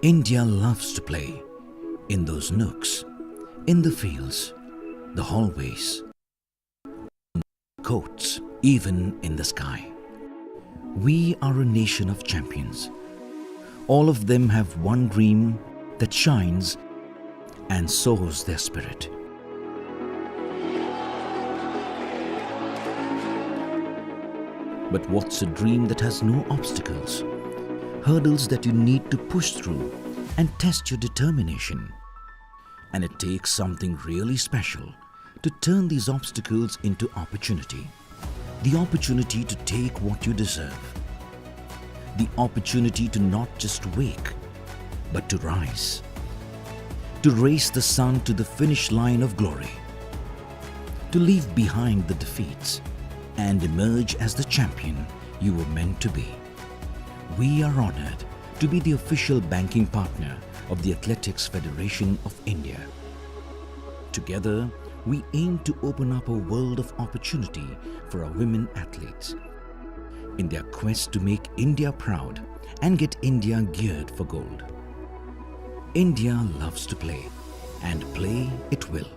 India loves to play in those nooks, in the fields, the hallways, courts, even in the sky. We are a nation of champions. All of them have one dream that shines and soars their spirit. But what's a dream that has no obstacles? Hurdles that you need to push through and test your determination. And it takes something really special to turn these obstacles into opportunity. The opportunity to take what you deserve. The opportunity to not just wake, but to rise. To race the sun to the finish line of glory. To leave behind the defeats and emerge as the champion you were meant to be. We are honored to be the official banking partner of the Athletics Federation of India. Together, we aim to open up a world of opportunity for our women athletes in their quest to make India proud and get India geared for gold. India loves to play, and play it will.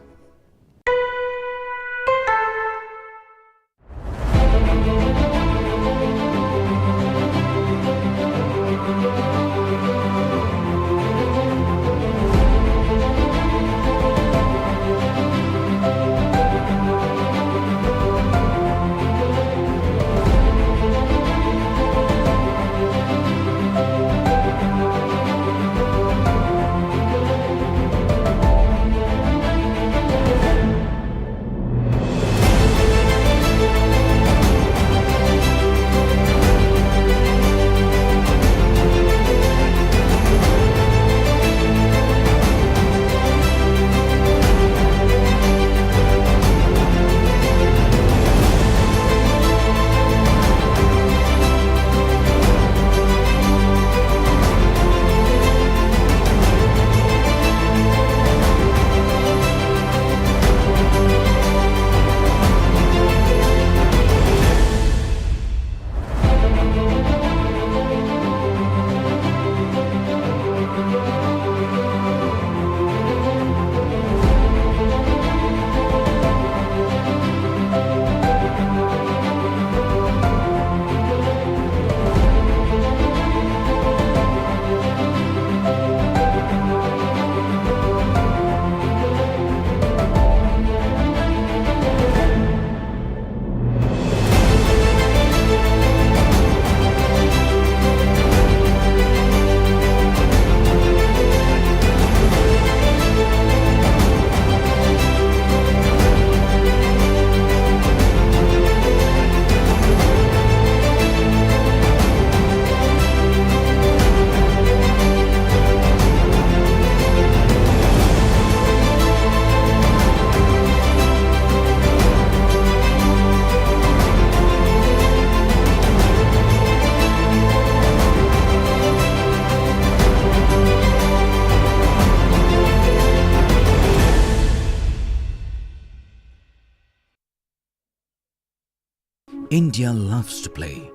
India loves to play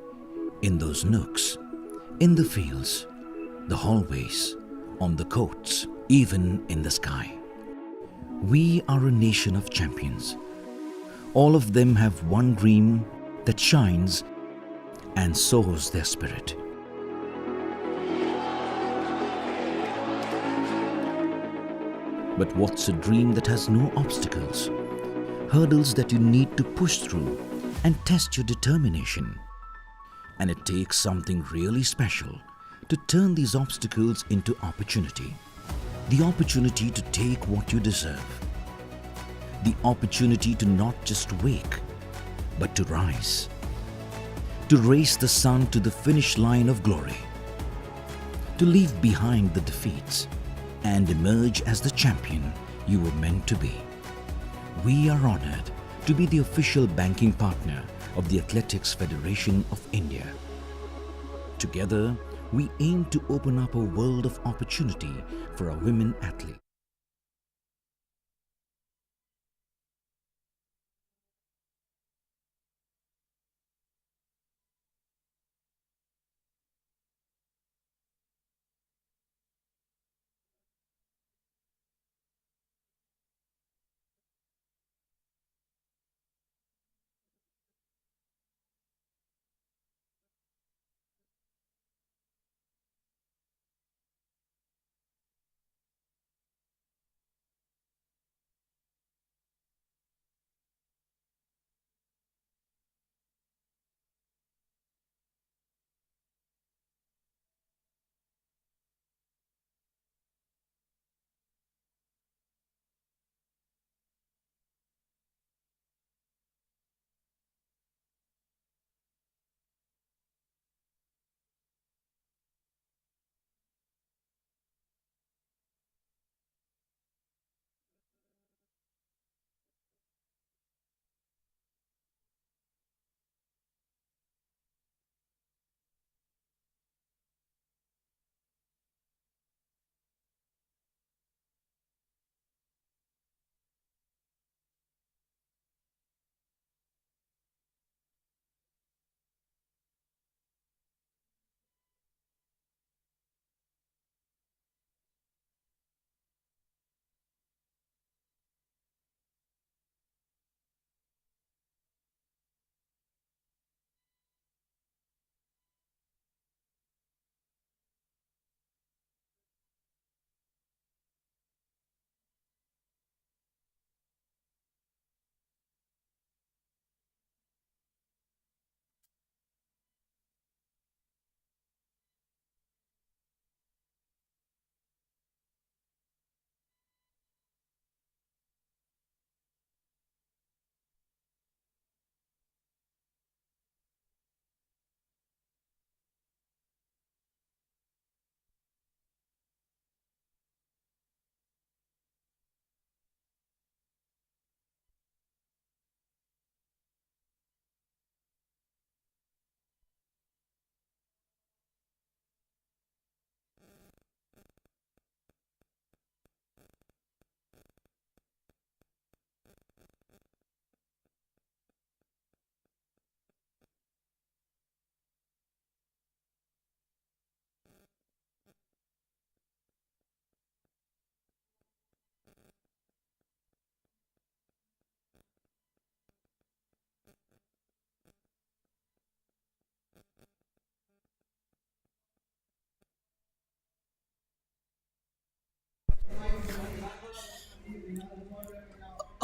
in those nooks, in the fields, the hallways, on the courts, even in the sky. We are a nation of champions. All of them have one dream that shines and soars their spirit. But what's a dream that has no obstacles? Hurdles that you need to push through and test your determination. And it takes something really special to turn these obstacles into opportunity. The opportunity to take what you deserve. The opportunity to not just wake, but to rise. To race the sun to the finish line of glory. To leave behind the defeats and emerge as the champion you were meant to be. We are honored to be the official banking partner of the Athletics Federation of India. Together, we aim to open up a world of opportunity for our women athletes.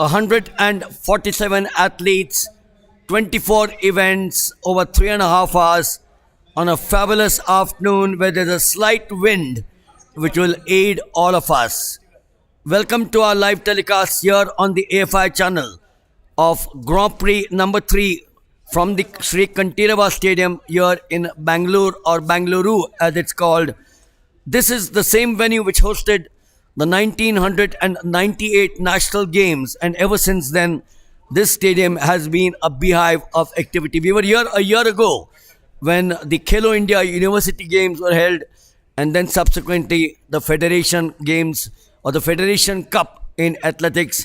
147 athletes, 24 events over 3.5 hours on a fabulous afternoon where there's a slight wind which will aid all of us. Welcome to our live telecast here on the AFI channel of Grand Prix number 3 from the Sri Kantirava Stadium here in Bangalore, or Bangalore as it's called. This is the same venue which hosted the 1998 National Games, and ever since then, this stadium has been a beehive of activity. We were here a year ago when the Khelo India University Games were held, and then subsequently the Federation Games or the Federation Cup in athletics.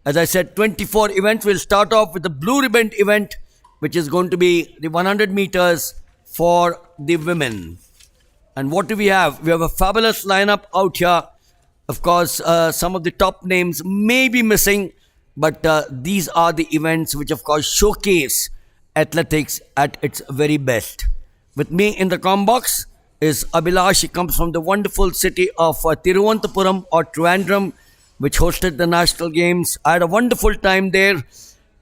As I said, 24 events. Will start off with the blue ribbon event, which is going to be the 100 meters for the women. And what do we have? We have a fabulous lineup out here. Of course, some of the top names may be missing, but these are the events which, of course, showcase athletics at its very best. With me in the com box is Abhilash. He comes from the wonderful city of Thiruvananthapuram or Trivandrum, which hosted the National Games. I had a wonderful time there,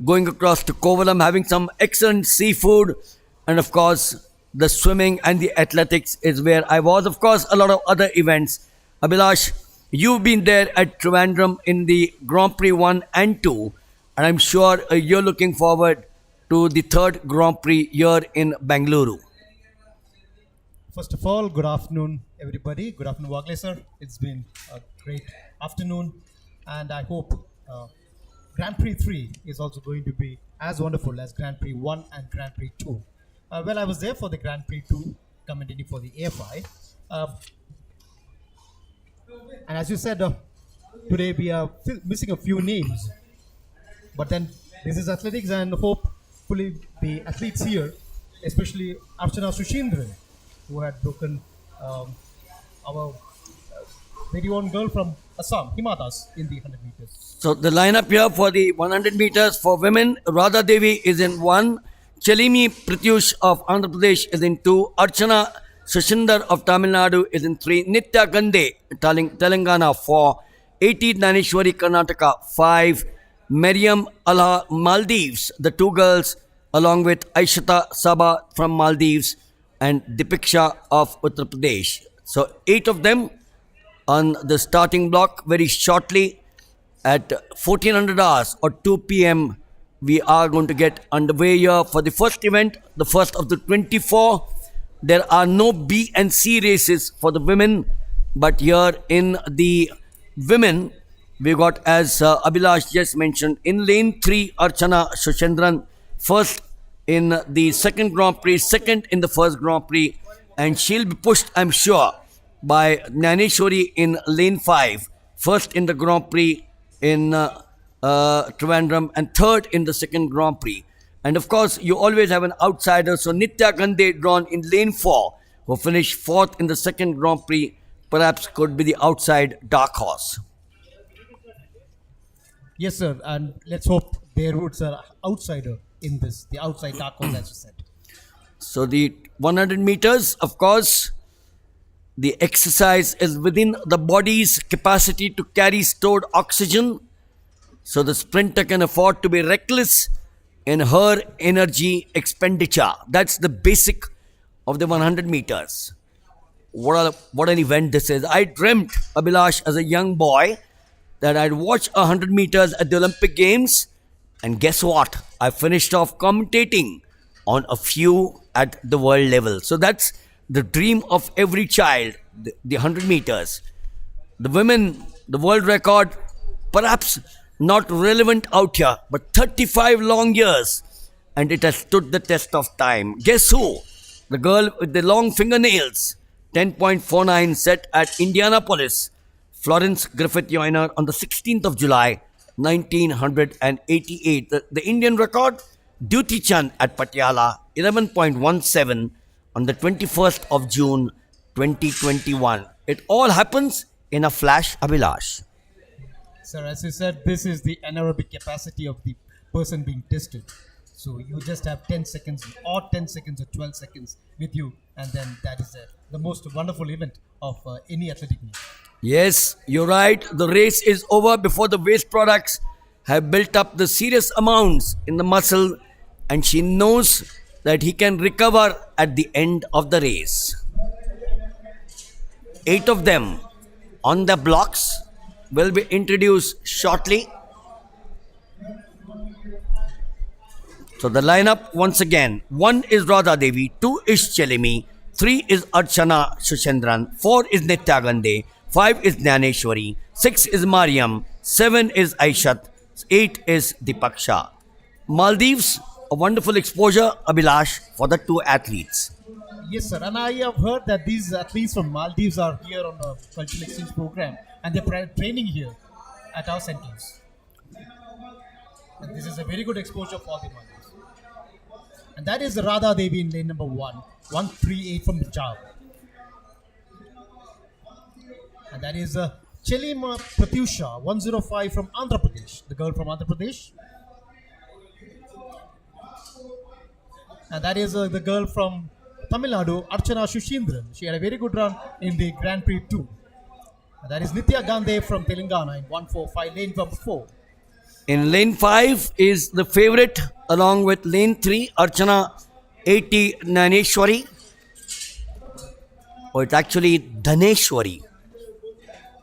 going across to Kovalam, having some excellent seafood, and of course, the swimming and the athletics is where I was. Of course, a lot of other events. Abhilash, you've been there at Trivandrum in the Grand Prix 1 and 2, and I'm sure you're looking forward to the third Grand Prix here in Bangalore. First of all, good afternoon, everybody. Good afternoon, Wagle sir. It's been a great afternoon, and I hope Grand Prix 3 is also going to be as wonderful as Grand Prix 1 and Grand Prix 2. Well, I was there for the Grand Prix 2, commentating for the AFI. And as you said, today we are missing a few names. But then this is athletics, and hopefully the athletes here, especially Archana Sushindran, who had broken our very own girl from Assam, Himadas, in the 100 meters. So the lineup here for the 100 meters for women: Radha Devi is in 1, Chalimi Pratyush of Andhra Pradesh is in 2, Archana Sushindar of Tamil Nadu is in 3, Nitya Gande, Telangana 4, 18 Naneshwari, Karnataka 5, Maryam Allah, Maldives, the two girls, along with Aishata Saba from Maldives and Dipiksha of Uttar Pradesh. So 8 of them on the starting block. Very shortly at 1400 hours or 2 p.m. we are going to get underway here for the first event, the first of the 24. There are no B and C races for the women, but here in the women, we got, as Abhilash just mentioned, in lane 3, Archana Sushindran, first in the second Grand Prix, second in the first Grand Prix, and she'll be pushed, I'm sure, by Naneshwari in lane 5, first in the Grand Prix in Trivandrum, and third in the second Grand Prix. And of course, you always have an outsider. So Nitya Gande, drawn in lane 4, who finished 4th in the second Grand Prix, perhaps could be the outside dark horse. Yes, sir, and let's hope their roots are outsider in this, the outside dark horse, as you said. So the 100 meters, of course, the exercise is within the body's capacity to carry stored oxygen. So the sprinter can afford to be reckless in her energy expenditure. That's the basic of the 100 meters. What an event this is. I dreamt, Abhilash, as a young boy, that I'd watch 100 meters at the Olympic Games, and guess what? I finished off commentating on a few at the world level. So that's the dream of every child, the 100 meters. The women, the world record, perhaps not relevant out here, but 35 long years, and it has stood the test of time. Guess who? The girl with the long fingernails, 10.49, set at Indianapolis, Florence Griffith Joyner, on the 16th of July, 1988. The Indian record, Duty Chand at Patiala, 11.17 on the 21st of June, 2021. It all happens in a flash, Abhilash. Sir, as you said, this is the anaerobic capacity of the person being tested. So you just have 10 seconds or 10 seconds or 12 seconds with you, and then that is the most wonderful event of any athletic meet. Yes, you're right. The race is over before the waste products have built up the serious amounts in the muscle, and she knows that he can recover at the end of the race. 8 of them on the blocks will be introduced shortly. So the lineup once again: 1 is Radha Devi, 2 is Chelimi, 3 is Archana Shushendran, 4 is Nitya Gandhe, 5 is Jnaneshwari, 6 is Mariam, 7 is Aishat, 8 is Dipaksha. Maldives, a wonderful exposure, Abhilash, for the 2 athletes. Yes, sir. And I have heard that these athletes from Maldives are here on a cultural exchange program and they're training here at our centers. And this is a very good exposure for the Maldives. And that is Radha Devi in lane number 138 from Punjab. And that is Chelima Pratyusha 105 from Andhra Pradesh, the girl from Andhra Pradesh. And that is the girl from Tamil Nadu, Archana Shushindran. She had a very good run in the Grand Prix 2. And that is Nitya Gandhe from Telangana in 145, lane number 4. In lane 5 is the favorite, along with lane 3, Archana 80 Jnaneshwari. Or it's actually Dhaneshwari.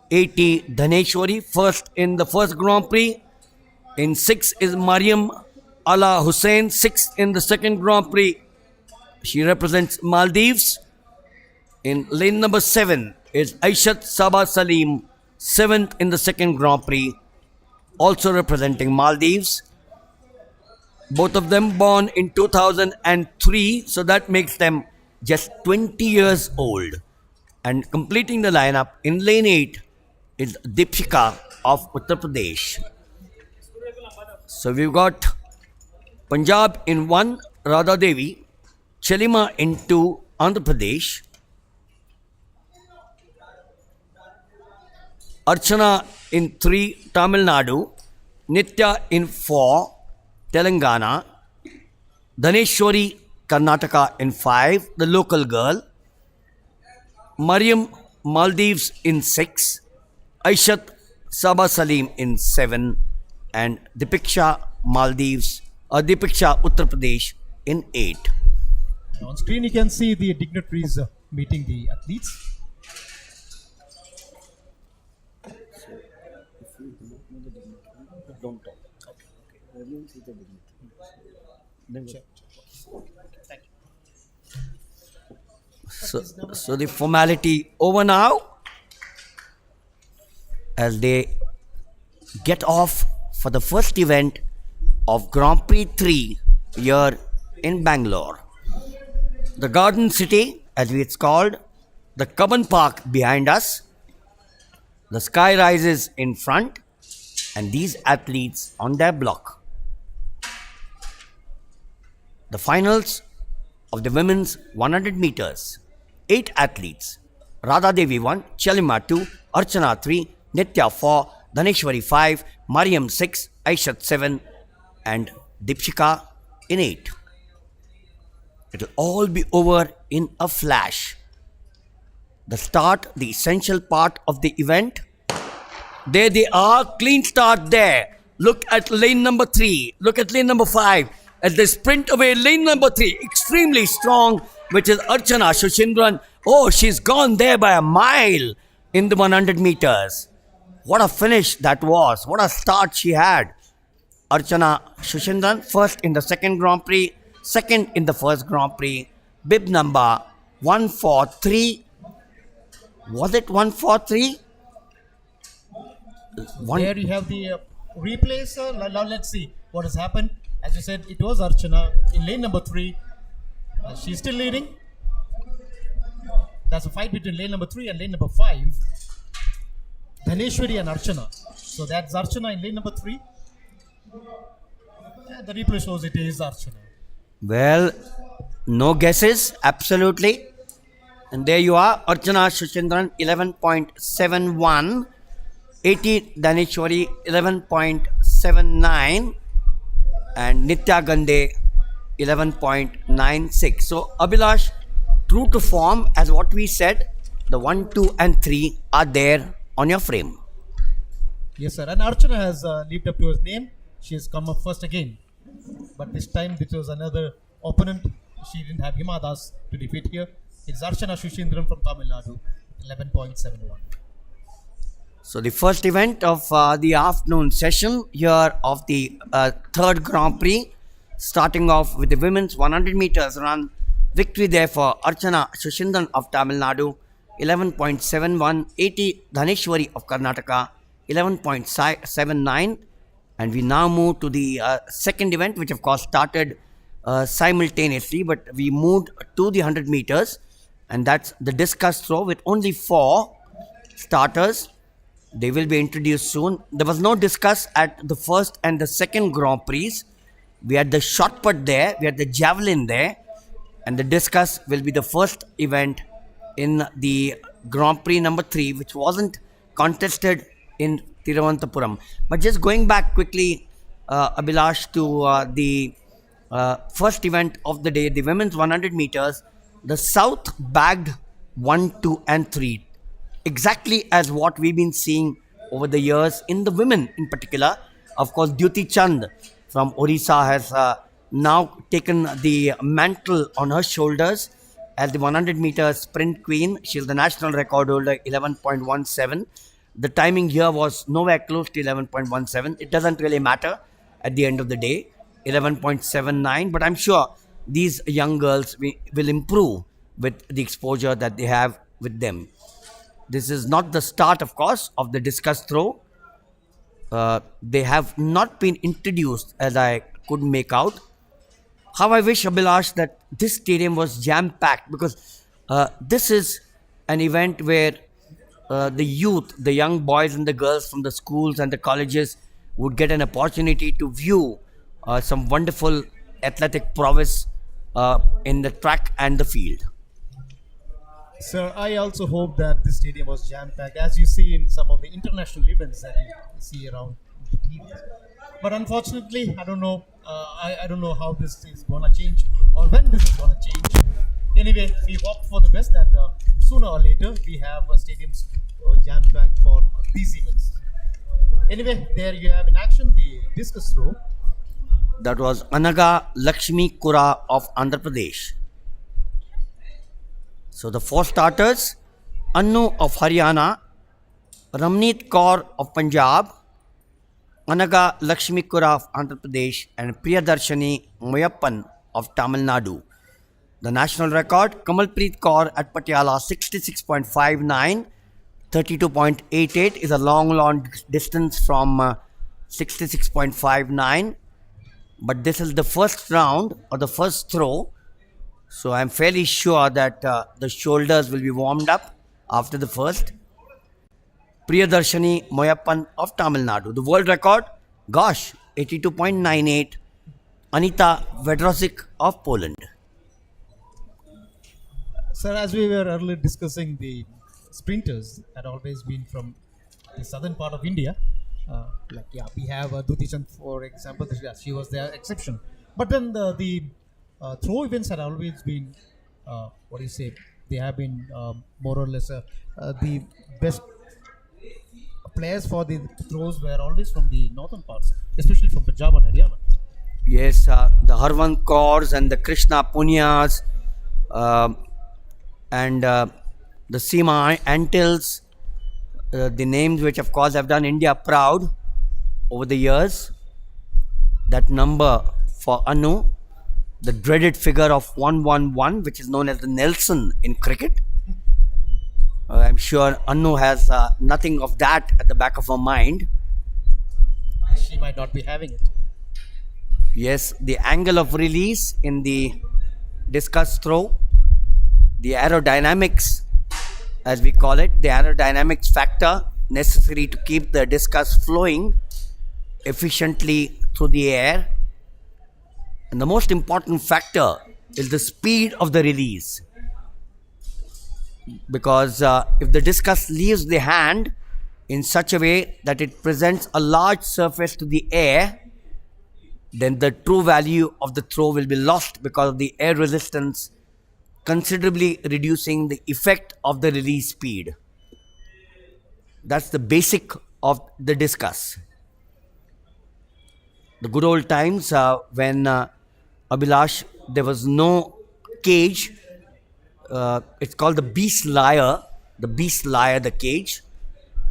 80 Dhaneshwari, first in the first Grand Prix. In 6 is Mariam Ala Hussain, 6th in the second Grand Prix. She represents Maldives. In lane number 7 is Aishat Sabah Salim, 7th in the second Grand Prix, also representing Maldives. Both of them born in 2003, so that makes them just 20 years old. And completing the lineup in lane 8 is Dipshika of Uttar Pradesh. So we've got Punjab in 1, Radha Devi, Chelima in 2, Andhra Pradesh, Archana in 3, Tamil Nadu, Nitya in 4, Telangana, Dhaneshwari, Karnataka in 5, the local girl, Mariam, Maldives in 6, Aishat Sabah Salim in 7, and Dipaksha, Maldives, Dipaksha, Uttar Pradesh in 8. On screen, you can see the dignitaries meeting the athletes. Don't talk. So the formality over now as they get off for the first event of Grand Prix 3 here in Bangalore. The Garden City, as it's called, the Cubbon Park behind us, the sky rises in front, and these athletes on their block. The finals of the women's 100 meters. 8 athletes. Radha Devi 1, Chelima 2, Archana 3, Nitya 4, Dhaneshwari 5, Mariam 6, Aishat 7, and Dipshika in 8. It will all be over in a flash. The start, the essential part of the event. There they are, clean start there. Look at lane number 3, look at lane number 5. As they sprint away, lane number 3, extremely strong, which is Archana Shushindran. Oh, she's gone there by a mile in the 100 meters. What a finish that was. What a start she had. Archana Shushindran, first in the second Grand Prix, second in the first Grand Prix. Bib number 143. Was it 143? There you have the replay, sir. Now let's see what has happened. As you said, it was Archana in lane number 3. She's still leading. That's a fight between lane number 3 and lane number 5. Dhaneshwari and Archana. So that's Archana in lane number 3. And the replay shows it is Archana. Well, no guesses, absolutely. And there you are, Archana Shushindran 11.71, 80 Dhaneshwari 11.79, and Nitya Gandhe 11.96. So, Abhilash, true to form, as what we said, the 1, 2, and 3 are there on your frame. Yes, sir. And Archana has lived up to her name. She has come up first again. But this time, this was another opponent. She didn't have Hima Das to defeat here. It's Archana Shushindran from Tamil Nadu, 11.71. So the first event of the afternoon session here of the third Grand Prix, starting off with the women's 100 meters run. Victory there for Archana Shushindran of Tamil Nadu, 11.71, 80 Dhaneshwari of Karnataka, 11.79. And we now move to the second event, which of course started simultaneously, but we moved to the 100 meters, and that's the discus throw with only 4 starters. They will be introduced soon. There was no discus at the first and the second Grand Prix. We had the shot put there, we had the javelin there, and the discus will be the first event in the Grand Prix number 3, which wasn't contested in Thiruvananthapuram. But just going back quickly, Abhilash, to the first event of the day, the women's 100 meters, the South bagged 1, 2 and 3. Exactly as what we've been seeing over the years in the women in particular. Of course, Dyuti Chand from Orissa has now taken the mantle on her shoulders as the 100 meter sprint queen. She's the national record holder, 11.17. The timing here was nowhere close to 11.17. It doesn't really matter at the end of the day, 11.79. But I'm sure these young girls will improve with the exposure that they have with them. This is not the start, of course, of the discus throw. They have not been introduced, as I could make out. How I wish, Abhilash, that this stadium was jam-packed, because this is an event where the youth, the young boys and the girls from the schools and the colleges would get an opportunity to view some wonderful athletic prowess in the track and the field. Sir, I also hope that this stadium was jam-packed, as you see in some of the international events that you see around the TV. But unfortunately, I don't know. I don't know how this is gonna change or when this is gonna change. Anyway, we hope for the best that sooner or later we have stadiums jam-packed for these events. Anyway, there you have in action the discus throw. That was Anaga Lakshmi Kura of Andhra Pradesh. So the 4 starters, Annu of Haryana, Ramneet Kaur of Punjab, Anaga Lakshmi Kura of Andhra Pradesh, and Priyadarshini Moyappan of Tamil Nadu. The national record, Kamalpreet Kaur at Patiala, 66.59, 32.88 is a long distance from 66.59. But this is the first round or the first throw. So I'm fairly sure that the shoulders will be warmed up after the first. Priyadarshini Moyappan of Tamil Nadu. The world record, gosh, 82.98. Anita Vedrosic of Poland. Sir, as we were earlier discussing, the sprinters had always been from the southern part of India. We have Duti Chand, for example. She was their exception. But then the throw events had always been, they have been more or less the best players for the throws were always from the northern parts, especially from Punjab and Haryana. Yes, the Harvan Kaurs and the Krishna Punyas and the Seema Antils, the names which of course have done India proud over the years. That number for Anu, the dreaded figure of 111, which is known as the Nelson in cricket. I'm sure Anu has nothing of that at the back of her mind. She might not be having it. Yes, the angle of release in the discus throw, the aerodynamics, as we call it, the aerodynamics factor necessary to keep the discus flowing efficiently through the air. And the most important factor is the speed of the release. Because if the discus leaves the hand in such a way that it presents a large surface to the air, then the true value of the throw will be lost because of the air resistance, considerably reducing the effect of the release speed. That's the basic of the discus. The good old times when Abhilash, there was no cage. It's called the beast liar. The beast liar, the cage.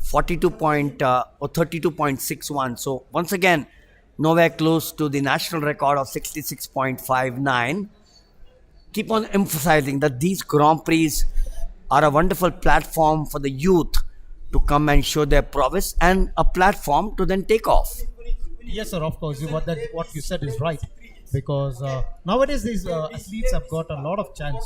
42 point or 32.61. So once again, nowhere close to the national record of 66.59. Keep on emphasizing that these Grand Prix are a wonderful platform for the youth to come and show their prowess and a platform to then take off. Yes, sir. Of course, what you said is right, because nowadays these athletes have got a lot of chance.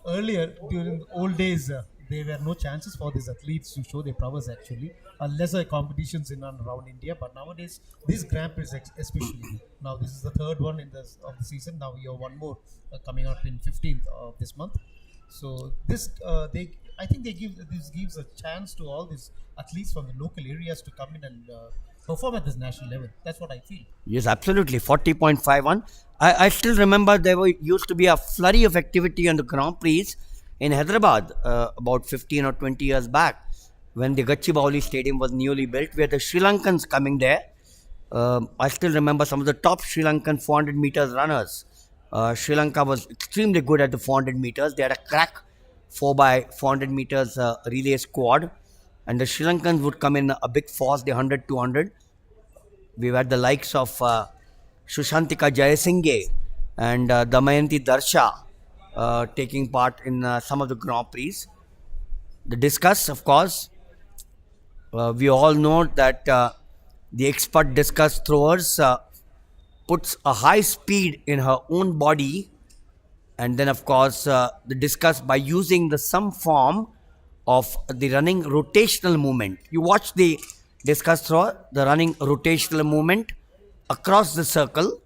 Earlier, during the old days, there were no chances for these athletes to show their prowess actually. Lesser competitions in and around India, but nowadays these Grand Prix, especially now, this is the third one in this of the season. Now we have one more coming up in 15th of this month. So this I think this gives a chance to all these athletes from the local areas to come in and perform at this national level. That's what I feel. Yes, absolutely. 40.51. I still remember there used to be a flurry of activity on the Grand Prix in Hyderabad about 15 or 20 years back when the Gachibowli Stadium was newly built. We had the Sri Lankans coming there. I still remember some of the top Sri Lankan 400 meters runners. Sri Lanka was extremely good at the 400 meters. They had a crack 4 by 400 meters relay squad. And the Sri Lankans would come in a big force, the 100, 200. We've had the likes of Shushantika Jayasinghe and Damayanti Darsha taking part in some of the Grand Prix. The discus, of course, we all know that the expert discus throwers puts a high speed in her own body, and then of course the discus by using some form of the running rotational movement. You watch the discus thrower, the running rotational movement across the circle,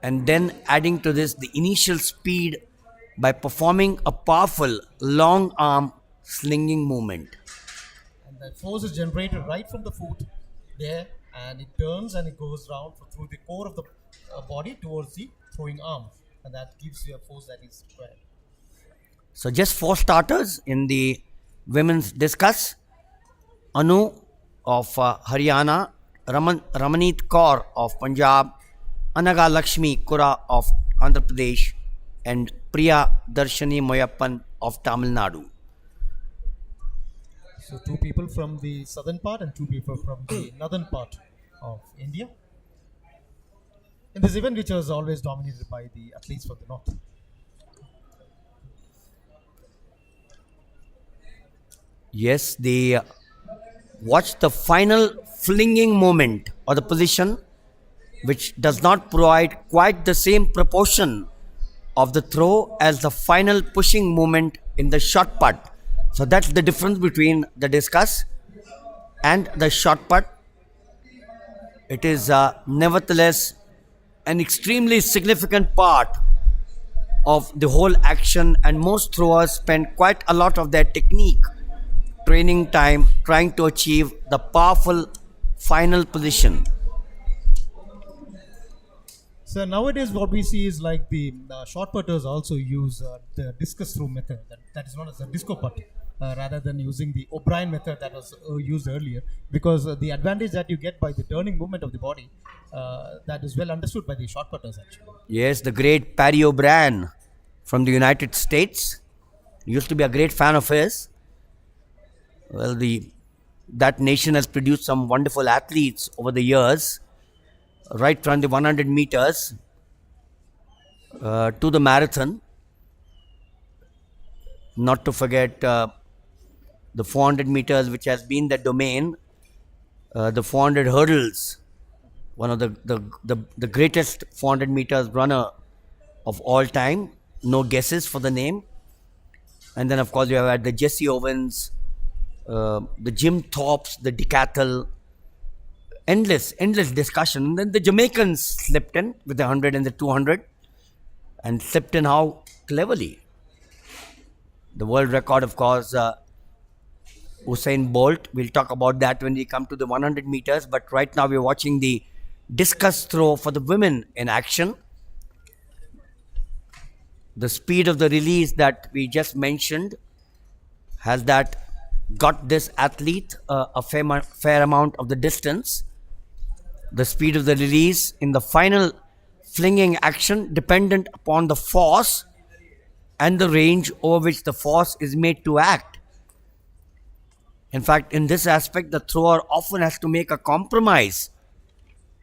and then adding to this the initial speed by performing a powerful long arm slinging movement. And that force is generated right from the foot there, and it turns and it goes round through the core of the body towards the throwing arm, and that gives you a force that is required. So just 4 starters in the women's discus. Anu of Haryana, Ramanit Kaur of Punjab, Anaga Lakshmi Kura of Andhra Pradesh, and Priya Darshani Moyappan of Tamil Nadu. So 2 people from the southern part and 2 people from the northern part of India. In this event, which was always dominated by the athletes from the north. Yes, they watch the final flinging moment or the position, which does not provide quite the same proportion of the throw as the final pushing movement in the shot put. So that's the difference between the discus and the shot put. It is nevertheless an extremely significant part of the whole action, and most throwers spend quite a lot of their technique, training time trying to achieve the powerful final position. So nowadays, what we see is like the short putters also use the discus throw method, that is known as the disco putt, rather than using the O'Brien method that was used earlier, because the advantage that you get by the turning movement of the body, that is well understood by the short putters actually. Yes, the great Paddy O'Brien from the United States used to be a great fan of his. Well, that nation has produced some wonderful athletes over the years, right from the 100 meters to the marathon. Not to forget the 400 meters, which has been the domain, the 400 hurdles, one of the greatest 400 meters runner of all time. No guesses for the name. And then, of course, you have had the Jesse Owens, the Jim Thorpes, the decathlon, endless discussion. And then the Jamaicans slipped in with the 100 and the 200, and slipped in how cleverly. The world record, of course, Usain Bolt. We'll talk about that when we come to the 100 meters. But right now we're watching the discus throw for the women in action. The speed of the release that we just mentioned has that got this athlete a fair amount of the distance. The speed of the release in the final flinging action dependent upon the force and the range over which the force is made to act. In fact, in this aspect, the thrower often has to make a compromise.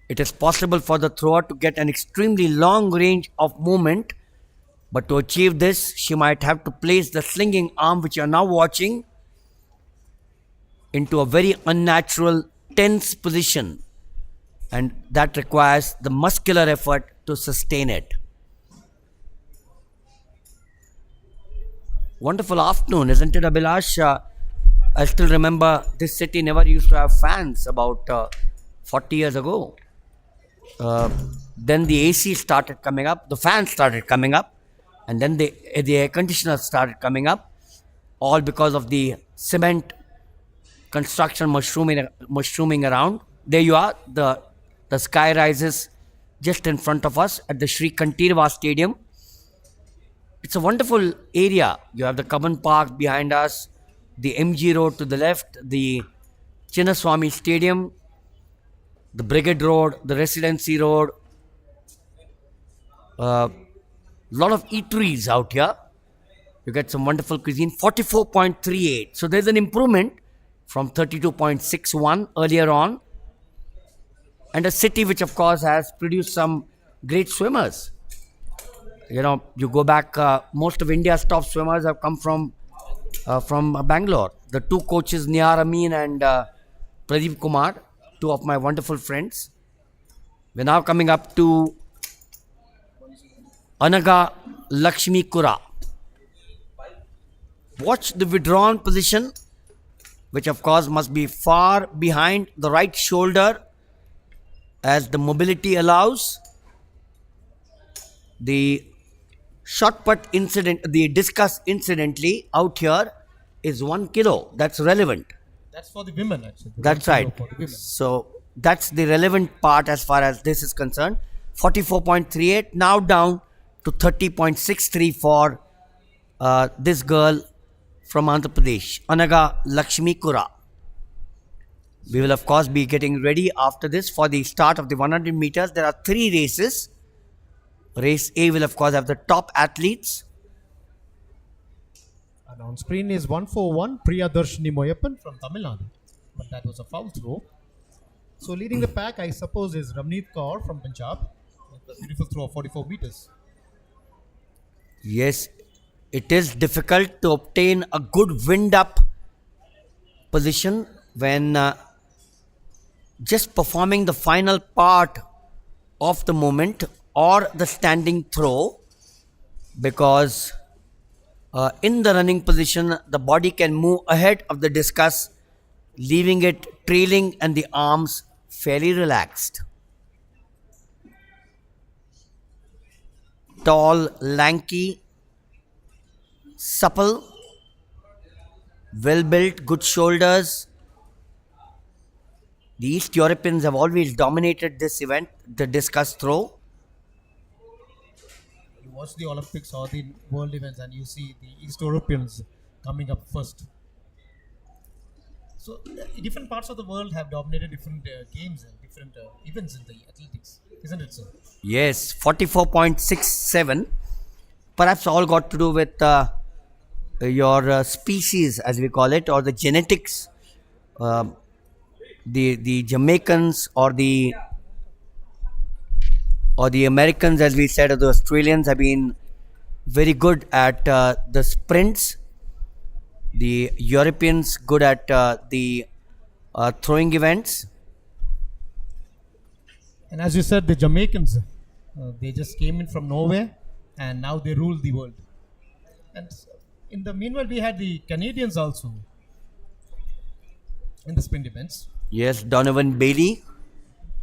It is possible for the thrower to get an extremely long range of movement, but to achieve this, she might have to place the slinging arm, which you are now watching, into a very unnatural, tense position, and that requires the muscular effort to sustain it. Wonderful afternoon, isn't it, Abhilash? I still remember this city never used to have fans about 40 years ago. Then the AC started coming up, the fans started coming up, and then the air conditioners started coming up, all because of the cement construction mushrooming around. There you are, the sky rises just in front of us at the Sri Kantirva Stadium. It's a wonderful area. You have the Kaban Park behind us, the MG Road to the left, the Chinnaswamy Stadium, the Brigade Road, the Residency Road. Lot of eateries out here. You get some wonderful cuisine. 44.38. So there's an improvement from 32.61 earlier on. And a city which, of course, has produced some great swimmers. You know, you go back, most of India's top swimmers have come from Bangalore. The two coaches, Niyar Amin and Pradeep Kumar, two of my wonderful friends. We're now coming up to Anaga Lakshmi Kura. Watch the withdrawn position, which of course must be far behind the right shoulder as the mobility allows. The shot put incident, the discus incidentally out here is 1 kilo. That's relevant. That's for the women, actually. That's right. So that's the relevant part as far as this is concerned. 44.38, now down to 30.63 for this girl from Andhra Pradesh, Anaga Lakshmi Kura. We will of course be getting ready after this for the start of the 100 meters. There are 3 races. Race A will of course have the top athletes. And on screen is 141 Priyadarshini Moyappan from Tamil Nadu. But that was a foul throw. So leading the pack, I suppose, is Ramneet Kaur from Punjab. With a beautiful throw of 44 meters. Yes, it is difficult to obtain a good wind up position when just performing the final part of the movement or the standing throw, because in the running position the body can move ahead of the discus, leaving it trailing and the arms fairly relaxed. Tall, lanky, supple, well built, good shoulders. The East Europeans have always dominated this event, the discus throw. You watch the Olympics or the world events and you see the East Europeans coming up first. So different parts of the world have dominated different games and different events in the athletics, isn't it, sir? Yes, 44.67. Perhaps all got to do with your species, as we call it, or the genetics. The Jamaicans or the Americans, as we said, or the Australians have been very good at the sprints. The Europeans good at the throwing events. And as you said, the Jamaicans, they just came in from nowhere and now they rule the world. And in the meanwhile, we had the Canadians also in the sprint events. Yes, Donovan Bailey,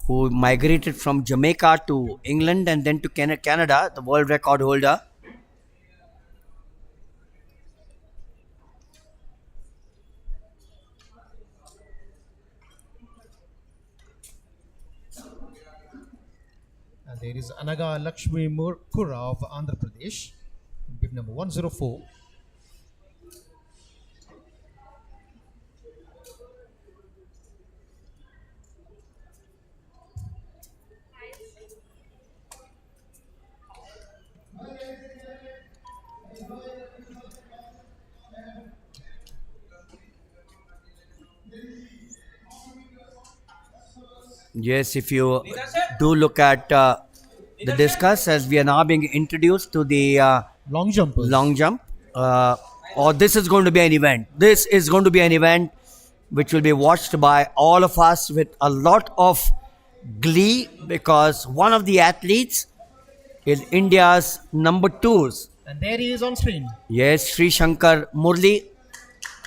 who migrated from Jamaica to England and then to Canada, the world record holder. And there is Anaga Lakshmi Kura of Andhra Pradesh. bib number 104. Yes, if you do look at the discus, as we are now being introduced to the Long jumpers. long jump, or this is going to be an event. This is going to be an event which will be watched by all of us with a lot of glee, because one of the athletes is India's number 2s. And there he is on screen. Yes, Sri Shankar Murli,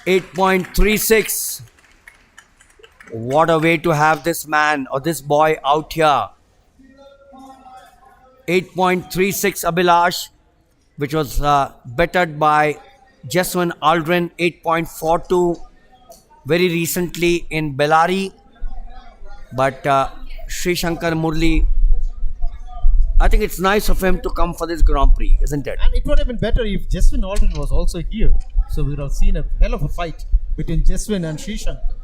8.36. What a way to have this man or this boy out here. 8.36 Abhilash, which was bettered by Jeswin Aldrin, 8.42 very recently in Bellary. But Sri Shankar Murli, I think it's nice of him to come for this Grand Prix, isn't it? And it would have been better if Jeswin Aldrin was also here. So we would have seen a hell of a fight between Jeswin and Sri Shankar.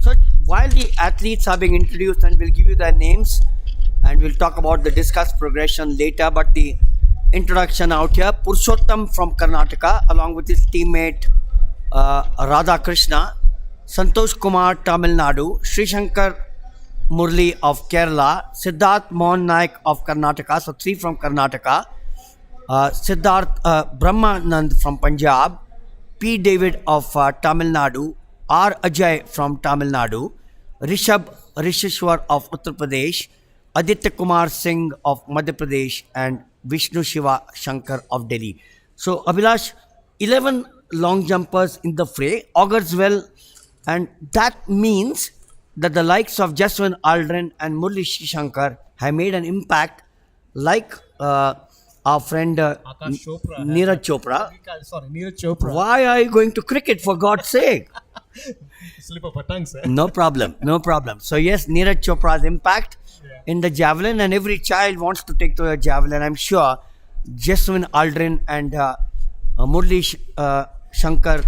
So while the athletes are being introduced, and we'll give you their names, and we'll talk about the discuss progression later, but the introduction out here, Purushottam from Karnataka along with his teammate Radha Krishna, Santosh Kumar Tamil Nadu, Sri Shankar Murli of Kerala, Siddharth Mohan Naik of Karnataka, so 3 from Karnataka, Siddharth Brahmanand from Punjab, P. David of Tamil Nadu, R. Ajay from Tamil Nadu, Rishabh Risheshwar of Uttar Pradesh, Aditya Kumar Singh of Madhya Pradesh, and Vishnu Shiva Shankar of Delhi. So, Abhilash, 11 long jumpers in the fray, augurs well, and that means that the likes of Jeswin Aldrin and Murli Sri Shankar have made an impact, like our friend Akash Chopra. Neeraj Chopra. Sorry, Neeraj Chopra. Why are you going to cricket, for God's sake? Slip of a tongue, sir. No problem, no problem. So yes, Neeraj Chopra's impact in the javelin, and every child wants to take to a javelin. I'm sure Jeswin Aldrin and Murli Shankar,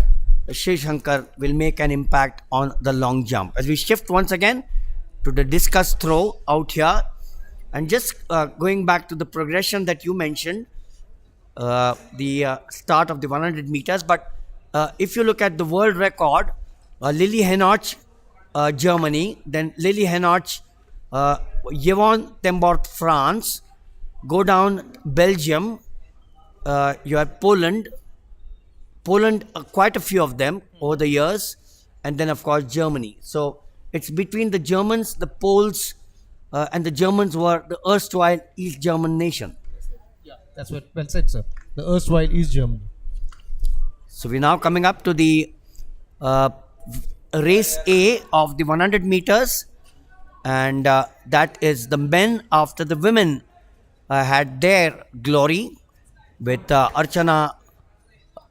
Sri Shankar will make an impact on the long jump. As we shift once again to the discus throw out here, and just going back to the progression that you mentioned, the start of the 100 meters, but if you look at the world record, Lily Henoch, Germany, then Lily Henoch, Yvonne Tembort, France, go down Belgium, you have Poland, quite a few of them over the years, and then of course Germany. So it's between the Germans, the Poles, and the Germans were the erstwhile East German nation. Yeah, that's what well said, sir. The erstwhile East Germany. So we're now coming up to the race A of the 100 meters, and that is the men after the women had their glory with Archana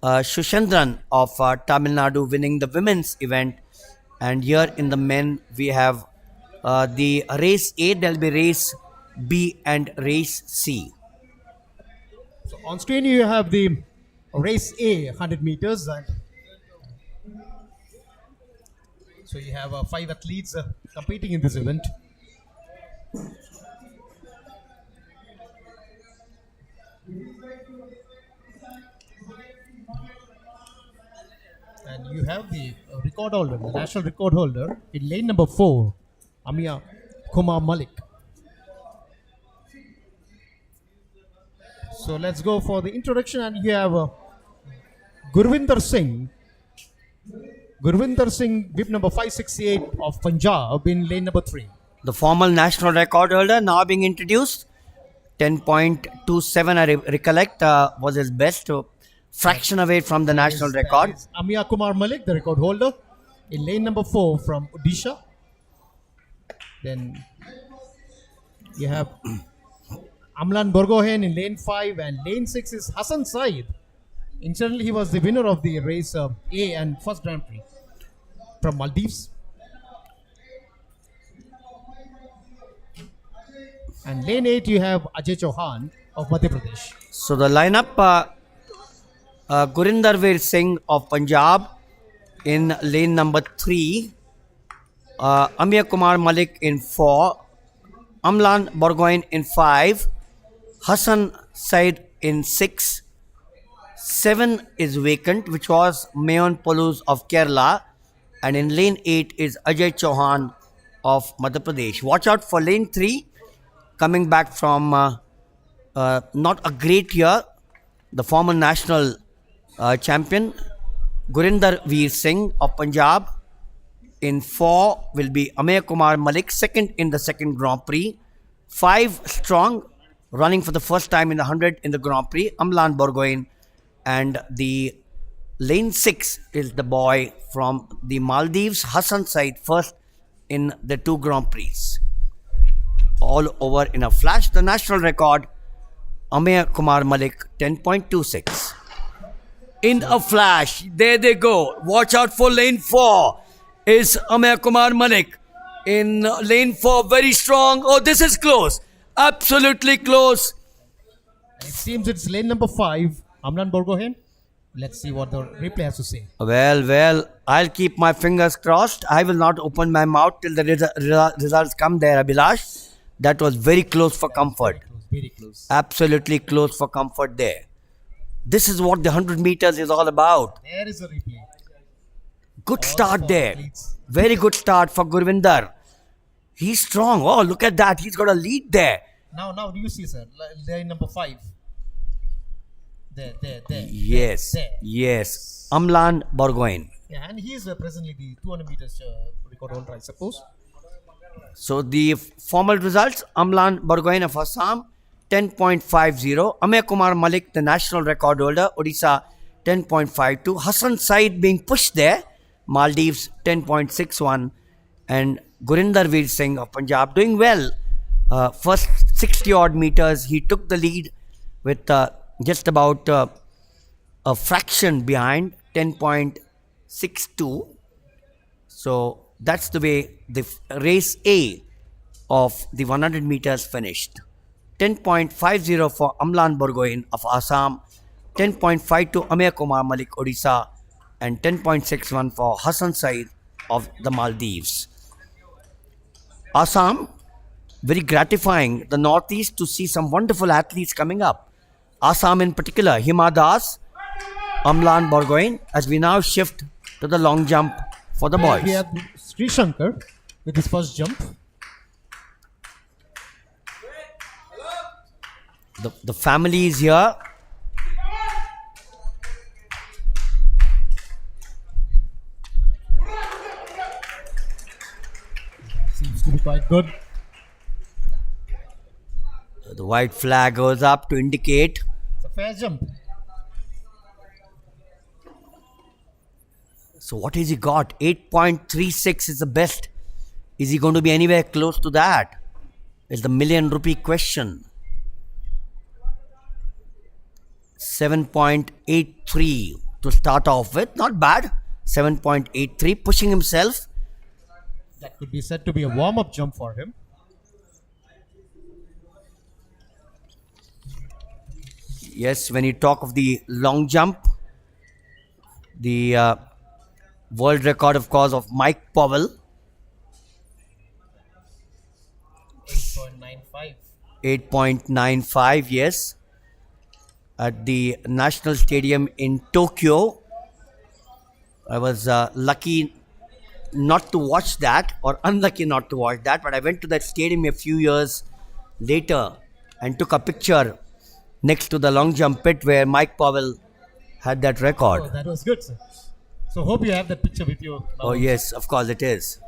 Shushandran of Tamil Nadu winning the women's event. And here in the men we have the race A, there'll be race B and race C. So on screen you have the race A 100 meters, and so you have 5 athletes competing in this event. And you have the record holder, the national record holder in lane number 4, Amia Kumar Malik. So let's go for the introduction, and you have Gurvinder Singh, bib number 568 of Punjab in lane number 3. The former national record holder now being introduced. 10.27 I recollect was his best, fraction away from the national record. Amia Kumar Malik, the record holder, in lane number 4 from Odisha. Then you have Amlan Borgohen in lane 5, and lane 6 is Hassan Saeed. Incidentally, he was the winner of the race A and first Grand Prix from Maldives. And lane 8 you have Ajay Chauhan of Madhya Pradesh. So the lineup: Gurinder Veer Singh of Punjab in lane number 3, Amir Kumar Malik in 4, Amlan Burgoyne in 5, Hassan Said in 6, 7 is vacant, which was Mayon Polus of Kerala, and in lane 8 is Ajay Chauhan of Madhya Pradesh. Watch out for lane 3, coming back from not a great year, the former national champion Gurinder Veer Singh of Punjab. In 4 will be Amir Kumar Malik, second in the second Grand Prix. 5 strong, running for the first time in the 100 in the Grand Prix, Amlan Burgoyne. And the lane 6 is the boy from the Maldives, Hassan Said, first in the 2 Grand Prix. All over in a flash. The national record, Amir Kumar Malik, 10.26. In a flash, there they go. Watch out for lane 4. Is Amir Kumar Malik in lane 4, very strong. Oh, this is close, absolutely close. And it seems it's lane number 5, Amlan Borgohen. Let's see what the replay has to say. Well, I'll keep my fingers crossed. I will not open my mouth till the results come there, Abhilash. That was very close for comfort. Very close. Absolutely close for comfort there. This is what the 100 meters is all about. There is a replay. Good start there. athletes. Very good start for Gurvinder. He's strong. Oh, look at that. He's got a lead there. Now, do you see, sir? Lane number 5. There. Yes. There. Yes. Amlan Burgoyne. Yeah, and he is presently the 200 meters record holder, I suppose. So the formal results: Amlan Burgoyne of Assam, 10.50. Amir Kumar Malik, the national record holder, Odisha, 10.52. Hassan Said being pushed there, Maldives, 10.61. And Gurinder Veer Singh of Punjab doing well. First 60 odd meters, he took the lead with just about a fraction behind, 10.62. So that's the way the race A of the 100 meters finished. 10.50 for Amlan Burgoyne of Assam, 10.52 Amir Kumar Malik, Odisha, and 10.61 for Hassan Said of the Maldives. Assam, very gratifying, the Northeast, to see some wonderful athletes coming up. Assam in particular, Hima Das, Amlan Burgoyne, as we now shift to the long jump for the boys. We have Sri Shankar with his first jump. The family is here. Seems to be quite good. The white flag goes up to indicate. It's a fair jump. So what has he got? 8.36 is the best. Is he going to be anywhere close to that? Is the million rupee question. 7.83 to start off with. Not bad. 7.83, pushing himself. That could be said to be a warm-up jump for him. Yes, when you talk of the long jump, the world record, of course, of Mike Powell, 8.95. 8.95, yes, at the National Stadium in Tokyo. I was lucky not to watch that, or unlucky not to watch that, but I went to that stadium a few years later and took a picture next to the long jump pit where Mike Powell had that record. Oh, that was good, sir. So hope you have that picture with you. Now. Oh yes, of course it is.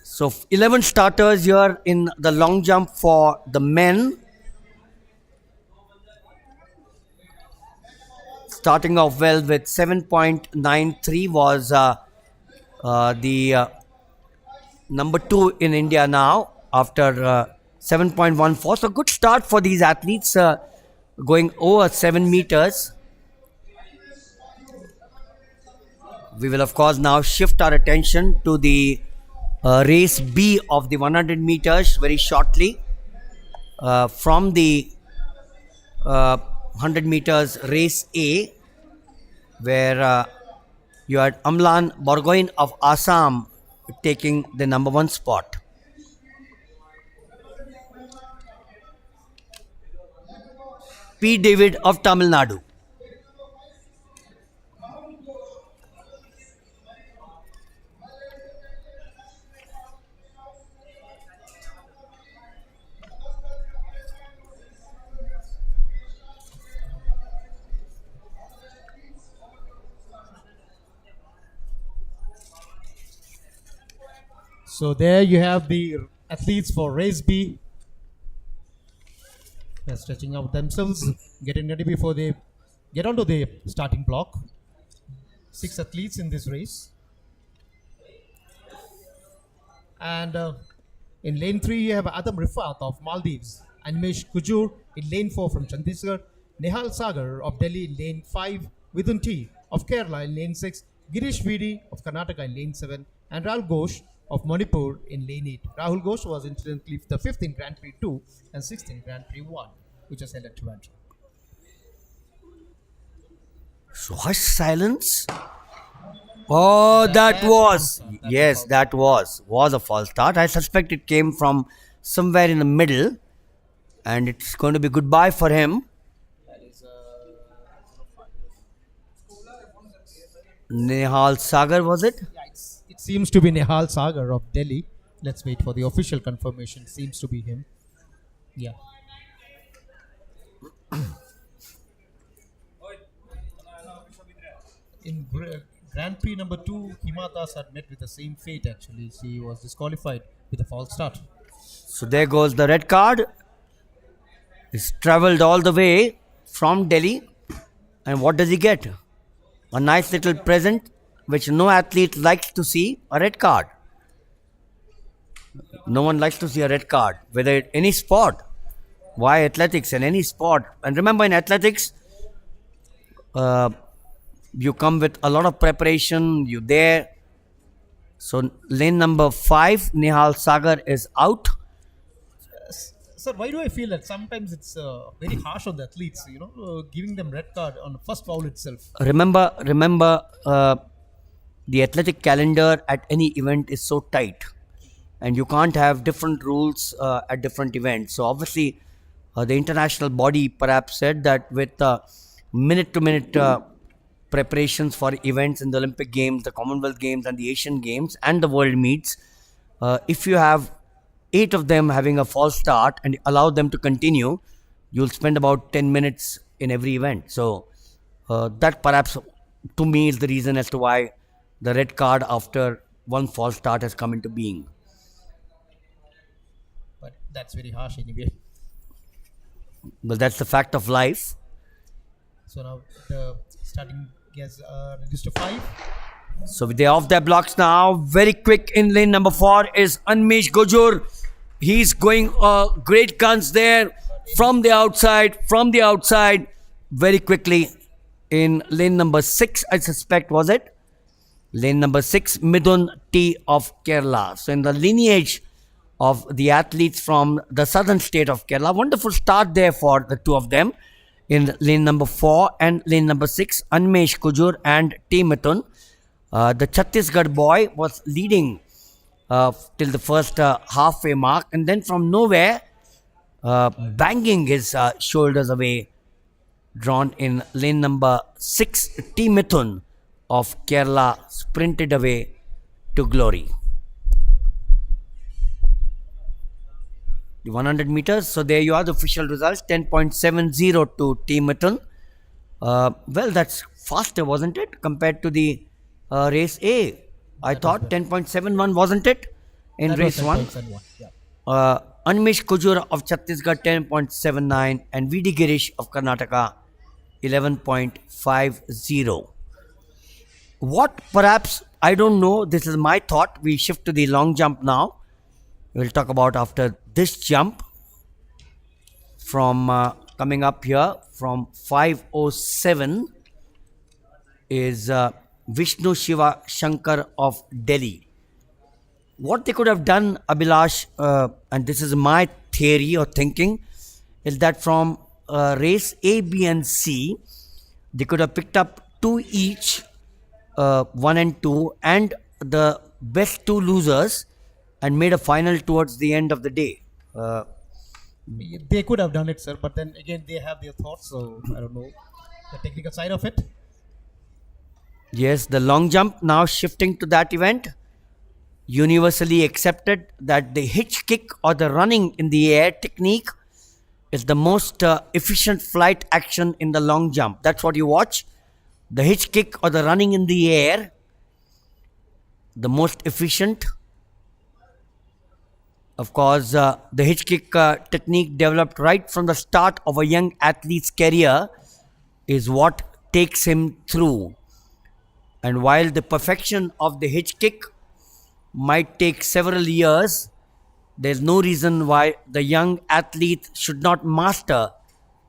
So 11 starters here in the long jump for the men. Starting off well with 7.93 was the number 2 in India now after 7.14. So good start for these athletes going over 7 meters. We will of course now shift our attention to the race B of the 100 meters very shortly. from the 100 meters race A, where you had Amlan Borgoin of Assam taking the number 1 spot. P. David of Tamil Nadu. So there you have the athletes for race B. They're stretching out themselves, getting ready before they get onto the starting block. 6 athletes in this race. And in lane 3, you have Adam Rifat of Maldives, Animesh Kujur in lane 4 from Chhattisgarh, Nehal Sagar of Delhi in lane 5, Vidun T of Kerala in lane 6, Girish Vidi of Karnataka in lane 7, and Rahul Ghosh of Manipur in lane 8. Rahul Ghosh was incidentally the 5th in Grand Prix 2 and 6th in Grand Prix 1, which was held at Toronto. So hush silence. Oh, that was a false start. I suspect it came from somewhere in the middle, and it's going to be goodbye for him. Nehal Sagar, was it? Yeah, it seems to be Nehal Sagar of Delhi. Let's wait for the official confirmation. Seems to be him. Yeah. In Grand Prix number 2, Hima Das had met with the same fate actually. She was disqualified with a false start. So there goes the red card. He's travelled all the way from Delhi. And what does he get? A nice little present which no athlete likes to see, a red card. No one likes to see a red card, whether any sport. Why athletics and any sport? And remember, in athletics, you come with a lot of preparation, you there. So lane number 5, Nehal Sagar is out. Sir, why do I feel that sometimes it's very harsh on the athletes, giving them red card on the first foul itself? Remember, the athletic calendar at any event is so tight, and you can't have different rules at different events. So obviously, the international body perhaps said that with minute-to-minute preparations for events in the Olympic Games, the Commonwealth Games, and the Asian Games, and the World Meets, if you have 8 of them having a false start and allow them to continue, you'll spend about 10 minutes in every event. So that perhaps to me is the reason as to why the red card after one false start has come into being. But that's very harsh anyway. Well, that's the fact of life. So now the starting gears are reduced to 5. So they're off their blocks now. Very quick in lane number 4 is Animesh Kujur. He's going great guns there from the outside, very quickly. In lane number 6, I suspect, was it? Lane number 6, Midun T of Kerala. So in the lineage of the athletes from the southern state of Kerala, wonderful start there for the 2 of them. In lane number 4 and lane number 6, Animesh Kujur and T. Mithun. The Chhattisgarh boy was leading till the first halfway mark, and then from nowhere, banging his shoulders away, drawn in lane number 6, T. Mithun of Kerala sprinted away to glory. The 100 meters, so there you are, the official results, 10.70 to T. Mithun. Well, that's faster, wasn't it, compared to the race A? I thought 10.71, wasn't it, in That race was 1? 10.71, yeah. Animesh Kujur of Chhattisgarh 10.79 and V.D. Girish of Karnataka 11.50. What perhaps, I don't know, this is my thought, we shift to the long jump now. We'll talk about after this jump from coming up here from 5:07 is Vishnu Shiva Shankar of Delhi. What they could have done, Abhilash, and this is my theory or thinking is that from race A, B, and C, they could have picked up two each, 1 and 2, and the best two losers, and made a final towards the end of the day. They could have done it, sir, but then again, they have their thoughts, so I don't know the technical side of it. Yes, the long jump now shifting to that event. Universally accepted that the hitch kick or the running in the air technique is the most efficient flight action in the long jump. That's what you watch. The hitch kick or the running in the air, the most efficient. Of course, the hitch kick technique developed right from the start of a young athlete's career is what takes him through. And while the perfection of the hitch kick might take several years, there's no reason why the young athlete should not master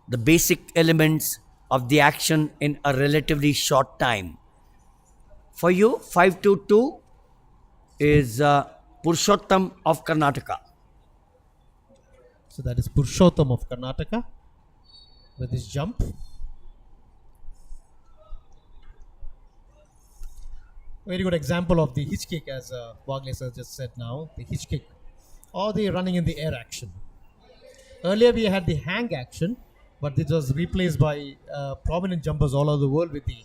the basic elements of the action in a relatively short time. For you, 522 is Purushottam of Karnataka. So that is Purushottam of Karnataka with his jump. Very good example of the hitch kick, as Wagle sir just said now, the hitch kick or the running in the air action. Earlier we had the hang action, but this was replaced by prominent jumpers all over the world with the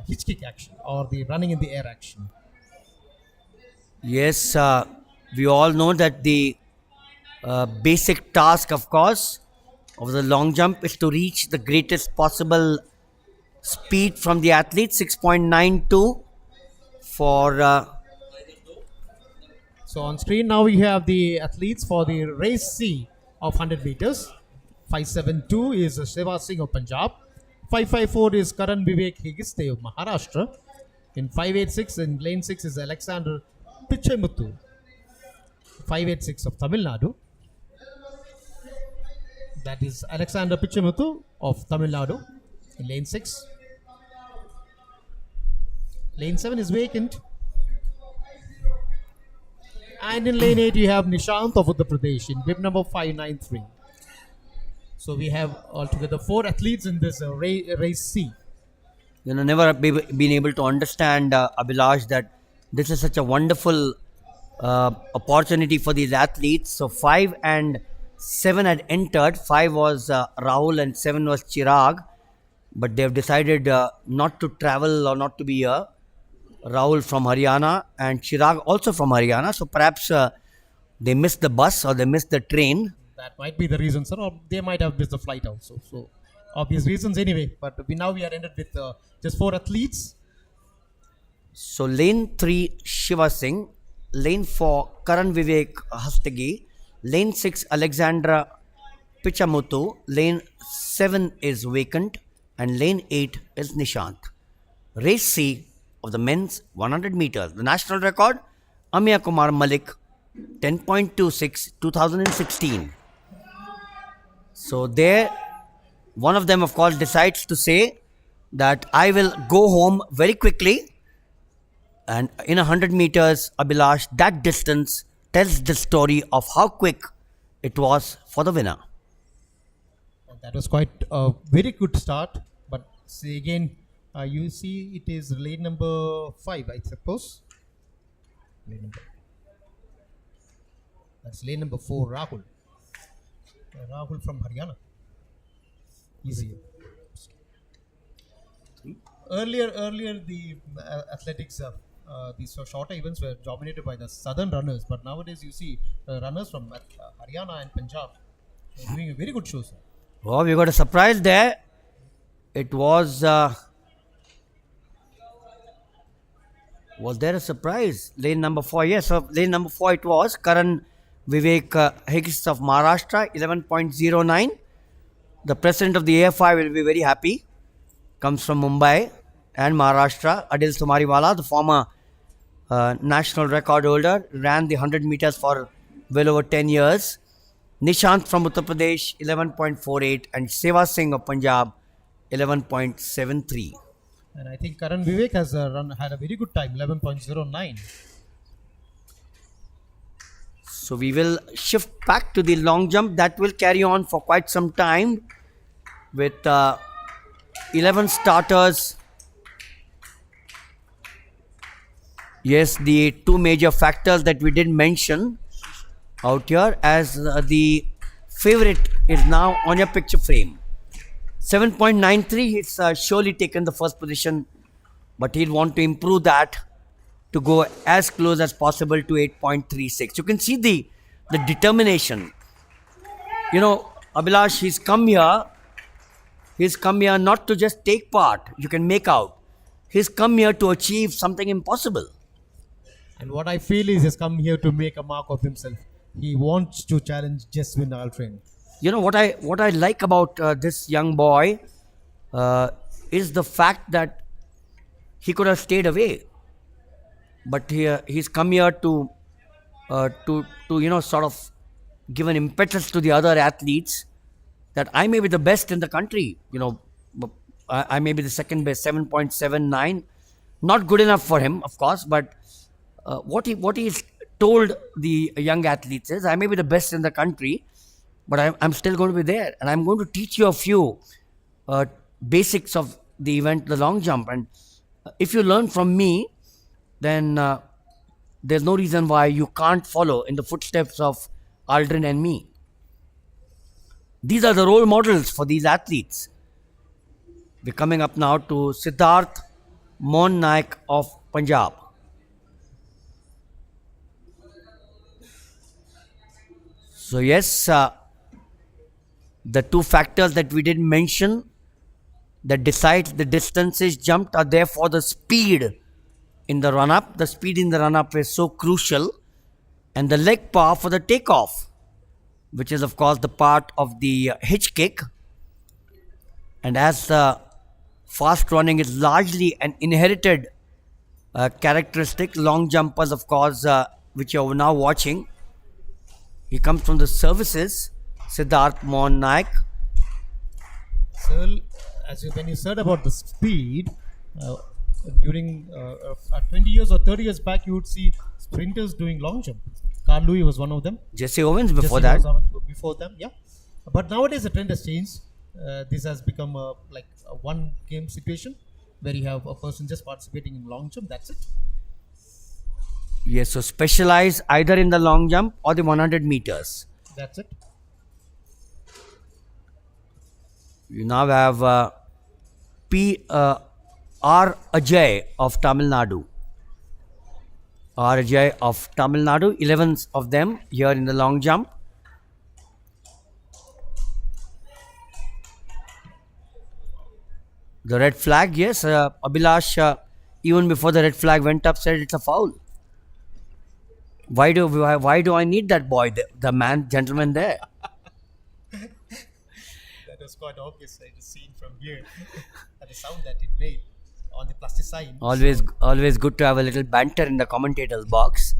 hitch kick action or the running in the air action. Yes, we all know that the basic task, of course, of the long jump is to reach the greatest possible speed from the athlete, 6.92 for... So on screen now we have the athletes for the race C of 100 meters. 572 is Shiva Singh of Punjab. 554 is Karan Vivek Hegiste of Maharashtra. In 586 in lane 6 is Alexander Pichemuthu. 586 of Tamil Nadu. That is Alexander Pichemuthu of Tamil Nadu in lane 6. Lane 7 is vacant. And in lane 8 you have Nishant of Uttar Pradesh in bib number 593. So we have altogether 4 athletes in this race C. never been able to understand, Abhilash, that this is such a wonderful opportunity for these athletes. So 5 and 7 had entered. 5 was Rahul and 7 was Chirag. But they have decided not to travel or not to be here. Rahul from Haryana and Chirag also from Haryana. So perhaps they missed the bus or they missed the train. That might be the reason, sir, or they might have missed the flight also. So obvious reasons anyway. But now we are ended with just 4 athletes. So lane 3 Shiva Singh, lane 4 Karan Vivek Hastagi, lane 6 Alexandra Pichamuthu, lane 7 is vacant, and lane 8 is Nishant. Race C of the men's 100 meters. The national record, Amiya Kumar Malik, 10.26, 2016. So there, one of them, of course, decides to say that I will go home very quickly. And in 100 meters, Abhilash, that distance tells the story of how quick it was for the winner. That was quite a very good start. But see again, you see it is lane number 5, I suppose. That's lane number 4, Rahul. Rahul from Haryana. Easy. Earlier the athletics, these shorter events were dominated by the southern runners, but nowadays you see runners from Haryana and Punjab doing a very good show, sir. Oh, we got a surprise there. It was there a surprise? Lane number 4, yes. So lane number 4 it was. Karan Vivek Higgs of Maharashtra, 11.09. The president of the AFI will be very happy. Comes from Mumbai and Maharashtra. Adil Sumariwala, the former national record holder, ran the 100 meters for well over 10 years. Nishant from Uttar Pradesh, 11.48, and Shiva Singh of Punjab, 11.73. And I think Karan Vivek has had a very good time, 11.09. So we will shift back to the long jump. That will carry on for quite some time with 11 starters. Yes, the two major factors that we did mention out here, as the favorite is now on your picture frame. 7.93, he's surely taken the first position, but he'll want to improve that to go as close as possible to 8.36. You can see the determination. You know, Abhilash, he's come here not to just take part, you can make out. He's come here to achieve something impossible. And what I feel is he's come here to make a mark of himself. He wants to challenge Jeswin Altrain. You know what I like about this young boy is the fact that he could have stayed away, but he's come here to sort of give an impetus to the other athletes that I may be the best in the country. I may be the second best, 7.79, not good enough for him, of course, but what he's told the young athletes is, I may be the best in the country, but I'm still going to be there, and I'm going to teach you a few basics of the event, the long jump. And if you learn from me, then there's no reason why you can't follow in the footsteps of Aldrin and me. These are the role models for these athletes. We're coming up now to Siddharth Mohan Naik of Punjab. So yes, the two factors that we did mention that decides the distances jumped are therefore the speed in the run-up. The speed in the run-up is so crucial, and the leg power for the takeoff, which is of course the part of the hitch kick. And as fast running is largely an inherited characteristic, long jumpers, of course, which you are now watching, he comes from the services, Siddharth Mohan Naik. So, when you said about the speed, during 20 years or 30 years back, you would see sprinters doing long jump. Carl Louis was one of them. Jesse Owens before Jesse that. was before them, yeah. But nowadays the trend has changed. This has become like a one game situation where you have a person just participating in long jump. That's it. Yes, so specialize either in the long jump or the 100 meters. That's it. You now have R. Ajay of Tamil Nadu. R. Ajay of Tamil Nadu, 11 of them here in the long jump. The red flag, yes, Abhilash, even before the red flag went up, said it's a foul. Why do I need that boy, the gentleman there? That was quite obvious. I just seen from here and the sound that it made on the plasticine. Always good to have a little banter in the commentator's box.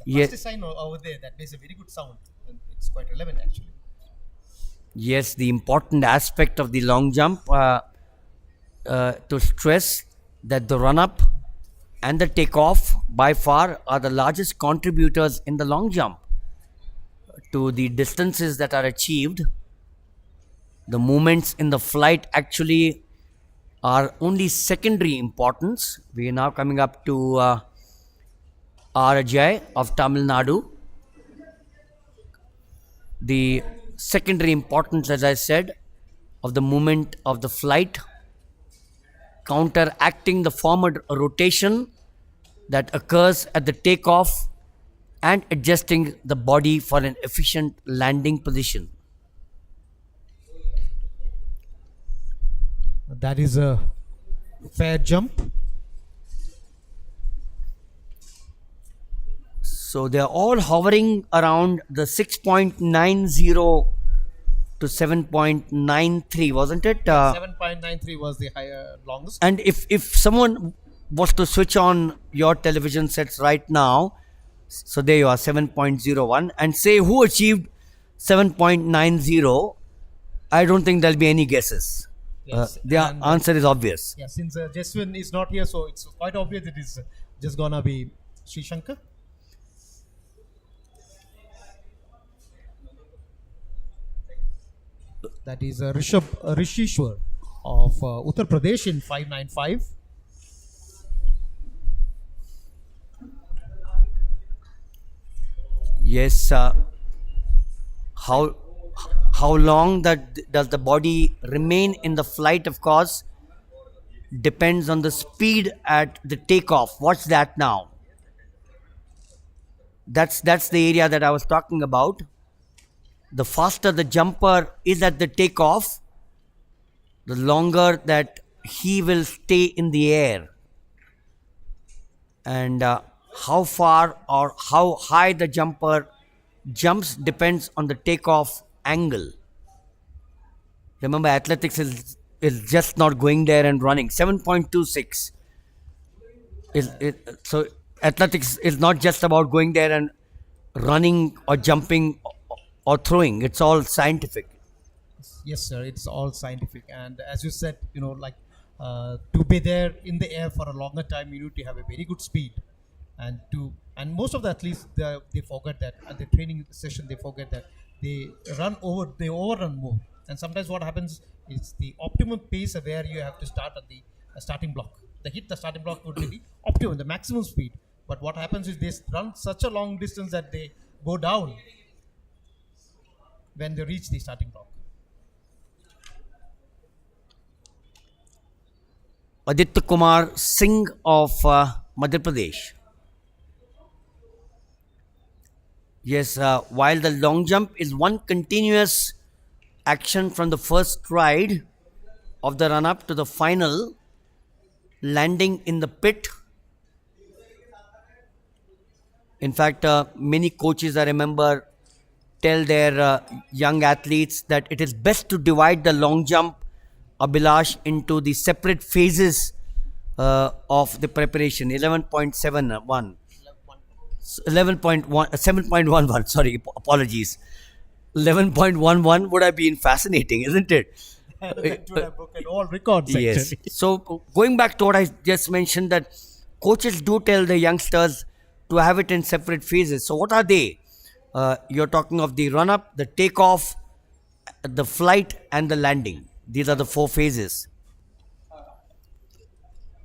The plasticine over there, that makes a very good sound. And it's quite relevant actually. Yes, the important aspect of the long jump to stress that the run-up and the takeoff by far are the largest contributors in the long jump to the distances that are achieved. The movements in the flight actually are only secondary importance. We are now coming up to R. Ajay of Tamil Nadu. The secondary importance, as I said, of the movement of the flight, counteracting the forward rotation that occurs at the takeoff and adjusting the body for an efficient landing position. That is a fair jump. So they are all hovering around the 6.90 to 7.93, wasn't it? 7.93 was the higher longest. And if someone was to switch on your television sets right now, so there you are, 7.01, and say who achieved 7.90, I don't think there'll be any guesses. Yes, The answer is obvious. Yeah, since Jeswin is not here, so it's quite obvious it is just gonna be Sri Shankar. That is Rishishwar of Uttar Pradesh in 595. Yes. How how long that does the body remain in the flight? Of course, depends on the speed at the takeoff. What's that now? That's the area that I was talking about. The faster the jumper is at the takeoff, the longer that he will stay in the air. And how far or how high the jumper jumps depends on the takeoff angle. Remember, athletics is just not going there and running. 7.26 so athletics is not just about going there and running or jumping or throwing. It's all scientific. Yes, sir. It's all scientific, and as you said, to be there in the air for a longer time, you need to have a very good speed, and most of the athletes they forget that at the training session they forget that they overrun more, and sometimes what happens is the optimum pace where you have to start at the starting block. The starting block would be the optimum, the maximum speed. But what happens is they run such a long distance that they go down when they reach the starting block. Aditya Kumar Singh of Madhya Pradesh. Yes, while the long jump is one continuous action from the first stride of the run up to the final landing in the pit. In fact, many coaches I remember tell their young athletes that it is best to divide the long jump, Abhilash, into the separate phases of the preparation. 11.71 7.11, sorry, apologies. 11.11 would have been fascinating, isn't it? That would have broken all records. Yes. Actually. So going back to what I just mentioned, that coaches do tell the youngsters to have it in separate phases. So what are they? You're talking of the run up, the takeoff, the flight, and the landing. These are the four phases.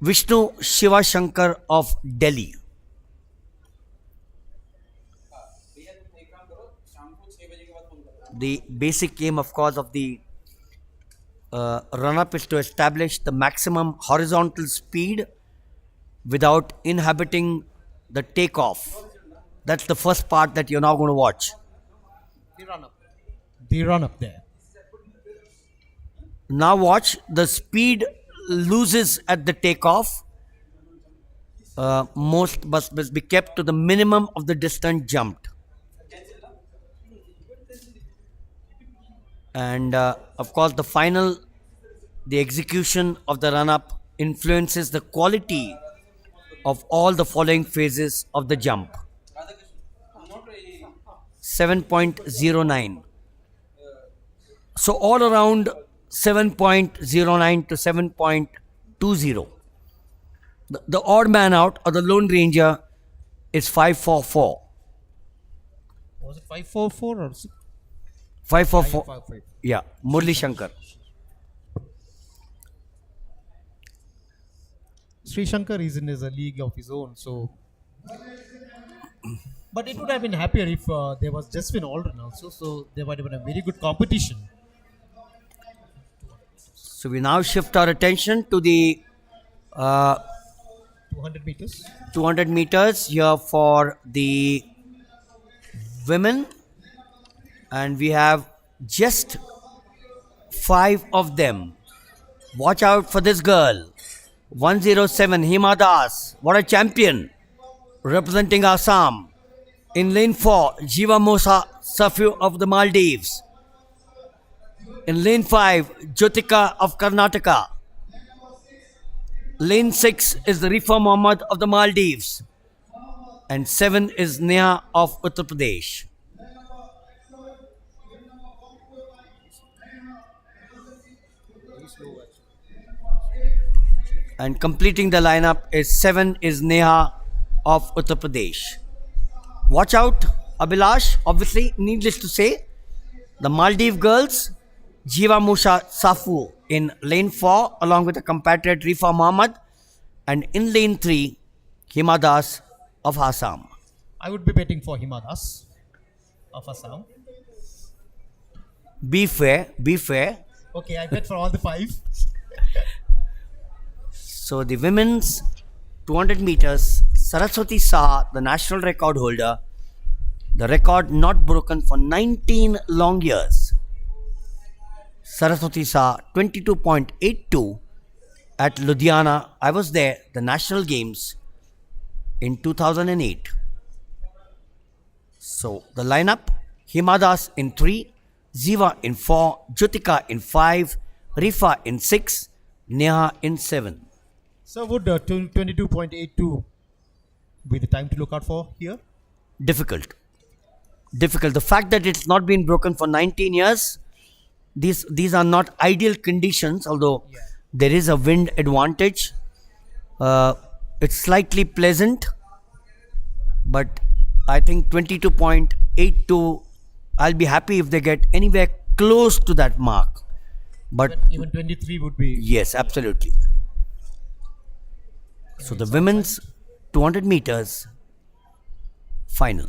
Vishnu Shiva Shankar of Delhi. The basic aim, of course, of the run-up is to establish the maximum horizontal speed without inhibiting the takeoff. That's the first part that you're now going to watch. The run up there. Now watch, the speed loses at the takeoff. Most must be kept to the minimum of the distance jumped. And of course, the execution of the run-up influences the quality of all the following phases of the jump. 7.09. So all around 7.09 to 7.20. The odd man out or the lone ranger is 544. Was it 544 or 544. 555? Yeah, Murli Shankar. Sri Shankar is in a league of his own, so. But it would have been happier if there was Jaswin Aldrin also, so there might have been a very good competition. So we now shift our attention to the 200 meters. 200 meters here for the women, and we have just 5 of them. Watch out for this girl, 107 Hima Das. What a champion, representing Assam. In lane 4, Jiva Mosa Safu of the Maldives. In lane 5, Jyotika of Karnataka. Lane 6 is Rifa Mohammed of the Maldives. And 7 is Neha of Uttar Pradesh. And completing the lineup is 7 is Neha of Uttar Pradesh. Watch out, Abhilash. Obviously, needless to say, the Maldives girls Jiva Musa Safu in lane 4 along with the compatriot Rifa Muhammad, and in lane 3 Hima Das of Assam. I would be betting for Himadas of Assam. Be fair, be fair. Okay, I bet for all the five. So the women's 200 meters, Saraswati Saha, the national record holder, the record not broken for 19 long years. Saraswati Saha 22.82 at Ludhiana. I was there, the national games in 2008. So the lineup: Himadas in 3, Ziva in 4, Jyotika in 5, Rifa in 6, Neha in 7. So would 22.82 be the time to look out for here? Difficult. The fact that it's not been broken for 19 years, these are not ideal conditions, although there is a wind advantage. It's slightly pleasant, but I think 22.82, I'll be happy if they get anywhere close to that mark. But Even 23 would be. yes, absolutely. So the women's 200 meters final.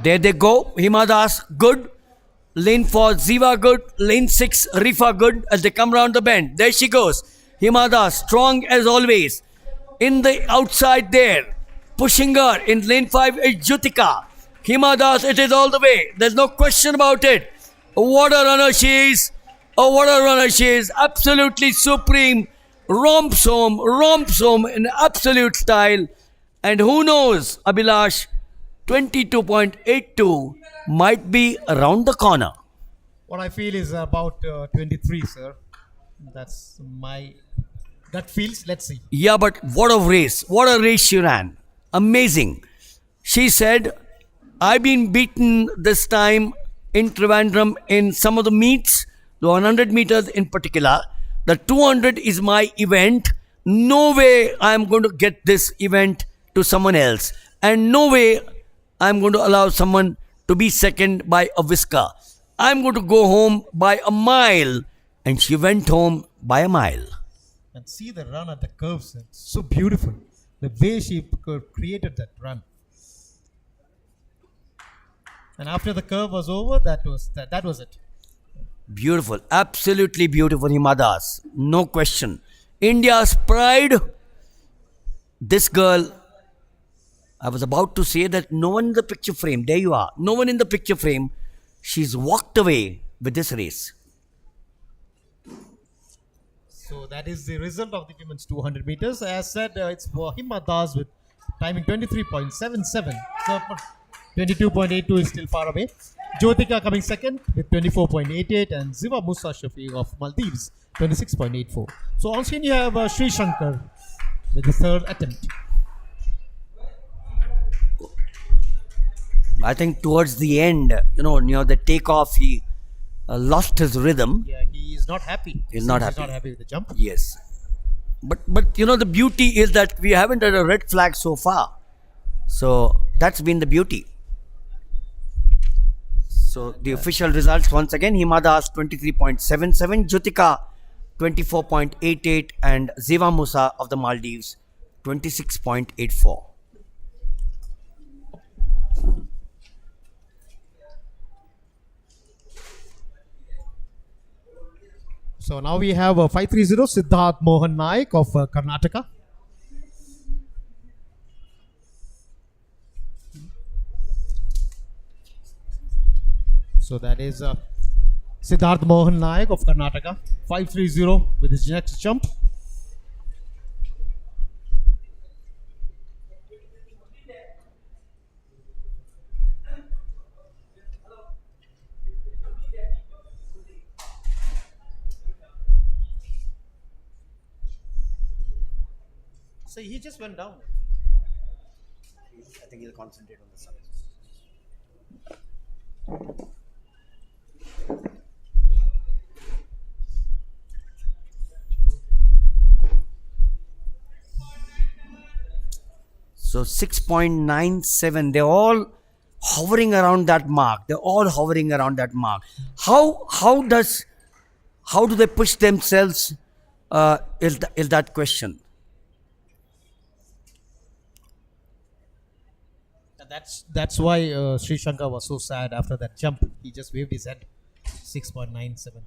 There they go. Hima Das good. Lane 4 Ziva good. Lane 6 Rifa good. As they come round the bend, there she goes. Hima Das strong as always. In the outside there, pushing her in lane 5 is Jyotika. Hima Das, it is all the way. There's no question about it. What a runner she is. Oh, what a runner she is. Absolutely supreme. Romps home in absolute style. And who knows, Abhilash, 22.82 might be around the corner. What I feel is about 23, sir. That's my gut feels. Let's see. Yeah, but what a race. What a race she ran. Amazing. She said, I've been beaten this time in Trivandrum in some of the meets, the 100 meters in particular. The 200 is my event. No way I'm going to get this event to someone else. And no way I'm going to allow someone to be second by a whisker. I'm going to go home by a mile. And she went home by a mile. And see the run at the curves. It's so beautiful. The way she created that run. And after the curve was over, that was it. Beautiful, absolutely beautiful, Hima Das. No question. India's pride. This girl, I was about to say that no one in the picture frame. There you are. No one in the picture frame. She's walked away with this race. So that is the result of the women's 200 meters. As said, it's for Hima Das with timing 23.77. So 22.82 is still far away. Jyotika coming second with 24.88 and Ziva Musa Shafiq of Maldives 26.84. So on screen you have Sri Shankar with the third attempt. I think towards the end, near the takeoff, he lost his rhythm. Yeah, he is not happy. He's not He's happy. not happy with the jump. Yes. But the beauty is that we haven't had a red flag so far. So that's been the beauty. So the official results once again: Hima Das 23.77, Jyotika 24.88, and Ziva Musa of the Maldives 26.84. So now we have 530 Siddharth Mohan Naik of Karnataka. So that is Siddharth Mohan Naik of Karnataka. 530 with his next jump. So he just went down. I think he'll concentrate on the sun. So 6.97. They're all hovering around that mark. They're all hovering around that mark. How do they push themselves? Is that question? That's why Sri Shankar was so sad after that jump. He just waved his head. 6.97.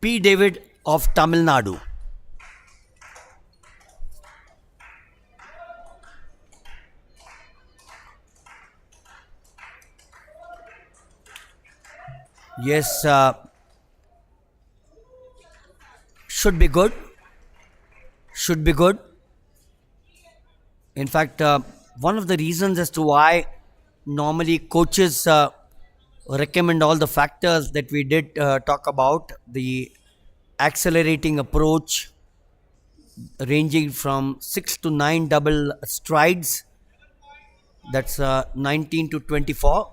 P. David of Tamil Nadu. Yes, should be good. Should be good. In fact, one of the reasons as to why normally coaches recommend all the factors that we did talk about, the accelerating approach ranging from 6 to 9 double strides, that's 19 to 24.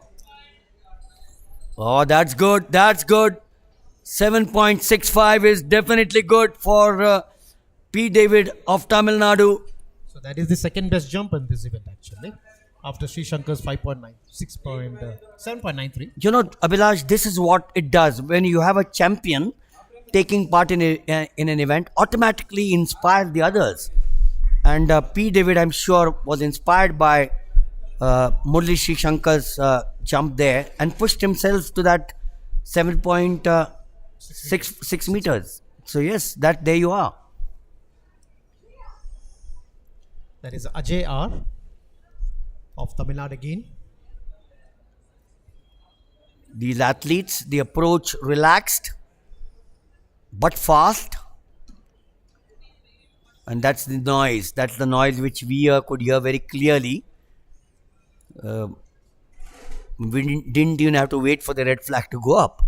Oh, that's good. That's good. 7.65 is definitely good for P. David of Tamil Nadu. So that is the second best jump in this event actually. After Sri Shankar's 5.9, 7.93. You know, Abhilash, this is what it does. When you have a champion taking part in an event, automatically inspire the others. And P. David, I'm sure, was inspired by Murli Sri Shankar's jump there and pushed himself to that 7.6 meters. So yes, there you are. That is Ajay R. of Tamil Nadu again. These athletes, the approach relaxed but fast. And that's the noise. That's the noise which we could hear very clearly. We didn't even have to wait for the red flag to go up.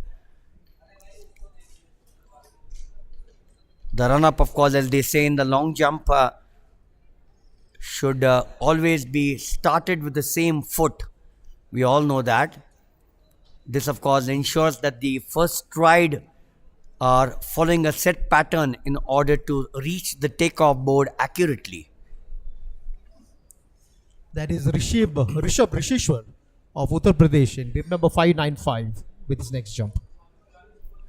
The run-up, of course, as they say in the long jump, should always be started with the same foot. We all know that. This, of course, ensures that the first stride are following a set pattern in order to reach the takeoff board accurately. That is Rishabh Rishishwar of Uttar Pradesh in bib number 595 with his next jump.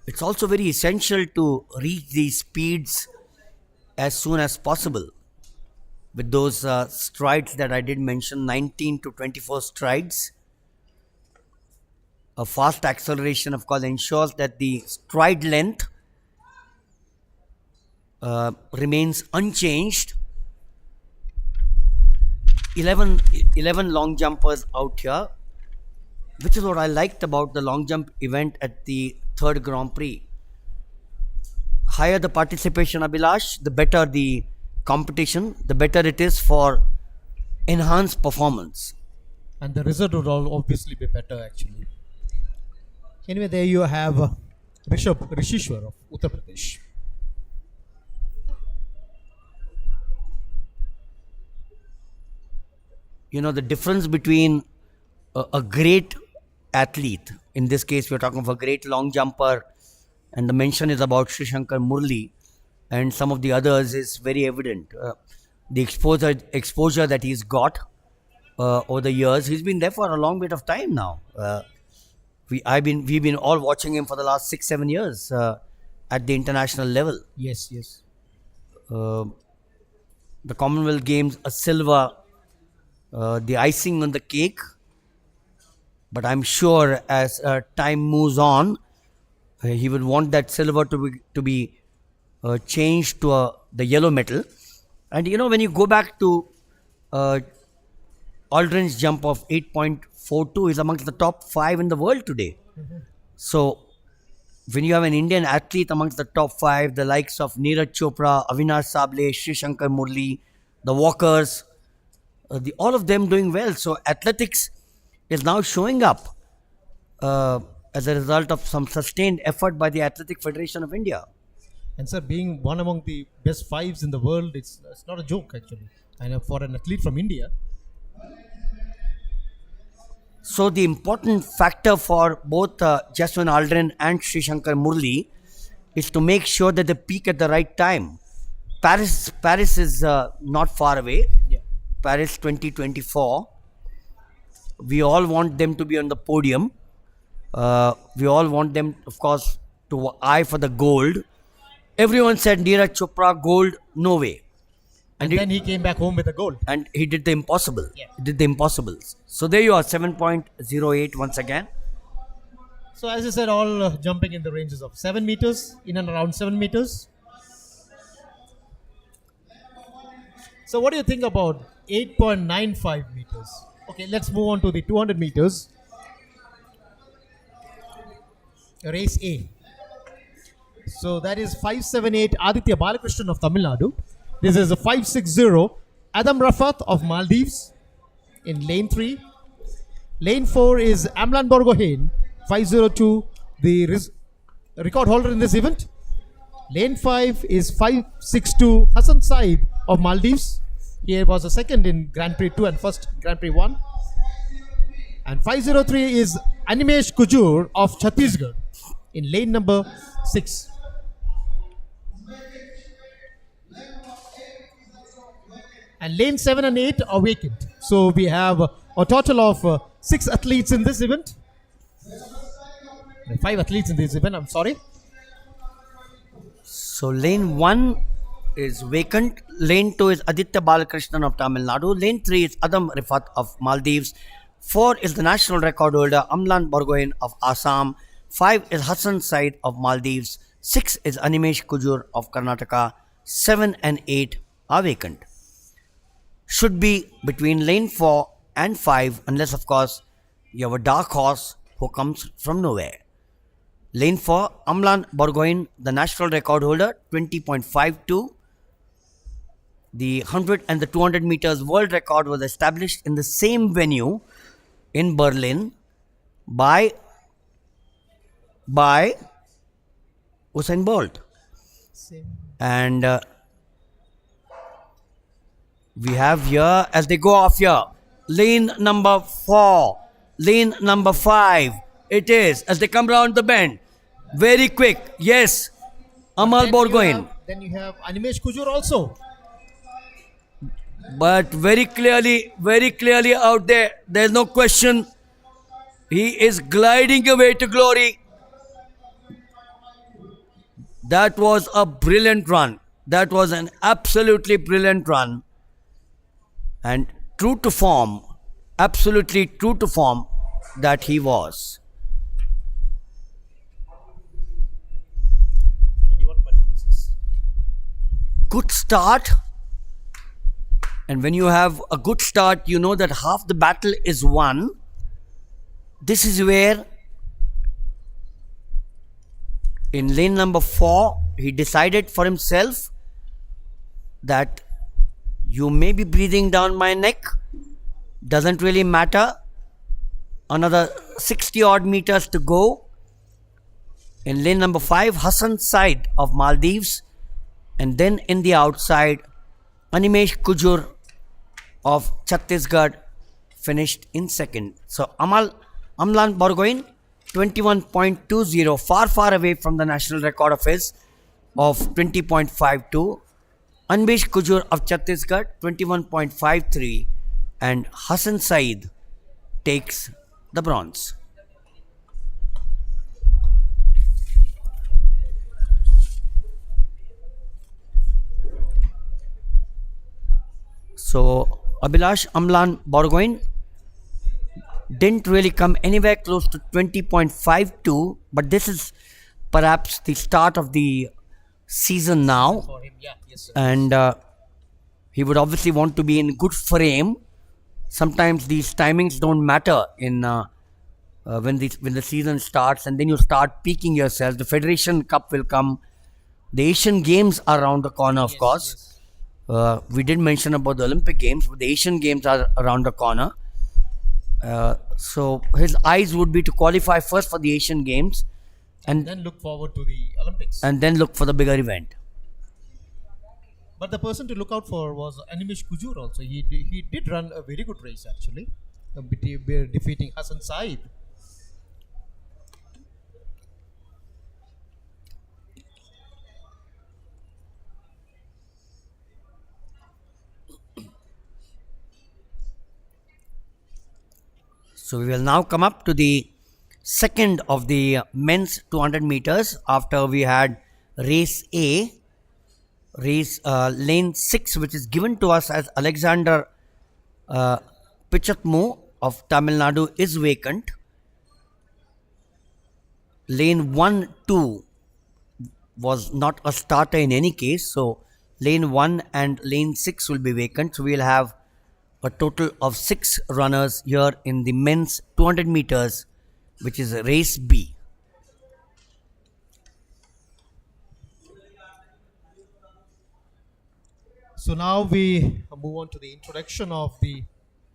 It's also very essential to reach these speeds as soon as possible. With those strides that I did mention, 19 to 24 strides. A fast acceleration, of course, ensures that the stride length remains unchanged. 11 long jumpers out here, which is what I liked about the long jump event at the third Grand Prix. Higher the participation, Abhilash, the better the competition, the better it is for enhanced performance. And the result would all obviously be better actually. Anyway, there you have Rishabh Rishishwar of Uttar Pradesh. You know, the difference between a great athlete, in this case we're talking of a great long jumper, and the mention is about Sri Shankar Murli and some of the others, is very evident. The exposure that he's got over the years, he's been there for a long bit of time now. We've been all watching him for the last 6-7 years at the international level. Yes. The Commonwealth Games, a silver, the icing on the cake. But I'm sure as time moves on, he will want that silver to be changed to the yellow medal. And you know, when you go back to Aldrin's jump of 8.42, is amongst the top 5 in the world today. Mm-hmm. So when you have an Indian athlete amongst the top 5, the likes of Neeraj Chopra, Avinash Sable, Sri Shankar Murli, the walkers, all of them doing well. So athletics is now showing up as a result of some sustained effort by the Athletic Federation of India. And sir, being one among the best 5s in the world, it's not a joke actually. And for an athlete from India. So the important factor for both Jaswin Aldrin and Sri Shankar Murli is to make sure that they peak at the right time. Paris is not far away. Yeah. Paris 2024. we all want them to be on the podium. We all want them, of course, to eye for the gold. Everyone said Neeraj Chopra gold, no way. And then he came back home with a gold. And he did the impossible. Yeah. He did the impossibles. So there you are, 7.08 once again. So as I said, all jumping in the ranges of 7 meters, in and around 7 meters. So what do you think about 8.95 meters? Okay, let's move on to the 200 meters. Race A. So that is 578 Aditya Balakrishnan of Tamil Nadu. This is a 560 Adam Rafat of Maldives in lane 3. Lane 4 is Amlan Borgohain, 502, the record holder in this event. Lane 5 is 562 Hassan Saeed of Maldives. He was a second in Grand Prix 2 and first Grand Prix 1. And 503 is Animesh Kujur of Chhattisgarh in lane number 6. And lane 7 and 8 are vacant. So we have a total of 6 athletes in this event. 5 athletes in this event, I'm sorry. So lane 1 is vacant. Lane 2 is Aditya Balakrishnan of Tamil Nadu. Lane 3 is Adam Rifat of Maldives. 4 is the national record holder Amlan Borgohain of Assam. 5 is Hassan Said of Maldives. 6 is Animesh Kujur of Karnataka. 7 and 8 are vacant. Should be between lane 4 and 5, unless of course you have a dark horse who comes from nowhere. Lane 4, Amlan Borgohain, the national record holder, 20.52. The 100 and the 200 meters world record was established in the same venue in Berlin by Usain Bolt. And we have here, as they go off here, lane number 4, lane number 5. It is, as they come round the bend. Very quick, yes. Amal Borgohain. Then you have Animesh Kujur also. But very clearly out there, there's no question. He is gliding away to glory. That was a brilliant run. That was an absolutely brilliant run. And true to form, absolutely true to form that he was. Good start. And when you have a good start, you know that half the battle is won. This is where in lane number 4, he decided for himself that you may be breathing down my neck. Doesn't really matter. Another 60 odd meters to go. In lane number 5, Hassan Said of Maldives. And then in the outside, Animesh Kujur of Chhattisgarh finished in second. So Amlan Borgohain, 21.20, far away from the national record of his of 20.52. Animesh Kujur of Chhattisgarh, 21.53. And Hassan Said takes the bronze. So Abhilash Amlan Borgohain didn't really come anywhere close to 20.52, but this is perhaps the start of the season now. For him, yeah, yes, sir. And he would obviously want to be in good frame. Sometimes these timings don't matter in when the season starts, and then you start peaking yourself. The Federation Cup will come. The Asian Games are around the corner, of course. Yes. We did mention about the Olympic Games, but the Asian Games are around the corner. So his eyes would be to qualify first for the Asian Games, and then look forward to the Olympics. and then look for the bigger event. But the person to look out for was Animesh Kujur also. He did run a very good race actually, defeating Hassan Said. So we will now come up to the second of the men's 200 meters after we had race A, lane 6, which is given to us as Alexander Pichakmu of Tamil Nadu is vacant. Lane 1, 2 was not a starter in any case, so lane 1 and lane 6 will be vacant. So we will have a total of 6 runners here in the men's 200 meters, which is race B. So now we move on to the introduction of the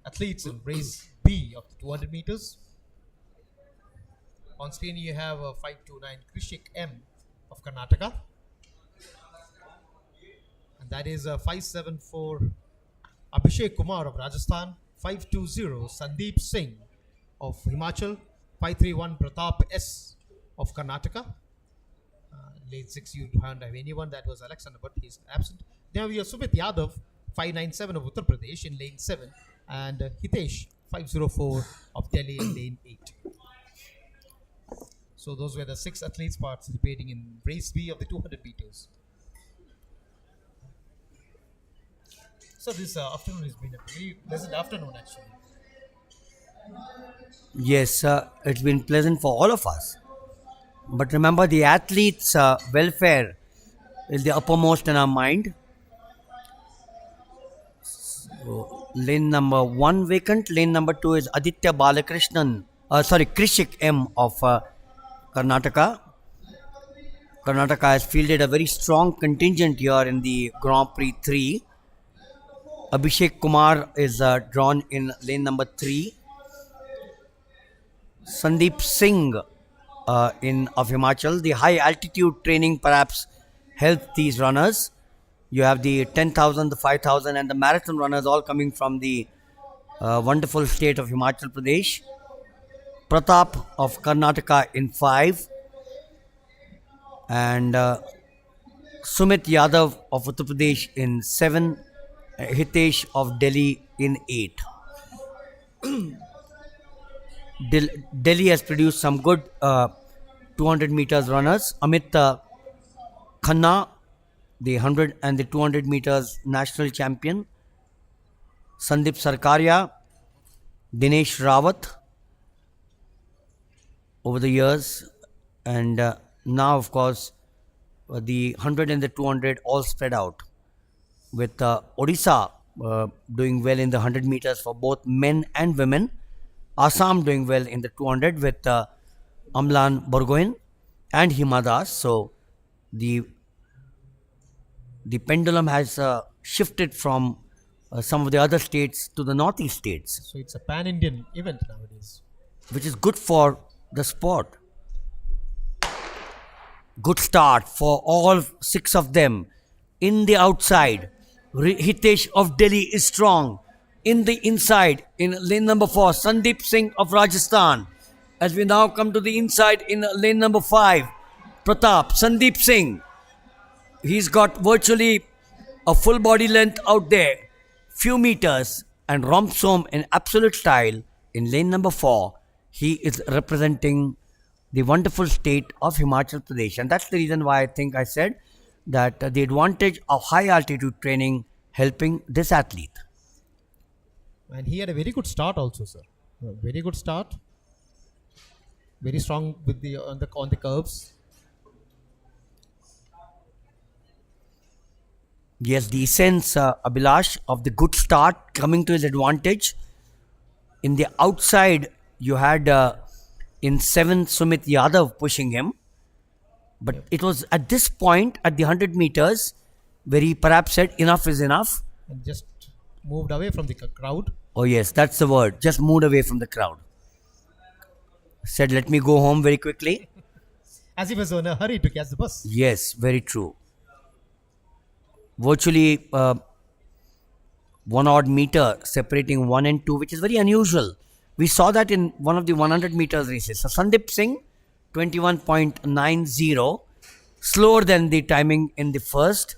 athletes in race B of the 200 meters. On screen you have 529 Krishik M of Karnataka. And that is 574 Abhishek Kumar of Rajasthan. 520 Sandeep Singh of Himachal. 531 Pratap S of Karnataka. Lane 6 you don't have anyone, that was Alexander, but he's absent. Then we have Sumit Yadav, 597 of Uttar Pradesh in lane 7, and Hitesh, 504 of Delhi in lane 8. So those were the 6 athletes participating in race B of the 200 meters. So this afternoon has been a very pleasant afternoon actually. Yes, it's been pleasant for all of us. But remember, the athletes' welfare is the uppermost in our mind. So, lane number 1 vacant. Lane number 2 is Aditya Balakrishnan. Krishik M of Karnataka. Karnataka has fielded a very strong contingent here in the Grand Prix 3. Abhishek Kumar is drawn in lane number 3. Sandeep Singh of Himachal. The high altitude training perhaps helped these runners. You have the 10,000, the 5,000 and the marathon runners all coming from the wonderful state of Himachal Pradesh. Pratap of Karnataka in 5 and Sumit Yadav of Uttar Pradesh in 7, Hitesh of Delhi in 8. Delhi has produced some good 200 meters runners. Amit Khanna, the 100 and the 200 meters national champion. Sandeep Sarkaria, Dinesh Rawat over the years, and now of course the 100 and the 200 all spread out, with Odisha doing well in the 100 meters for both men and women. Assam doing well in the 200 with Amlan Borgoin and Hima Das. So the pendulum has shifted from some of the other states to the northeast states, So it's a pan-Indian event nowadays. which is good for the sport. Good start for all 6 of them. In the outside, Hitesh of Delhi is strong. In the inside, in lane number 4, Sandeep Singh of Rajasthan. As we now come to the inside in lane number 5, Pratap, Sandeep Singh. He's got virtually a full body length out there, few meters, and romps home in absolute style in lane number 4. He is representing the wonderful state of Himachal Pradesh, and that's the reason why I think I said that the advantage of high altitude training helping this athlete. And he had a very good start also, sir. A very good start. Very strong with the on the curves. Yes, the essence, Abhilash, of the good start coming to his advantage. In the outside, you had in 7 Sumit Yadav pushing him. But it was at this point, at the 100 meters, where he perhaps said enough is enough. And just moved away from the crowd. Oh yes, that's the word. Just moved away from the crowd. Said, let me go home very quickly. As he was in a hurry to catch the bus. Yes, very true. Virtually 1 odd meter separating 1 and 2, which is very unusual. We saw that in one of the 100 meters races. So Sandeep Singh, 21.90, slower than the timing in the first.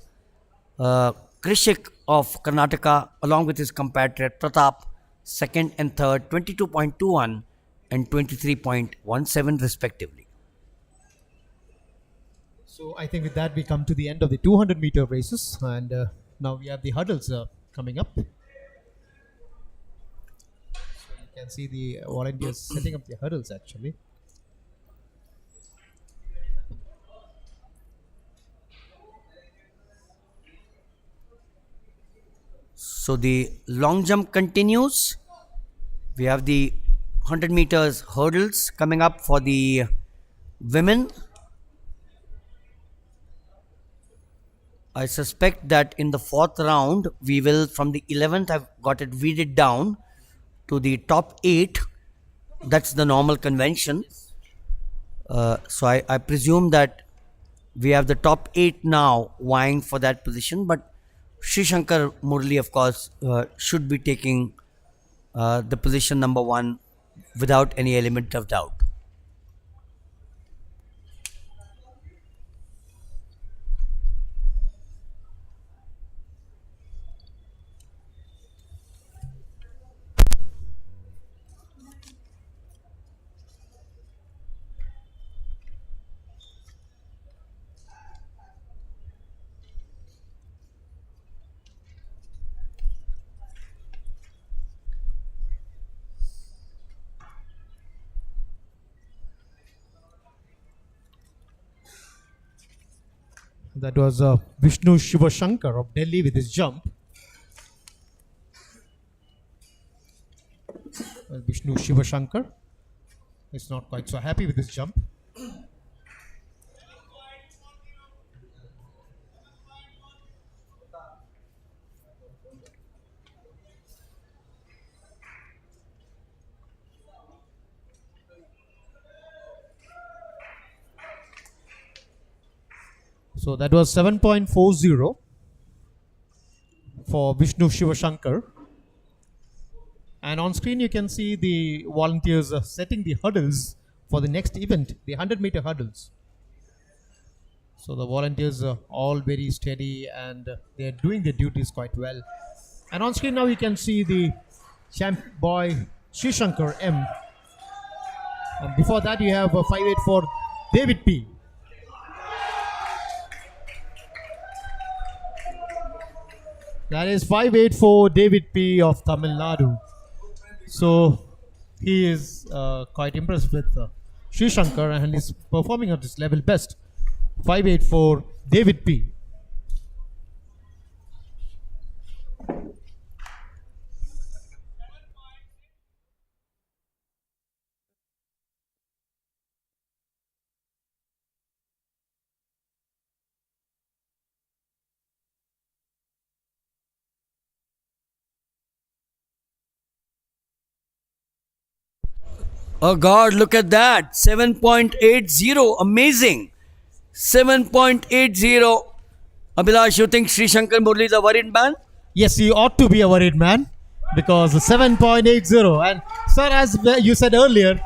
Krishik of Karnataka, along with his compatriot Pratap, second and third 22.21 and 23.17 respectively. So I think with that we come to the end of the 200-meter races, and now we have the hurdles coming up. So you can see the volunteers setting up the hurdles actually. So the long jump continues. We have the 100 meters hurdles coming up for the women. I suspect that in the fourth round, we will, from the 11th, I've got it weeded down to the top 8. That's the normal convention. So I presume that we have the top 8 now vying for that position. But Sri Shankar Murli, of course, should be taking the position number 1 without any element of doubt. That was Vishnu Shivashankar of Delhi with his jump. Well, Vishnu Shivashankar is not quite so happy with his jump. So that was 7.40 for Vishnu Shivashankar. And on screen you can see the volunteers setting the hurdles for the next event, the 100-meter hurdles. So the volunteers are all very steady and they are doing their duties quite well. And on screen now you can see the champ boy Sri Shankar M. And before that you have 584 David P. That is 584 David P. of Tamil Nadu. So he is quite impressed with Sri Shankar and is performing at his level best. 584 David P. Oh God, look at that. 7.80. Amazing. 7.80. Abhilash, you think Sri Shankar Murli is a worried man? Yes, he ought to be a worried man because 7.80. And sir, as you said earlier,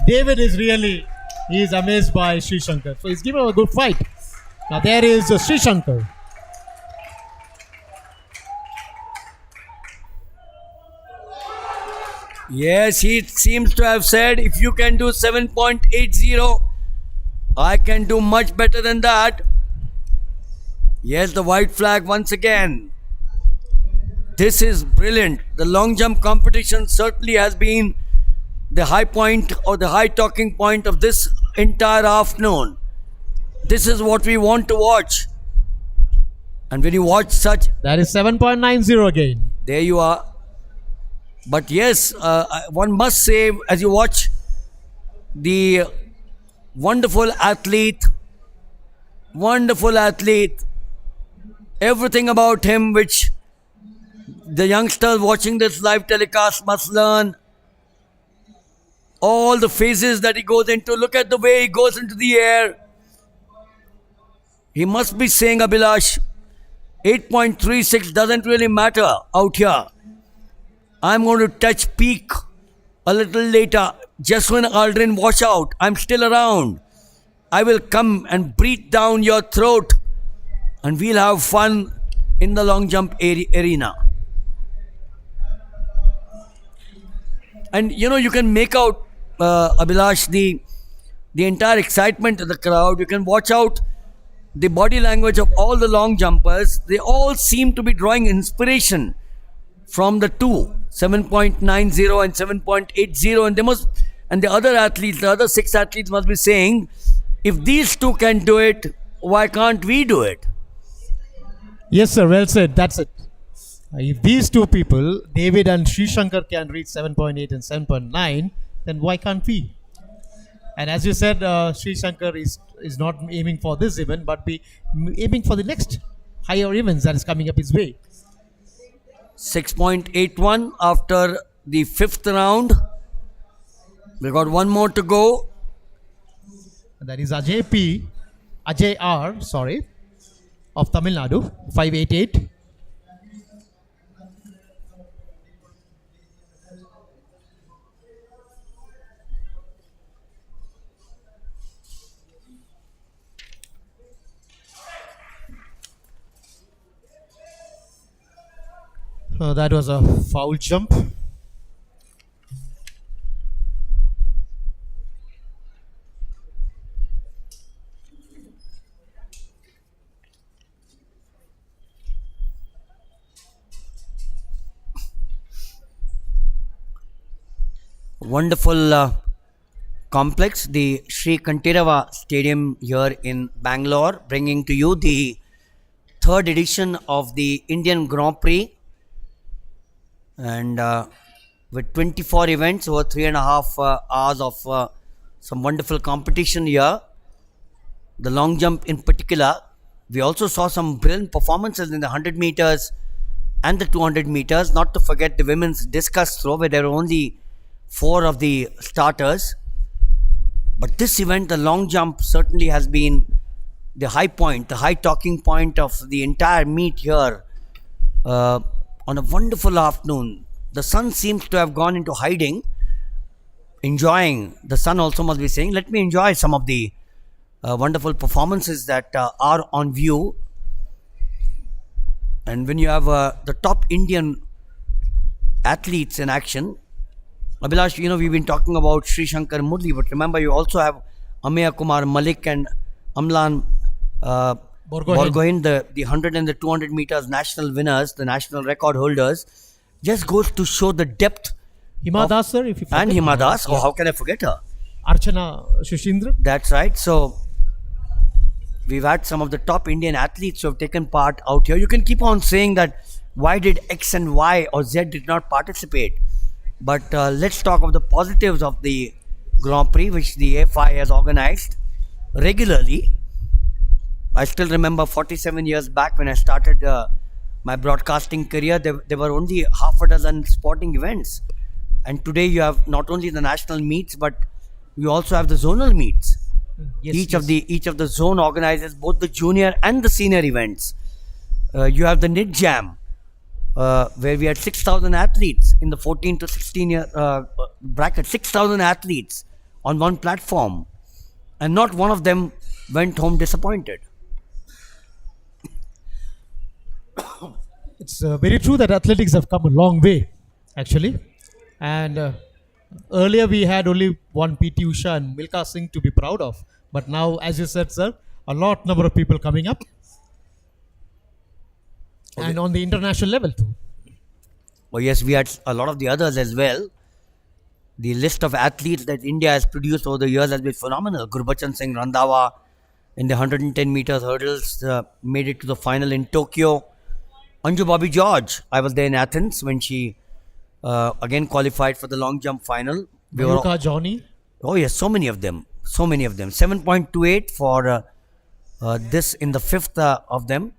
David is really, he is amazed by Sri Shankar. So he's given a good fight. Now there is Sri Shankar. Yes, he seems to have said, if you can do 7.80, I can do much better than that. Yes, the white flag once again. This is brilliant. The long jump competition certainly has been the high point or the high talking point of this entire afternoon. This is what we want to watch. And when you watch such... That is 7.90 again. There you are. But yes, one must say, as you watch the wonderful athlete, everything about him which the youngsters watching this live telecast must learn. All the phases that he goes into, look at the way he goes into the air. He must be saying, Abhilash, 8.36 doesn't really matter out here. I'm going to touch peak a little later. Jaswin Aldrin, watch out. I'm still around. I will come and breathe down your throat and we'll have fun in the long jump arena. And you can make out, Abhilash, the entire excitement of the crowd. You can watch out the body language of all the long jumpers. They all seem to be drawing inspiration from the two, 7.90 and 7.80, and the other athletes, the other six athletes must be saying, if these two can do it, why can't we do it? Yes, sir. Well said. That's it. If these two people, David and Sri Shankar, can reach 7.8 and 7.9, then why can't we? And as you said, Sri Shankar is not aiming for this event, but be aiming for the next higher events that is coming up his way. 6.81 after the fifth round. We got one more to go. And that is Ajay R, sorry, of Tamil Nadu, 588. That was a foul jump. Wonderful complex, the Sri Kantirava Stadium here in Bangalore, bringing to you the third edition of the Indian Grand Prix, and with 24 events over 3.5 hours of some wonderful competition here. The long jump in particular, we also saw some brilliant performances in the 100 meters and the 200 meters, not to forget the women's discus throw, where there were only 4 of the starters. But this event, the long jump, certainly has been the high point, the high talking point of the entire meet here on a wonderful afternoon. The sun seems to have gone into hiding, enjoying. The sun also must be saying, let me enjoy some of the wonderful performances that are on view. And when you have the top Indian athletes in action, Abhilash, we've been talking about Sri Shankar Murli, but remember, you also have Ameya Kumar Malik and Amlan Borgohain, the 100 and the 200 meters national winners, the national record holders. Just goes to show the depth. Hima Das, sir, if you forget. And Hima Das, oh, how can I forget her? Archana Shushindra. That's right. So, we've had some of the top Indian athletes who have taken part out here. You can keep on saying that why did X and Y or Z did not participate? But let's talk of the positives of the Grand Prix, which the FI has organized regularly. I still remember 47 years back when I started my broadcasting career, there were only half a dozen sporting events. And today you have not only the national meets, but you also have the zonal meets. Yes, each of the zone organizes both the junior and the senior events. You have the Knit Jam, where we had 6,000 athletes in the 14 to 16 year bracket. 6,000 athletes on one platform, and not one of them went home disappointed. It's very true that athletics have come a long way, actually. And earlier we had only one PT Usha and Milka Singh to be proud of. But now, as you said, sir, a lot number of people coming up. Okay. And on the international level too. Oh yes, we had a lot of the others as well. The list of athletes that India has produced over the years has been phenomenal. Gurbachan Singh Randhawa in the 110 meters hurdles made it to the final in Tokyo. Anju Bobby George, I was there in Athens when she again qualified for the long jump final. Johnny. Oh yes, so many of them. 7.28 for this in the fifth of them.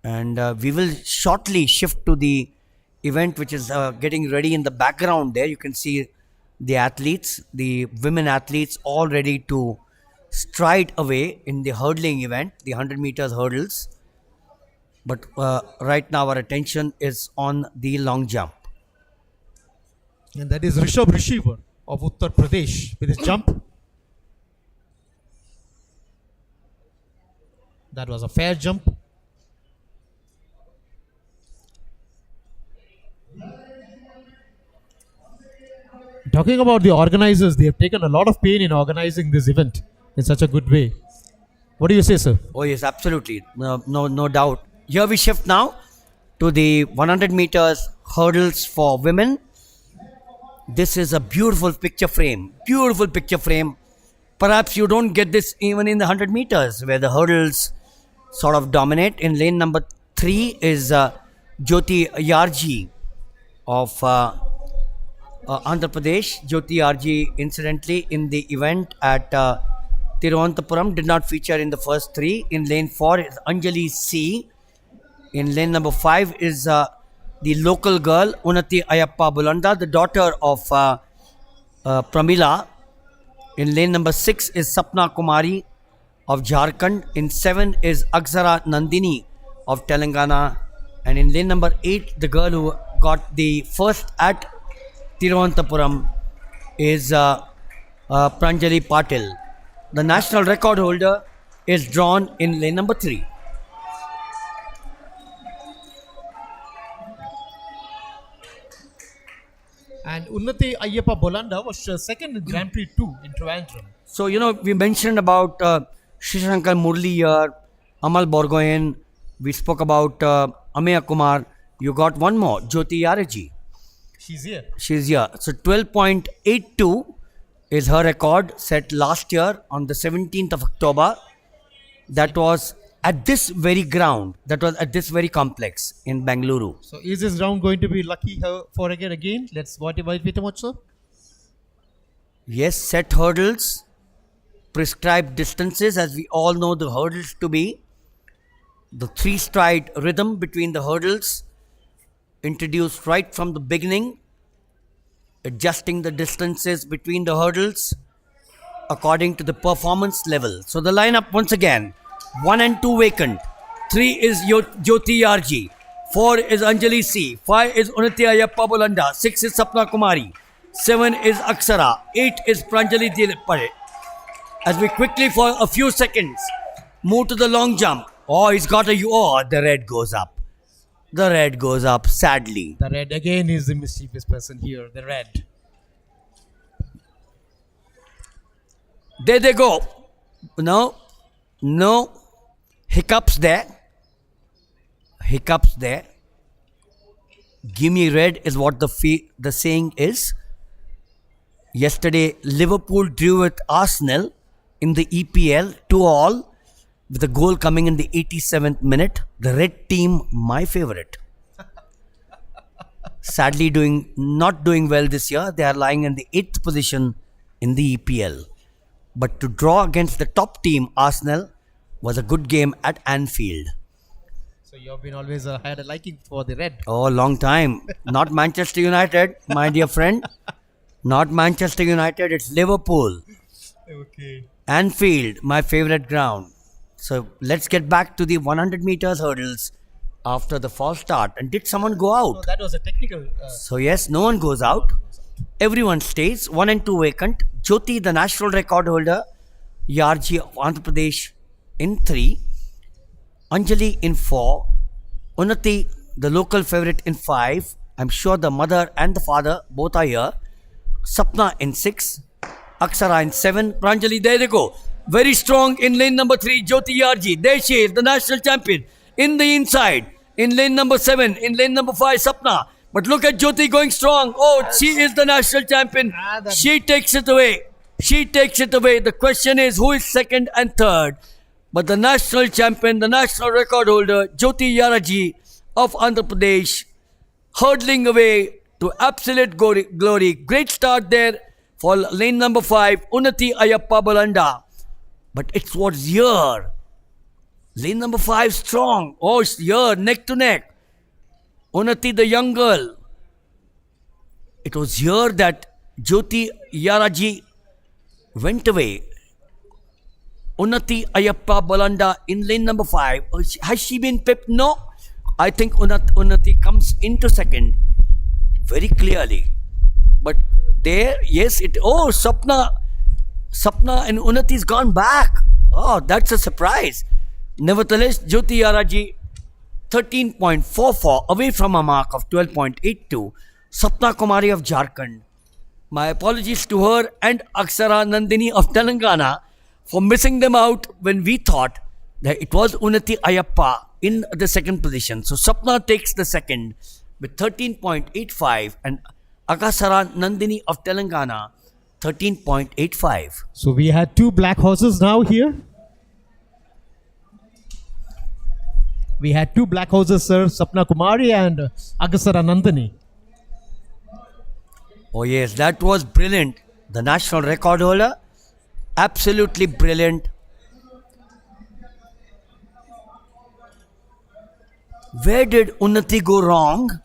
And we will shortly shift to the event which is getting ready in the background there. You can see the athletes, the women athletes, all ready to stride away in the hurdling event, the 100 meters hurdles. But right now our attention is on the long jump. And that is Rishabh Rishivar of Uttar Pradesh with his jump. That was a fair jump. talking about the organizers, they have taken a lot of pain in organizing this event in such a good way. What do you say, sir? Oh yes, absolutely. No doubt. Here we shift now to the 100 meters hurdles for women. This is a beautiful picture frame. Beautiful picture frame. Perhaps you don't get this even in the 100 meters where the hurdles sort of dominate. In lane number 3 is Jyoti Yarji of Andhra Pradesh. Jyoti Yarji, incidentally, in the event at Tiruvananthapuram did not feature in the first 3. In lane 4 is Anjali C. In lane number 5 is the local girl Unnati Ayappa Bulanda, the daughter of Pramila. In lane number 6 is Sapna Kumari of Jharkhand. In 7 is Aksara Nandini of Telangana. And in lane number 8, the girl who got the first at Tiruvananthapuram is Pranjali Patil. The national record holder is drawn in lane number 3. And Unnati Ayyappa Bolanda was second in Grand Prix 2 in Trivandrum. So, we mentioned about Shishankar Murli here, Amal Borgoyan. We spoke about Ameya Kumar. You got one more, Jyoti Yaraji. She's here. She's here. So 12.82 is her record set last year on the 17th of October. That was at this very ground. That was at this very complex in Bangalore. So is this round going to be lucky for again? Let's wait and watch, sir. Yes, set hurdles, prescribed distances, as we all know the hurdles to be. The 3-stride rhythm between the hurdles introduced right from the beginning, adjusting the distances between the hurdles according to the performance level. So the lineup once again, 1 and 2 vacant, 3 is Jyoti Yarji, 4 is Anjali C, 5 is Unnati Ayappa Bolanda, 6 is Sapna Kumari, 7 is Aksara, 8 is Pranjali Dilipare. As we quickly for a few seconds move to the long jump. Oh, he's got the red goes up. The red goes up, sadly. The red again is the mischievous person here, the red. There they go. No hiccups there. Hiccups there. Give me red is what the saying is. Yesterday, Liverpool drew with Arsenal in the EPL 2-2. With a goal coming in the 87th minute. The red team, my favorite. Sadly not doing well this year. They are lying in the 8th position in the EPL. But to draw against the top team, Arsenal, was a good game at Anfield. So you have been always had a liking for the red. Oh, long time. Not Manchester United, my dear friend. Not Manchester United, it's Liverpool. Okay. Anfield, my favorite ground. So let's get back to the 100 meters hurdles after the false start. And did someone go out? No, that was a technical. So yes, no one goes out. Everyone stays. 1 and 2 vacant. Jyoti, the national record holder. Yarji of Andhra Pradesh in 3. Anjali in 4. Unnati, the local favorite, in 5. I'm sure the mother and the father both are here. Sapna in 6. Aksara in 7. Pranjali, there they go. Very strong in lane number 3, Jyoti Yarji. There she is, the national champion. In the inside. In lane number 7. In lane number 5, Sapna. But look at Jyoti going strong. Oh, she is the national champion. She takes it away. She takes it away. The question is, who is second and third? But the national champion, the national record holder, Jyoti Yarji of Andhra Pradesh, hurtling away to absolute glory. Great start there for lane number 5, Unnati Ayappa Bolanda. But it was here. Lane number 5 strong. Oh, it's here, neck to neck. Unnati, the young girl. It was here that Jyoti Yaraji went away. Unnati Ayappa Bolanda in lane number 5. Has she been pipped? No. I think Unnati comes into second very clearly. But there, yes, Sapna and Unnati's gone back. Oh, that's a surprise. Nevertheless, Jyoti Yaraji 13.44 away from a mark of 12.82. Sapna Kumari of Jharkhand My apologies to her and Aksara Nandini of Telangana for missing them out when we thought that it was Unnati Ayappa in the second position. So Sapna takes the second with 13.85 and Akasara Nandini of Telangana 13.85. So we had two black horses now here. We had two black horses, sir, Sapna Kumari and Agasara Nandini. Oh yes, that was brilliant. The national record holder, absolutely brilliant. Where did Unnati go wrong?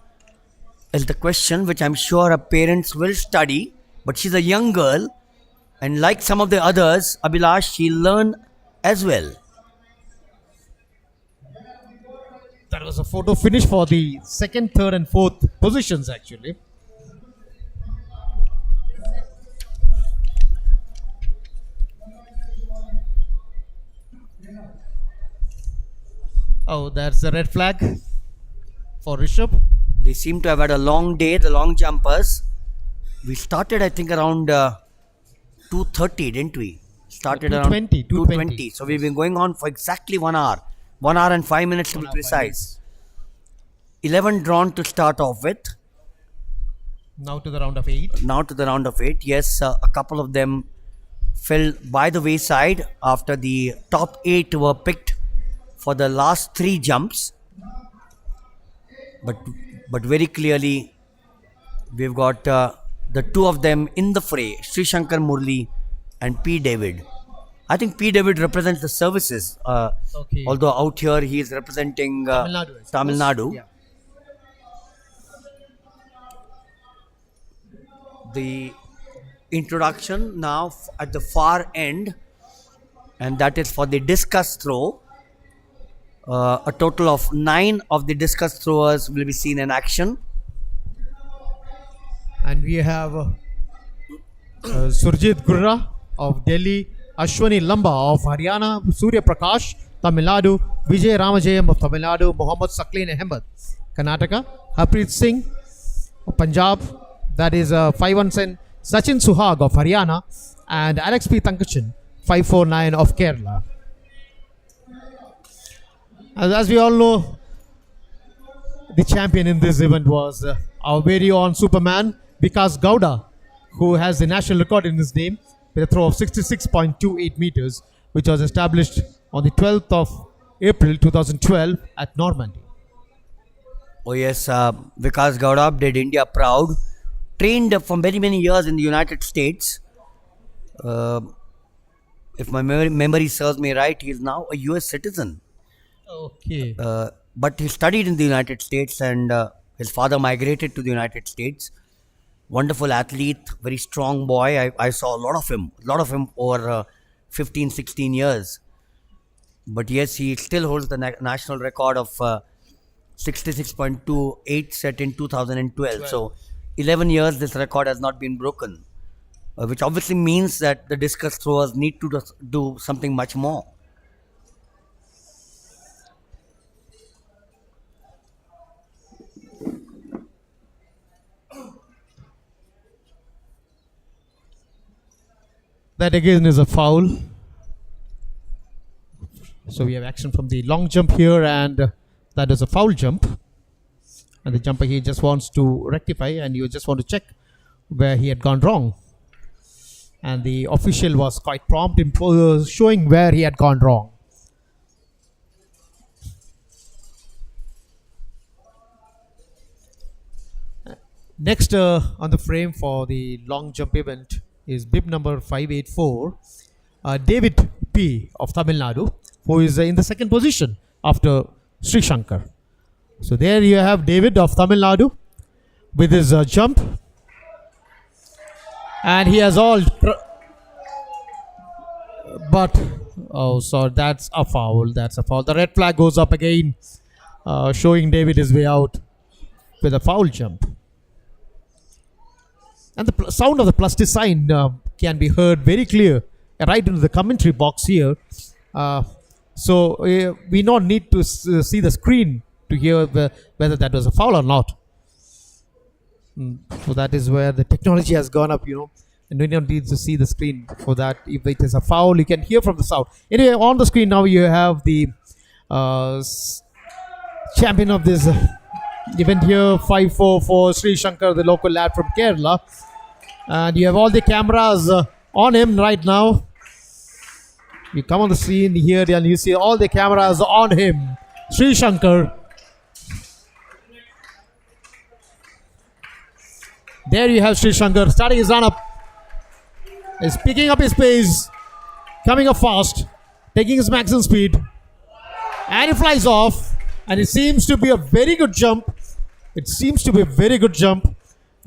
Is the question which I'm sure her parents will study. But she's a young girl, and like some of the others, Abhilash, she'll learn as well. That was a photo finish for the second, third, and fourth positions actually. Oh, that's the red flag for Rishabh. They seem to have had a long day, the long jumpers. We started, I think, around 2:30, didn't we? Started 2:20, around 2:20. So we've been going on for exactly 1 hour. 1 hour and 5 minutes to be precise. 11 drawn to start off with. Now to the round of 8. Now to the round of 8. Yes, a couple of them fell by the wayside after the top 8 were picked for the last 3 jumps. But very clearly, we've got the two of them in the fray, Sri Shankar Murli and P. David. I think P. David represents the services. Okay. Although out here he is representing Tamil Nadu. Yeah. The introduction now at the far end, and that is for the discus throw. A total of 9 of the discus throwers will be seen in action. And we have Surjit Gurra of Delhi, Ashwani Lamba of Haryana, Surya Prakash, Tamil Nadu, Vijay Ramajayam of Tamil Nadu, Mohammad Sakleen Ahmed, Karnataka, Harpreet Singh of Punjab, that is 517, Sachin Suhag of Haryana, and Alex P. Tankachan, 549 of Kerala. As we all know, the champion in this event was our very own Superman, Vikas Gowda, who has the national record in his name with a throw of 66.28 meters, which was established on the 12th of April 2012 at Normandy. Oh yes, Vikas Gowda did India proud. Trained for many, many years in the United States. If my memory serves me right, he is now a US citizen. Okay. But he studied in the United States, and his father migrated to the United States. Wonderful athlete, very strong boy. I saw a lot of him over 15, 16 years. But yes, he still holds the national record of 66.28 set in 2012. So 11 years this record has not been broken, which obviously means that the discus throwers need to do something much more. That again is a foul. So we have action from the long jump here, and that is a foul jump. And the jumper he just wants to rectify, and you just want to check where he had gone wrong. And the official was quite prompt in showing where he had gone wrong. Next on the frame for the long jump event is bib number 584, David P. of Tamil Nadu, who is in the second position after Sri Shankar. So there you have David of Tamil Nadu with his jump, and he has all, but oh, so that's a foul. That's a foul. The red flag goes up again, showing David his way out with a foul jump. And the sound of the plus sign can be heard very clear right into the commentary box here. So we don't need to see the screen to hear whether that was a foul or not. So that is where the technology has gone up, and we don't need to see the screen for that. If it is a foul, you can hear from the sound. Anyway, on the screen now you have the champion of this event here, 5-4 for Sri Shankar, the local lad from Kerala. And you have all the cameras on him right now. You come on the screen here and you see all the cameras on him. Sri Shankar. There you have Sri Shankar starting his run up. He's picking up his pace, coming up fast, taking his maximum speed, and he flies off. And it seems to be a very good jump. It seems to be a very good jump.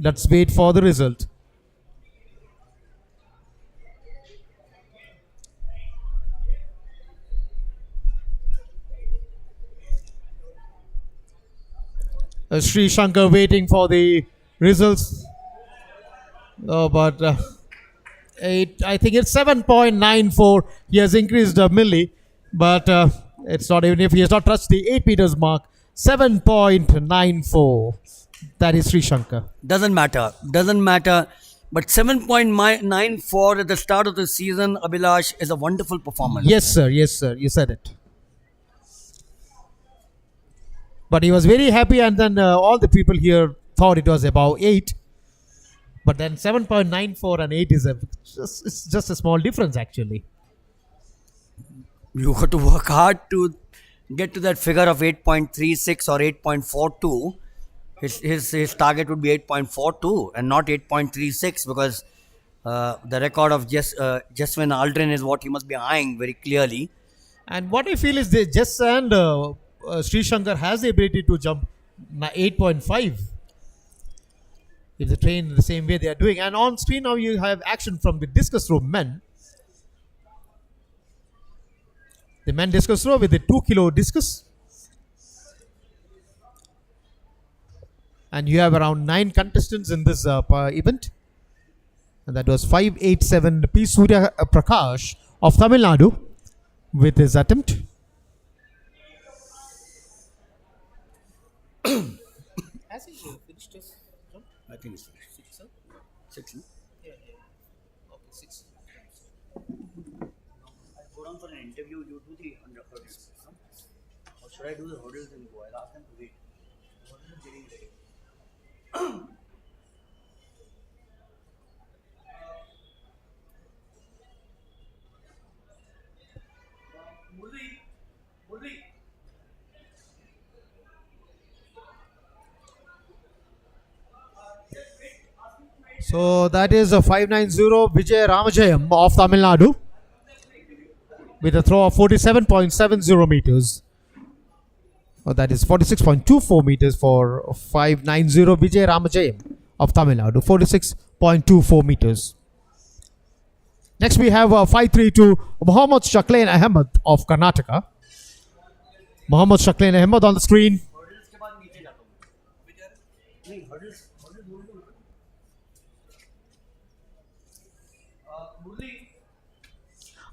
Let's wait for the result. Sri Shankar waiting for the results. But I think it's 7.94. He has increased a milli, but it's not even if he has not touched the 8 meters mark. 7.94. That is Sri Shankar. Doesn't matter. But 7.94 at the start of the season, Abhilash, is a wonderful performance. Yes, sir. You said it. But he was very happy, and then all the people here thought it was about 8. But then 7.94 and 8 is it's just a small difference, actually. You got to work hard to get to that figure of 8.36 or 8.42. His target would be 8.42 and not 8.36, because the record of Jaswin Aldrin is what he must be eyeing very clearly. And what I feel is that Jess and Sri Shankar has the ability to jump 8.5 if they train the same way they are doing. And on screen now you have action from the discus throw men. The men discus throw with the 2 kilo discus. And you have around 9 contestants in this event. And that was 587 P. Surya Prakash of Tamil Nadu with his attempt. Has he finished his jump? I think it's 6, sir. 6, no? Yeah. Okay, 6. I'll go down for an interview. You do the hurdles, no? Or should I do the hurdles and go? I'll ask them to wait. What is the getting ready? Murli. So that is a 590 Vijay Ramajayam of Tamil Nadu with a throw of 47.70 meters. That is 46.24 meters for 590 Vijay Ramajayam of Tamil Nadu. 46.24 meters. Next we have 532 Mohammad Shakleen Ahmed of Karnataka. Mohammad Shakleen Ahmed on the screen.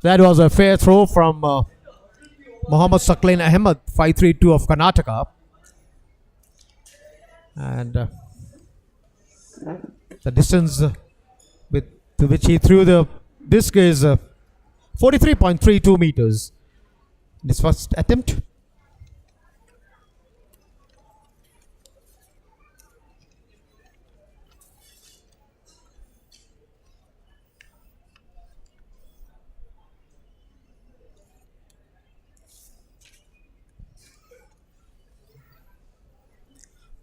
That was a fair throw from Mohammad Shakleen Ahmed, 532 of Karnataka. And the distance to which he threw the disc is 43.32 meters. This first attempt.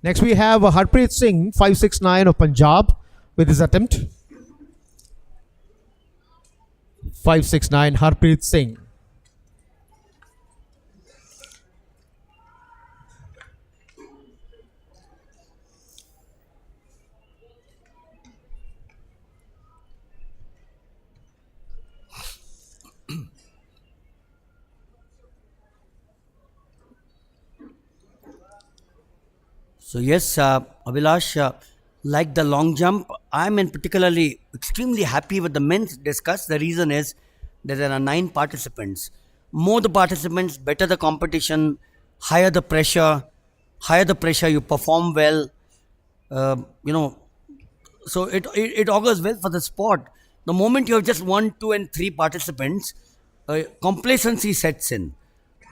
Next we have Harpreet Singh, 569 of Punjab with his attempt. 569 Harpreet Singh. So yes, Abhilash, like the long jump, I'm in particularly extremely happy with the men's discus. The reason is that there are 9 participants. More the participants, better the competition, higher the pressure, you perform well. it augurs well for the sport. The moment you have just 1, 2, and 3 participants, complacency sets in.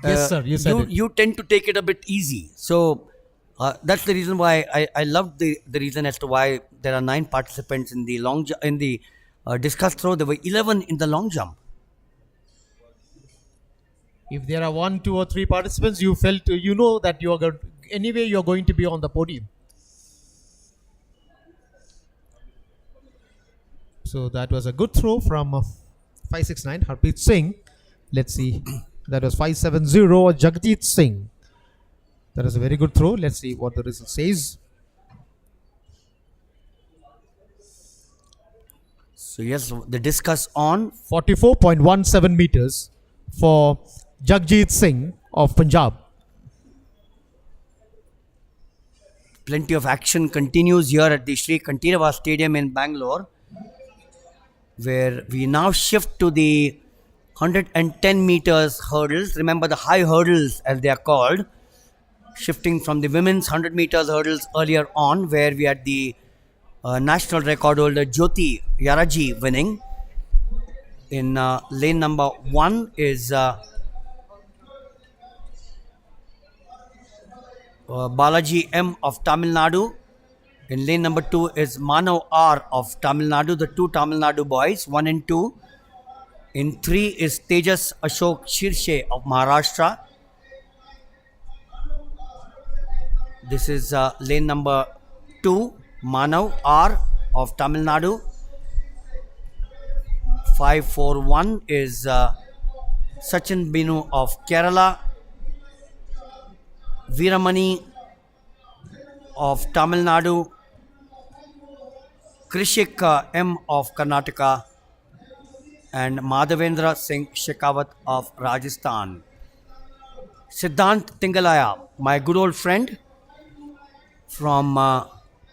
Yes, sir. You said it. You tend to take it a bit easy. So that's the reason why I love the reason as to why there are 9 participants in the in the discus throw. There were 11 in the long jump. If there are 1, 2, or 3 participants, you felt you know that you are anyway you are going to be on the podium. So that was a good throw from 569 Harpreet Singh. Let's see. That was 570 Jagjit Singh. That is a very good throw. Let's see what the result says. So yes, the discus on 44.17 meters for Jagjit Singh of Punjab. plenty of action continues here at the Sri Kantirava Stadium in Bangalore, where we now shift to the 110 meters hurdles. Remember the high hurdles as they are called, shifting from the women's 100 meters hurdles earlier on, where we had the national record holder Jyoti Yaraji winning. In lane number 1 is Balaji M of Tamil Nadu. In lane number 2 is Manav R of Tamil Nadu, the two Tamil Nadu boys, 1 and 2. In 3 is Tejas Ashok Shirshe of Maharashtra. This is lane number 2, Manav R of Tamil Nadu. 541 is Sachin Binu of Kerala. Veeramani of Tamil Nadu. Krishik M of Karnataka. And Madhavendra Singh Shekhawat of Rajasthan. Siddhant Tingalaya, my good old friend from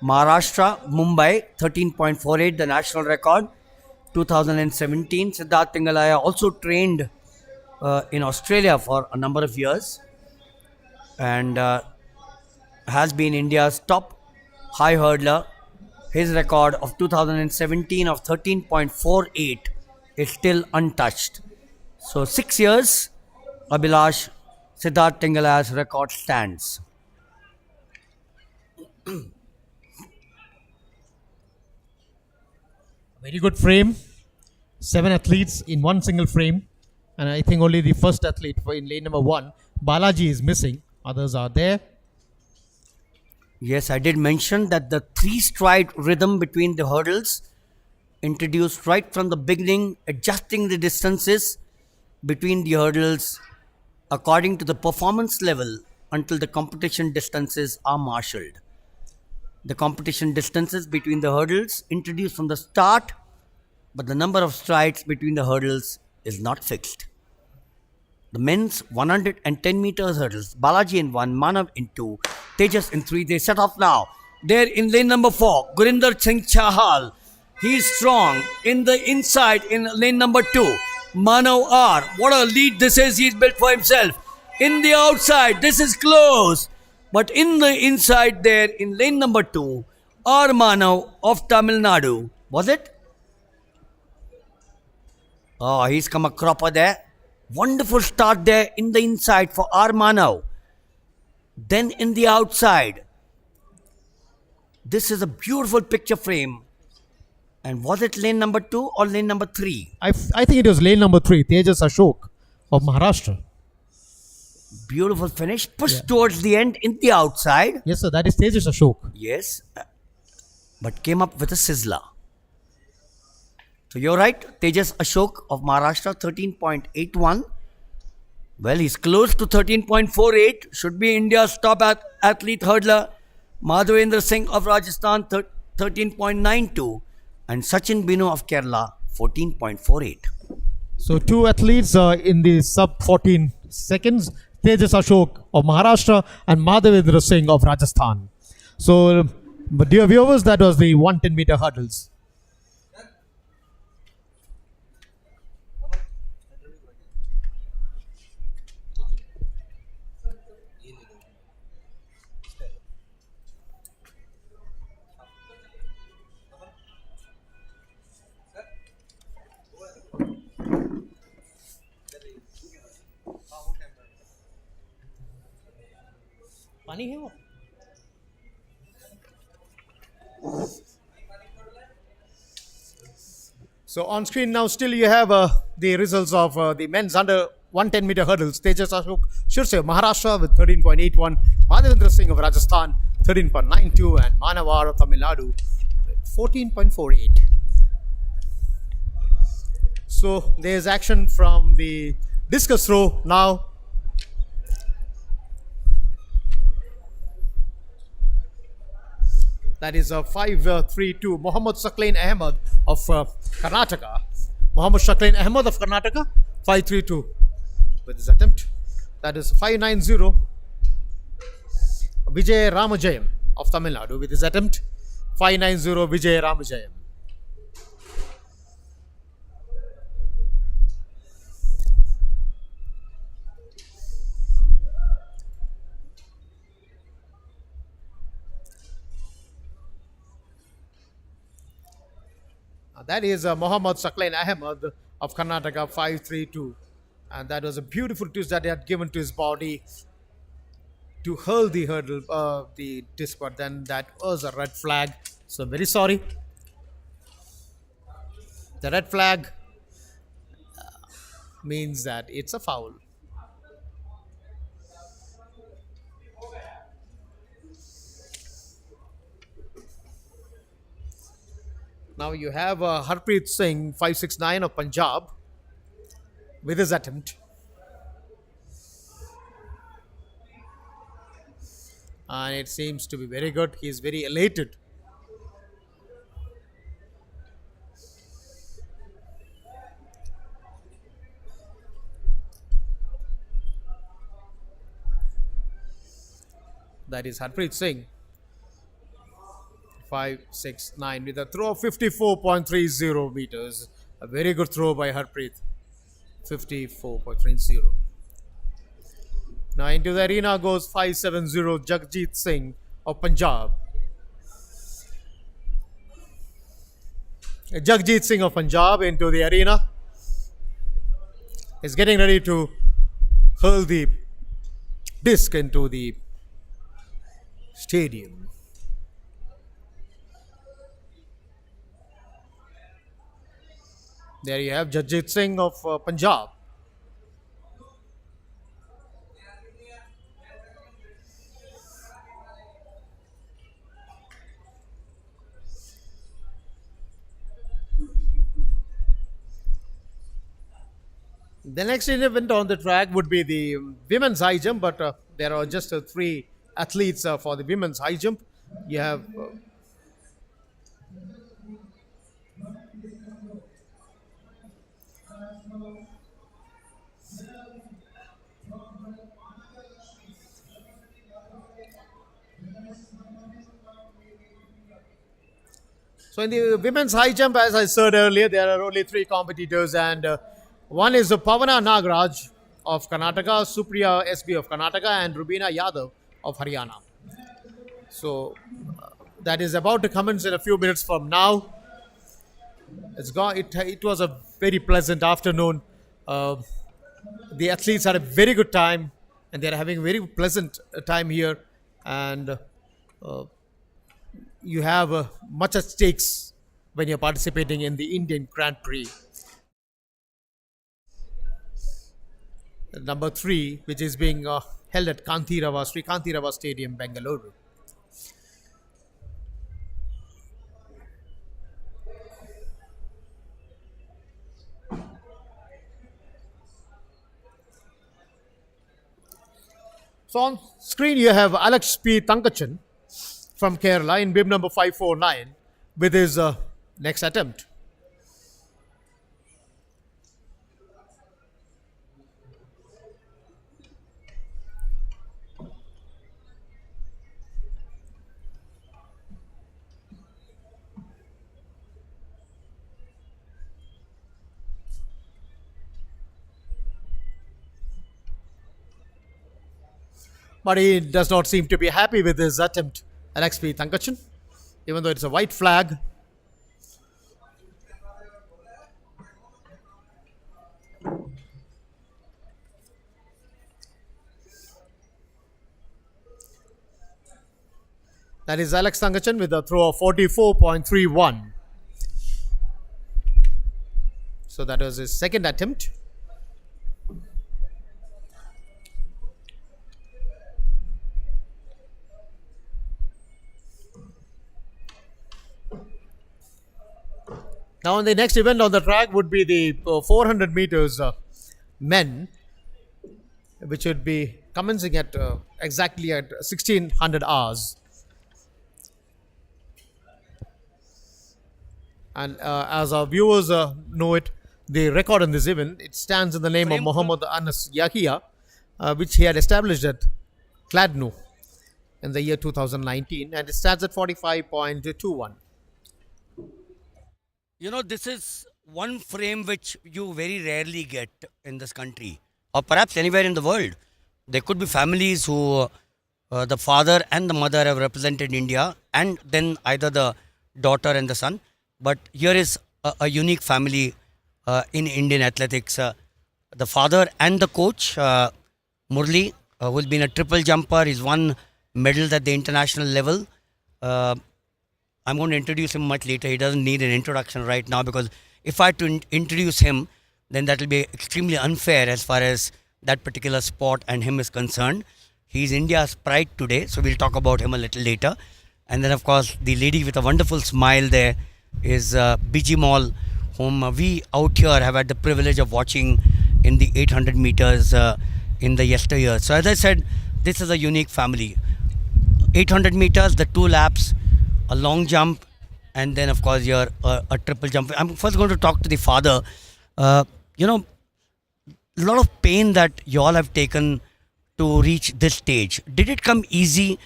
Maharashtra, Mumbai, 13.48, the national record, 2017. Siddhant Tingalaya also trained in Australia for a number of years and has been India's top high hurdler. His record of 2017 of 13.48 is still untouched. So 6 years, Abhilash, Siddharth Tingalaya's record stands. Very good frame. 7 athletes in one single frame. And I think only the first athlete in lane number 1, Balaji, is missing. Others are there. Yes, I did mention that the 3-stride rhythm between the hurdles, introduced right from the beginning, adjusting the distances between the hurdles according to the performance level until the competition distances are marshaled. The competition distances between the hurdles introduced from the start, but the number of strides between the hurdles is not fixed. The men's 110 meters hurdles, Balaji in 1, Manav in 2, Tejas in 3. They set off now. There in lane number 4, Gurinder Singh Chahal. He is strong in the inside in lane number 2. Manav R. What a lead this is. He's built for himself. In the outside, this is close. But in the inside there in lane number 2, R. Manav of Tamil Nadu. Was it? Oh, he's come a cropper there. Wonderful start there in the inside for R. Manav. Then in the outside. This is a beautiful picture frame. And was it lane number 2 or lane number 3? I think it was lane number 3, Tejas Ashok of Maharashtra. Beautiful finish. Push towards the end in the outside. Yes, sir. That is Tejas Ashok. Yes. But came up with a sizzler. So you're right. Tejas Ashok of Maharashtra, 13.81. Well, he's close to 13.48. Should be India's top athlete hurdler. Madhavendra Singh of Rajasthan, 13.92. And Sachin Binu of Kerala, 14.48. So 2 athletes in the sub 14 seconds. Tejas Ashok of Maharashtra and Madhavendra Singh of Rajasthan. So, but dear viewers, that was the 110 meter hurdles. पानी है वो? So on screen now, still you have the results of the men's under 110-meter hurdles. Tejas Ashok Shirse of Maharashtra with 13.81, Madhavendra Singh of Rajasthan 13.92, and Manawar of Tamil Nadu with 14.48. So there is action from the discus throw now. That is a 5-3-2. Mohammad Saklain Ahmed of Karnataka. Mohammad Saklain Ahmed of Karnataka, 5-3-2 with his attempt. That is 5-9-0. Vijay Ramajayam of Tamil Nadu with his attempt. 5-9-0 Vijay Ramajayam. That is Mohammad Saklain Ahmed of Karnataka, 5-3-2. And that was a beautiful twist that he had given to his body to hurl the hurdle, the disc, but then that was a red flag. So I'm very sorry. The red flag means that it's a foul. Now you have Harpreet Singh, 569 of Punjab, with his attempt. And it seems to be very good. He is very elated. That is Harpreet Singh, 569 with a throw of 54.30 meters. A very good throw by Harpreet. 54.30. Now into the arena goes 570 Jagjit Singh of Punjab. Jagjit Singh of Punjab into the arena is getting ready to hurl the disc into the stadium. There you have Jagjit Singh of Punjab. The next event on the track would be the women's high jump, but there are just three athletes for the women's high jump. You have so in the women's high jump, as I said earlier, there are only three competitors, and one is Pavana Nagraj of Karnataka, Supriya SB of Karnataka, and Rubina Yadav of Haryana. So that is about to commence in a few minutes from now. It was a very pleasant afternoon. The athletes had a very good time, and they're having a very pleasant time here. And you have much at stakes when you're participating in the Indian Grand Prix. Number 3, which is being held at Sri Kantirava Stadium, Bangalore. So on screen you have Alex P. Tankachan from Kerala in bib number 549 with his next attempt. But he does not seem to be happy with his attempt, Alex P. Tankachan, even though it's a white flag. That is Alex Thangachan with a throw of 44.31. So that was his second attempt. Now, the next event on the track would be the 400 meters men, which would be commencing at exactly at 1600 hours. And as our viewers know it, the record in this event, it stands in the name of Muhammad Anas Yahya, which he had established at Kladno in the year 2019, and it stands at 45.21. You know, this is one frame which you very rarely get in this country, or perhaps anywhere in the world. There could be families who the father and the mother have represented India, and then either the daughter and the son. But here is a unique family in Indian athletics. The father and the coach, Murli, who has been a triple jumper. He's won medals at the international level. I'm going to introduce him much later. He doesn't need an introduction right now, because if I had to introduce him, then that will be extremely unfair as far as that particular sport and him is concerned. He's India's pride today, so we'll talk about him a little later. And then, of course, the lady with a wonderful smile there is Biji Mall, whom we out here have had the privilege of watching in the 800 meters in the yesteryear. So as I said, this is a unique family. 800 meters, the 2 laps, a long jump, and then of course here a triple jump. I'm first going to talk to the father. You know, a lot of pain that you all have taken to reach this stage. Did it come easy?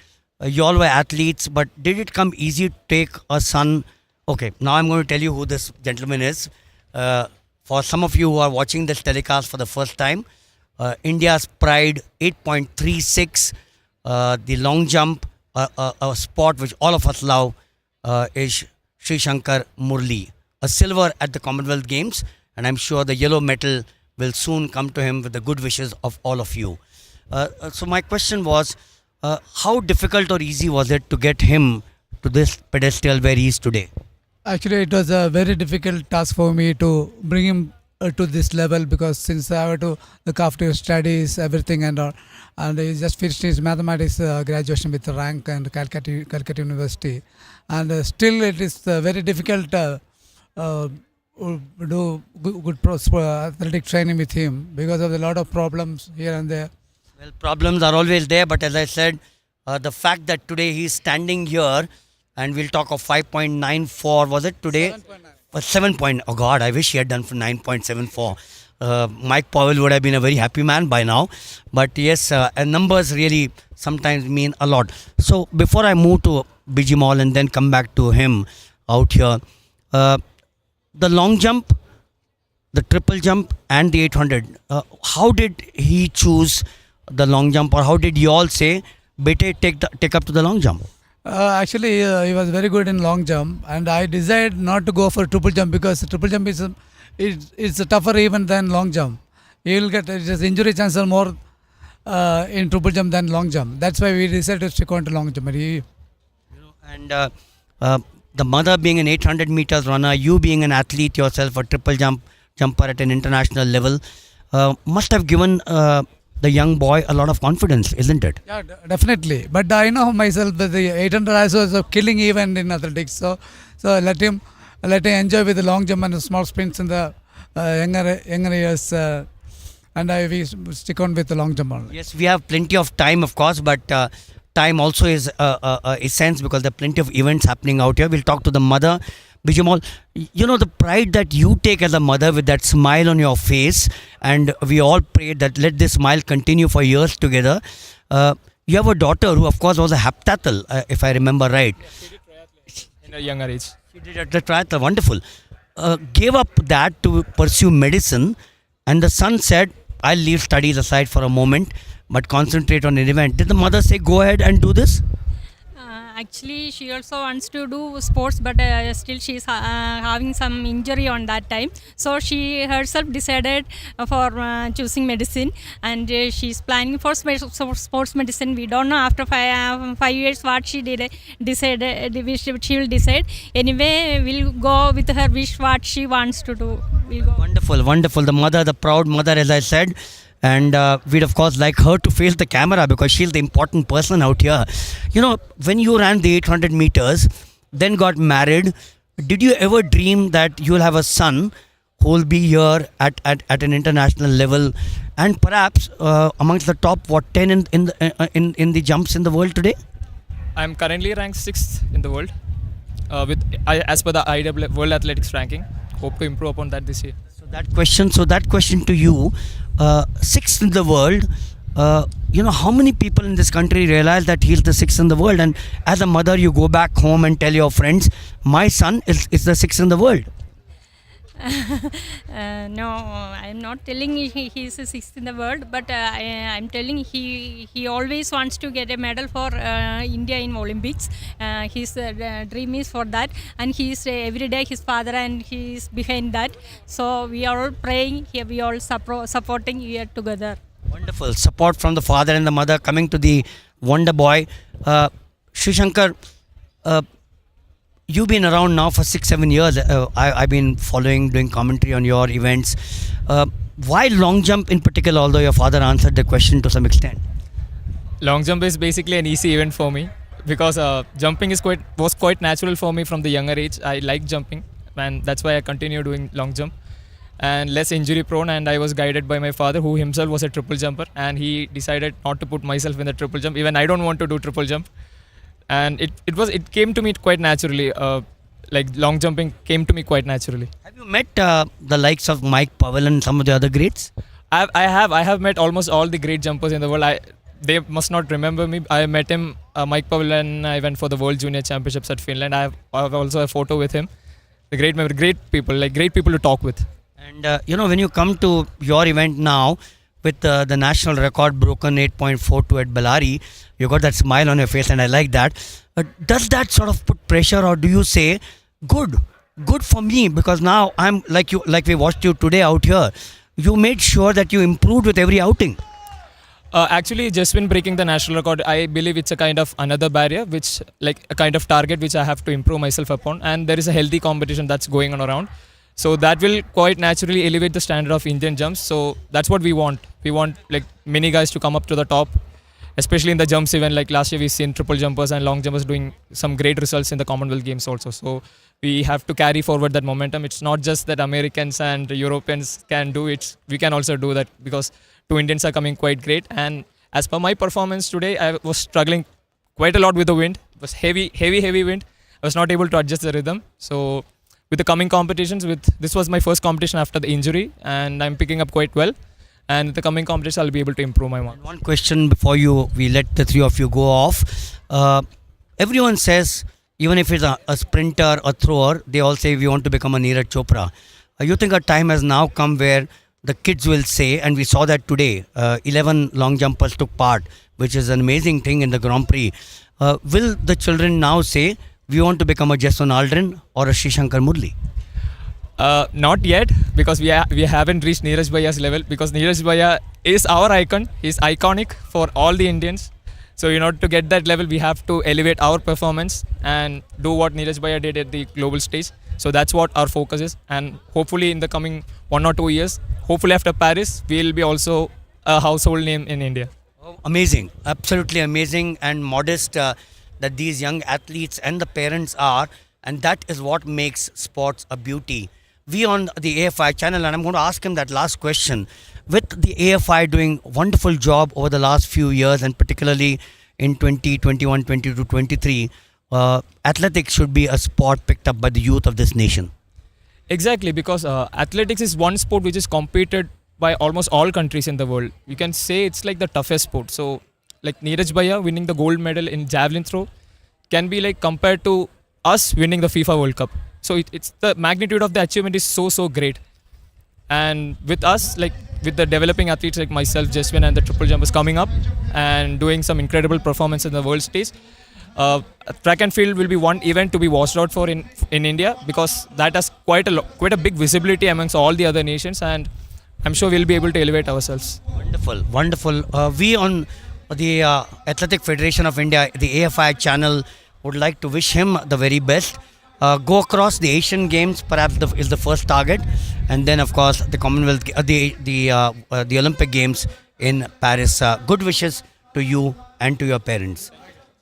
You all were athletes, but did it come easy to take a son? Okay, now I'm going to tell you who this gentleman is. For some of you who are watching this telecast for the first time, India's pride, 8.36, the long jump, a sport which all of us love, is Sri Shankar Murli, a silver at the Commonwealth Games, and I'm sure the yellow medal will soon come to him with the good wishes of all of you. So my question was, how difficult or easy was it to get him to this pedestal where he is today? Actually, it was a very difficult task for me to bring him to this level, because since I have to look after his studies, everything and all, and he just finished his mathematics graduation with rank and Calcutta University, and still it is very difficult to do good athletic training with him because of a lot of problems here and there. Well, problems are always there, but as I said, the fact that today he is standing here, and we'll talk of 5.94, was it today? 7.9. 7 point, oh God, I wish he had done for 9.74. Mike Powell would have been a very happy man by now. But yes, and numbers really sometimes mean a lot. So before I move to Biji Mall and then come back to him out here, the long jump, the triple jump and the 800, how did he choose the long jump, or how did you all say, Bete, take up to the long jump? Actually, he was very good in long jump, and I decided not to go for triple jump because triple jump is a tougher even than long jump. He will get his injury chances are more in triple jump than long jump. That's why we decided to stick on to long jump. And the mother being an 800 meters runner, you being an athlete yourself, a triple jumper at an international level, must have given the young boy a lot of confidence, isn't it? Yeah, definitely. But I know myself that the 800 also is a killing event in athletics. So let him enjoy with the long jump and the small sprints in the younger years. And we stick on with the long jump only. Yes, we have plenty of time, of course, but time also is a sense, because there are plenty of events happening out here. We'll talk to the mother. Bijumal, you know the pride that you take as a mother with that smile on your face, and we all prayed that let this smile continue for years together. You have a daughter who, of course, was a heptathlete, if I remember right. She did triathlon in a younger age. She did at the triathlon, wonderful. Gave up that to pursue medicine, and the son said, I'll leave studies aside for a moment, but concentrate on an event. Did the mother say, go ahead and do this? Actually, she also wants to do sports, but still she's having some injury on that time. So she herself decided for choosing medicine, and she's planning for sports medicine. We don't know after 5 years what she did decided. She will decide. Anyway, we'll go with her wish what she wants to do. We'll go. Wonderful, wonderful. The mother, the proud mother, as I said. And we'd of course like her to face the camera because she's the important person out here. You know, when you ran the 800 meters, then got married, did you ever dream that you'll have a son who will be here at an international level and perhaps amongst the top 10 in the jumps in the world today? I'm currently ranked 6th in the world as per the IAA World Athletics ranking. Hope to improve upon that this year. So that question to you, 6th in the world, how many people in this country realize that he's the 6th in the world, and as a mother you go back home and tell your friends, my son is the 6th in the world? No, I'm not telling he's the sixth in the world, but I'm telling he always wants to get a medal for India in Olympics. His dream is for that, and he's every day his father and he's behind that. So we are all praying here, we all supporting here together. Wonderful support from the father and the mother. Coming to the wonder boy, Sri Shankar, you've been around now for 6-7 years. I've been following, doing commentary on your events. Why long jump in particular, although your father answered the question to some extent? Long jump is basically an easy event for me because jumping was quite natural for me from the younger age. I like jumping, and that's why I continue doing long jump. And less injury prone, and I was guided by my father, who himself was a triple jumper, and he decided not to put myself in the triple jump. Even I don't want to do triple jump. And it came to me quite naturally. Like long jumping came to me quite naturally. Have you met the likes of Mike Powell and some of the other greats? I have met almost all the great jumpers in the world. They must not remember me. I met him, Mike Powell, and I went for the World Junior Championships at Finland. I have also a photo with him. The great people to talk with. And when you come to your event now, with the national record broken 8.42 at Bellary, you got that smile on your face, and I like that. Does that sort of put pressure, or do you say, good for me, because now I'm like we watched you today out here, you made sure that you improved with every outing? Actually, just been breaking the national record, I believe it's a kind of another barrier, which like a kind of target which I have to improve myself upon, and there is a healthy competition that's going on around. So that will quite naturally elevate the standard of Indian jumps. So that's what we want. We want like many guys to come up to the top, especially in the jumps event. Like last year, we've seen triple jumpers and long jumpers doing some great results in the Commonwealth Games also. So we have to carry forward that momentum. It's not just that Americans and Europeans can do it. We can also do that because two Indians are coming quite great. And as per my performance today, I was struggling quite a lot with the wind. It was heavy wind. I was not able to adjust the rhythm. So with the coming competitions, this was my first competition after the injury, and I'm picking up quite well. And with the coming competition, I'll be able to improve my mark. One question before we let the three of you go off. Everyone says, even if it's a sprinter or thrower, they all say we want to become a Neeraj Chopra. You think a time has now come where the kids will say, and we saw that today, 11 long jumpers took part, which is an amazing thing in the Grand Prix. Will the children now say, we want to become a Jason Aldrin or a Sri Shankar Murli? Not yet, because we haven't reached Neeraj Bhaiya's level, because Neeraj Bhaiya is our icon. He's iconic for all the Indians. So in order to get that level, we have to elevate our performance and do what Neeraj Bhaiya did at the global stage. So that's what our focus is. And hopefully in the coming 1 or 2 years, hopefully after Paris, we'll be also a household name in India. Oh, amazing. Absolutely amazing and modest that these young athletes and the parents are, and that is what makes sports a beauty. We on the AFI channel, and I'm going to ask him that last question, with the AFI doing a wonderful job over the last few years, and particularly in 2021, 22, 23, athletics should be a sport picked up by the youth of this nation. Exactly, because athletics is one sport which is competed by almost all countries in the world. You can say it's like the toughest sport. So like Neeraj Bhaiya winning the gold medal in javelin throw can be like compared to us winning the FIFA World Cup. So it's the magnitude of the achievement is so great. And with us, like with the developing athletes like myself, Jeswin, and the triple jumpers coming up and doing some incredible performance in the world stage, track and field will be one event to be watched out for in India, because that has quite a big visibility amongst all the other nations, and I'm sure we'll be able to elevate ourselves. Wonderful, wonderful. We on the Athletic Federation of India, the AFI channel, would like to wish him the very best. Go across the Asian Games, perhaps is the first target, and then of course the Commonwealth, the Olympic Games in Paris. Good wishes to you and to your parents.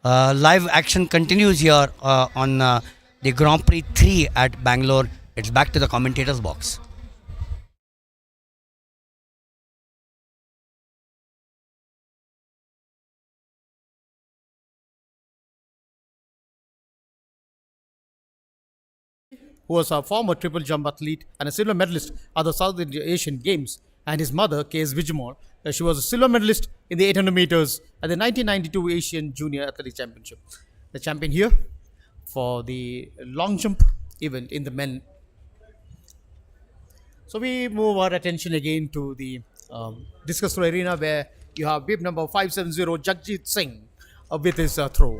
Live action continues here on the Grand Prix 3 at Bangalore. It's back to the commentators box. Who was a former triple jump athlete and a silver medalist at the South Asian Games, and his mother, K.S. Vijamore. She was a silver medalist in the 800 meters at the 1992 Asian Junior Athletics Championship. The champion here for the long jump event in the men. So we move our attention again to the discus throw arena, where you have bib number 570 Jagjit Singh with his throw.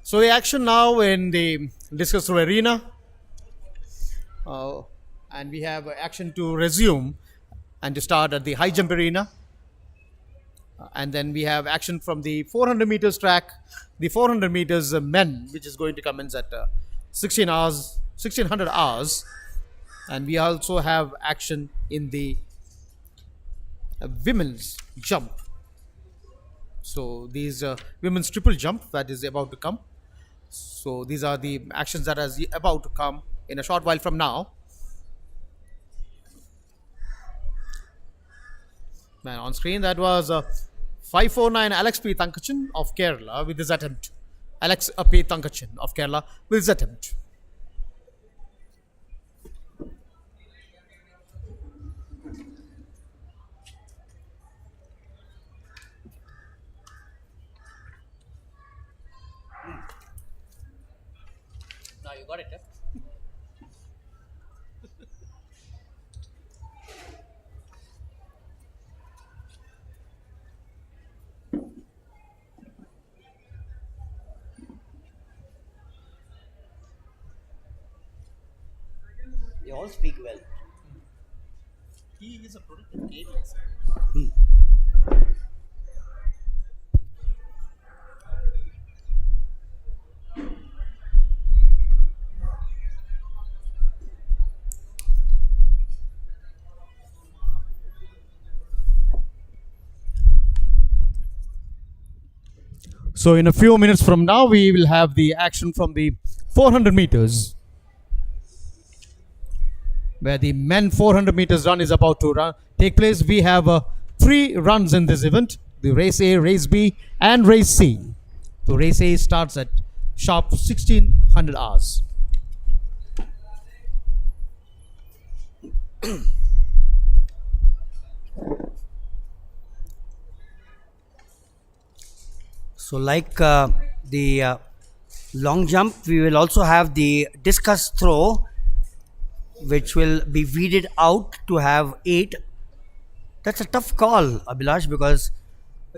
So the action now in the discus throw arena, and we have action to resume and to start at the high jump arena, and then we have action from the 400 meters track, the 400 meters men, which is going to commence at 1600 hours, and we also have action in the women's jump. So these women's triple jump that is about to come. So these are the actions that are about to come in a short while from now. Man, on screen that was 549 Alex P. Tankachan of Kerala with his attempt. Alex P. Tankachan of Kerala with his attempt. Now you got it. They all speak well. He is a product of KDS. So in a few minutes from now, we will have the action from the 400 meters, where the men 400 meters run is about to take place. We have 3 runs in this event: the race A, race B, and race C. So race A starts at sharp 1600 hours. So like the long jump, we will also have the discus throw, which will be weeded out to have 8. That's a tough call, Abhilash, because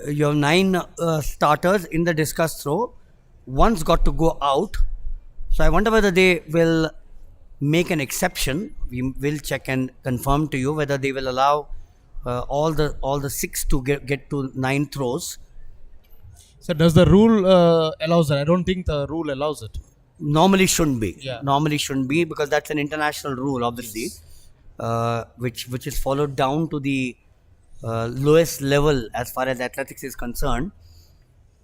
you have 9 starters in the discus throw. One's got to go out. So I wonder whether they will make an exception. We will check and confirm to you whether they will allow all the 6 to get to 9 throws. So does the rule allows that? I don't think the rule allows it. Normally shouldn't be. Yeah. Normally shouldn't be, because that's an international rule, obviously, which is followed down to the lowest level as far as athletics is concerned.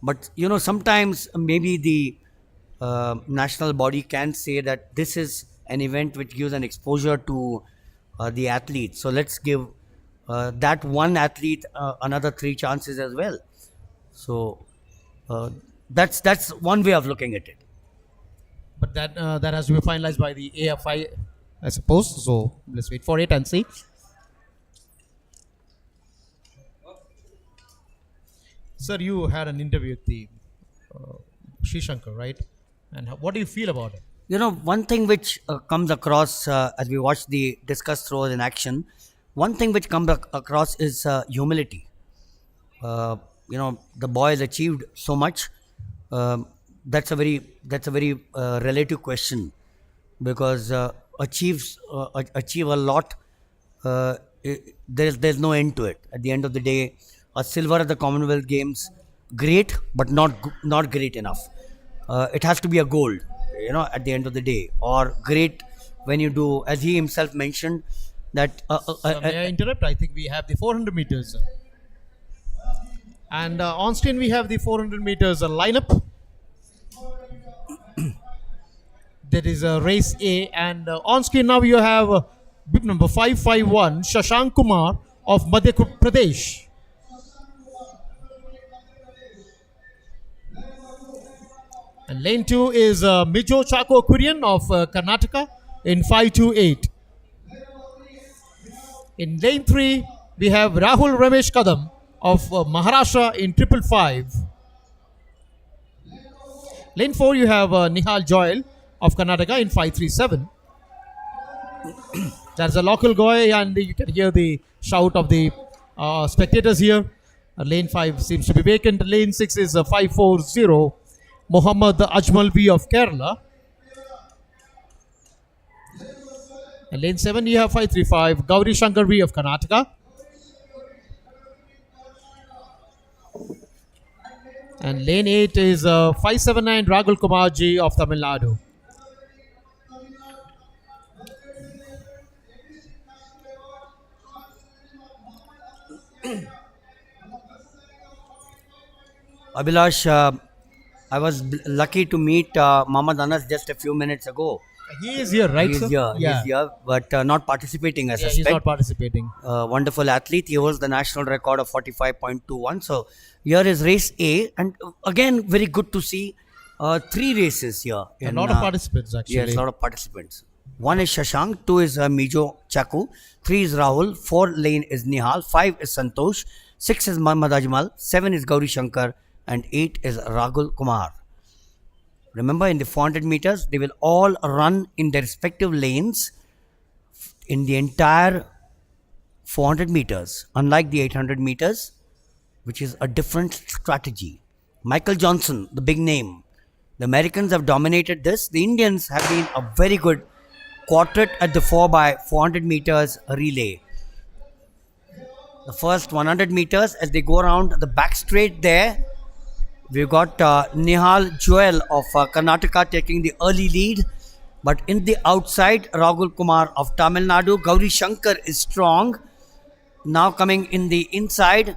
But sometimes maybe the national body can say that this is an event which gives an exposure to the athlete. So let's give that one athlete another 3 chances as well. So That's one way of looking at it. But that has to be finalized by the AFI, I suppose. So let's wait for it and see. Sir, you had an interview with the Sri Shankar, right? And what do you feel about it? One thing which comes across as we watch the discus throws in action, one thing which comes across is humility. The boy has achieved so much. That's a very relative question, because achieve a lot. There's no end to it. At the end of the day, a silver at the Commonwealth Games, great, but not great enough. It has to be a gold, at the end of the day, or great when you do, as he himself mentioned, that. May I interrupt? I think we have the 400 meters. And on screen we have the 400 meters lineup. That is race A. And on screen now you have bib number 551, Shashank Kumar of Madhya Pradesh. And lane 2 is Mijo Chako Kurian of Karnataka in 528. In lane 3, we have Rahul Ramesh Kadam of Maharashtra in 555. Lane 4, you have Nihal Joel of Karnataka in 537. That's a local guy, and you can hear the shout of the spectators here. Lane 5 seems to be vacant. Lane 6 is 540. Muhammad Ajmal V of Kerala. And lane 7 you have 535 Gauri Shankar V of Karnataka. And lane 8 is 579 Ragul Kumar Ji of Tamil Nadu. Abhilash, I was lucky to meet Muhammad Anas just a few minutes ago. He is here, right? He's sir? here, Yeah. he's here, but not participating, I Yeah, suspect. he's not participating. Wonderful athlete. He holds the national record of 45.21. So here is race A, and again, very good to see 3 races here. A lot of participants, actually. Yes, a lot of participants. 1 is Shashank, 2 is Mijo Chaku, 3 is Rahul, 4 lane is Nihal, 5 is Santosh, 6 is Muhammad Ajmal, 7 is Gauri Shankar, and 8 is Ragul Kumar. Remember, in the 400 meters, they will all run in their respective lanes in the entire 400 meters, unlike the 800 meters, which is a different strategy. Michael Johnson, the big name. The Americans have dominated this. The Indians have been a very good quartet at the 4x400 meters relay. The first 100 meters, as they go around the back straight there, we've got Nihal Joel of Karnataka taking the early lead. But in the outside, Ragul Kumar of Tamil Nadu. Gauri Shankar is strong. Now coming in the inside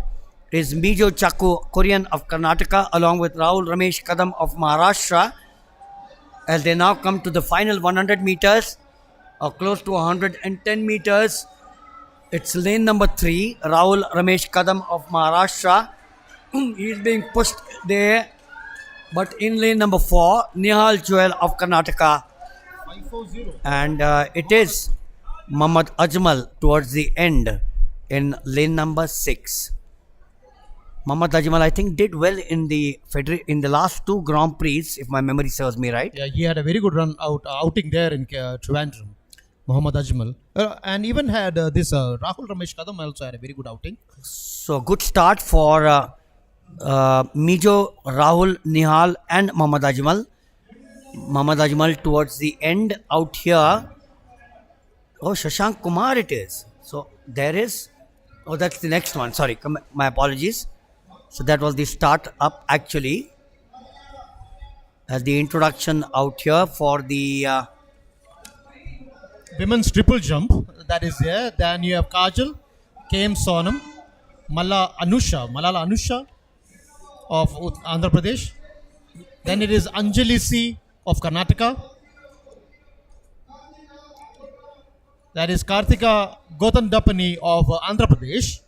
is Mijo Chaku Kurian of Karnataka, along with Rahul Ramesh Kadam of Maharashtra. As they now come to the final 100 meters, or close to 110 meters, it's lane number 3, Rahul Ramesh Kadam of Maharashtra. He's being pushed there. But in lane number 4, Nihal Joel of Karnataka. 540. And it is Muhammad Ajmal towards the end in lane number 6. Muhammad Ajmal, I think, did well in the last 2 Grand Prix, if my memory serves me right. Yeah, he had a very good outing there in Trivandrum, Muhammad Ajmal. And even had this Rahul Ramesh Kadam also had a very good outing. So good start for Mijo, Rahul, Nihal and Muhammad Ajmal. Muhammad Ajmal towards the end out here. Oh, Shashank Kumar it is. So there is. Oh, that's the next one. Sorry, my apologies. So that was the start up actually. As the introduction out here for the Women's triple jump, that is there. Then you have Kajal, KM Sonam, Malala Anusha of Andhra Pradesh. Then it is Anjali C of Karnataka. That is Karthika Gotandapani of Andhra Pradesh.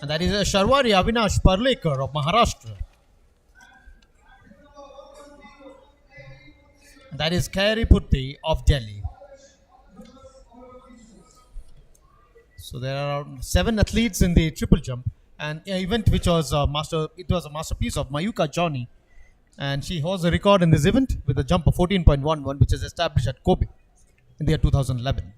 And that is Sharwari Avinash Parlekar of Maharashtra. And that is Kairi Putti of Delhi. So there are 7 athletes in the triple jump, and an event which was a masterpiece of Mayuka Johnny, and she holds the record in this event with a jump of 14.11, which is established at Kobe in the year 2011.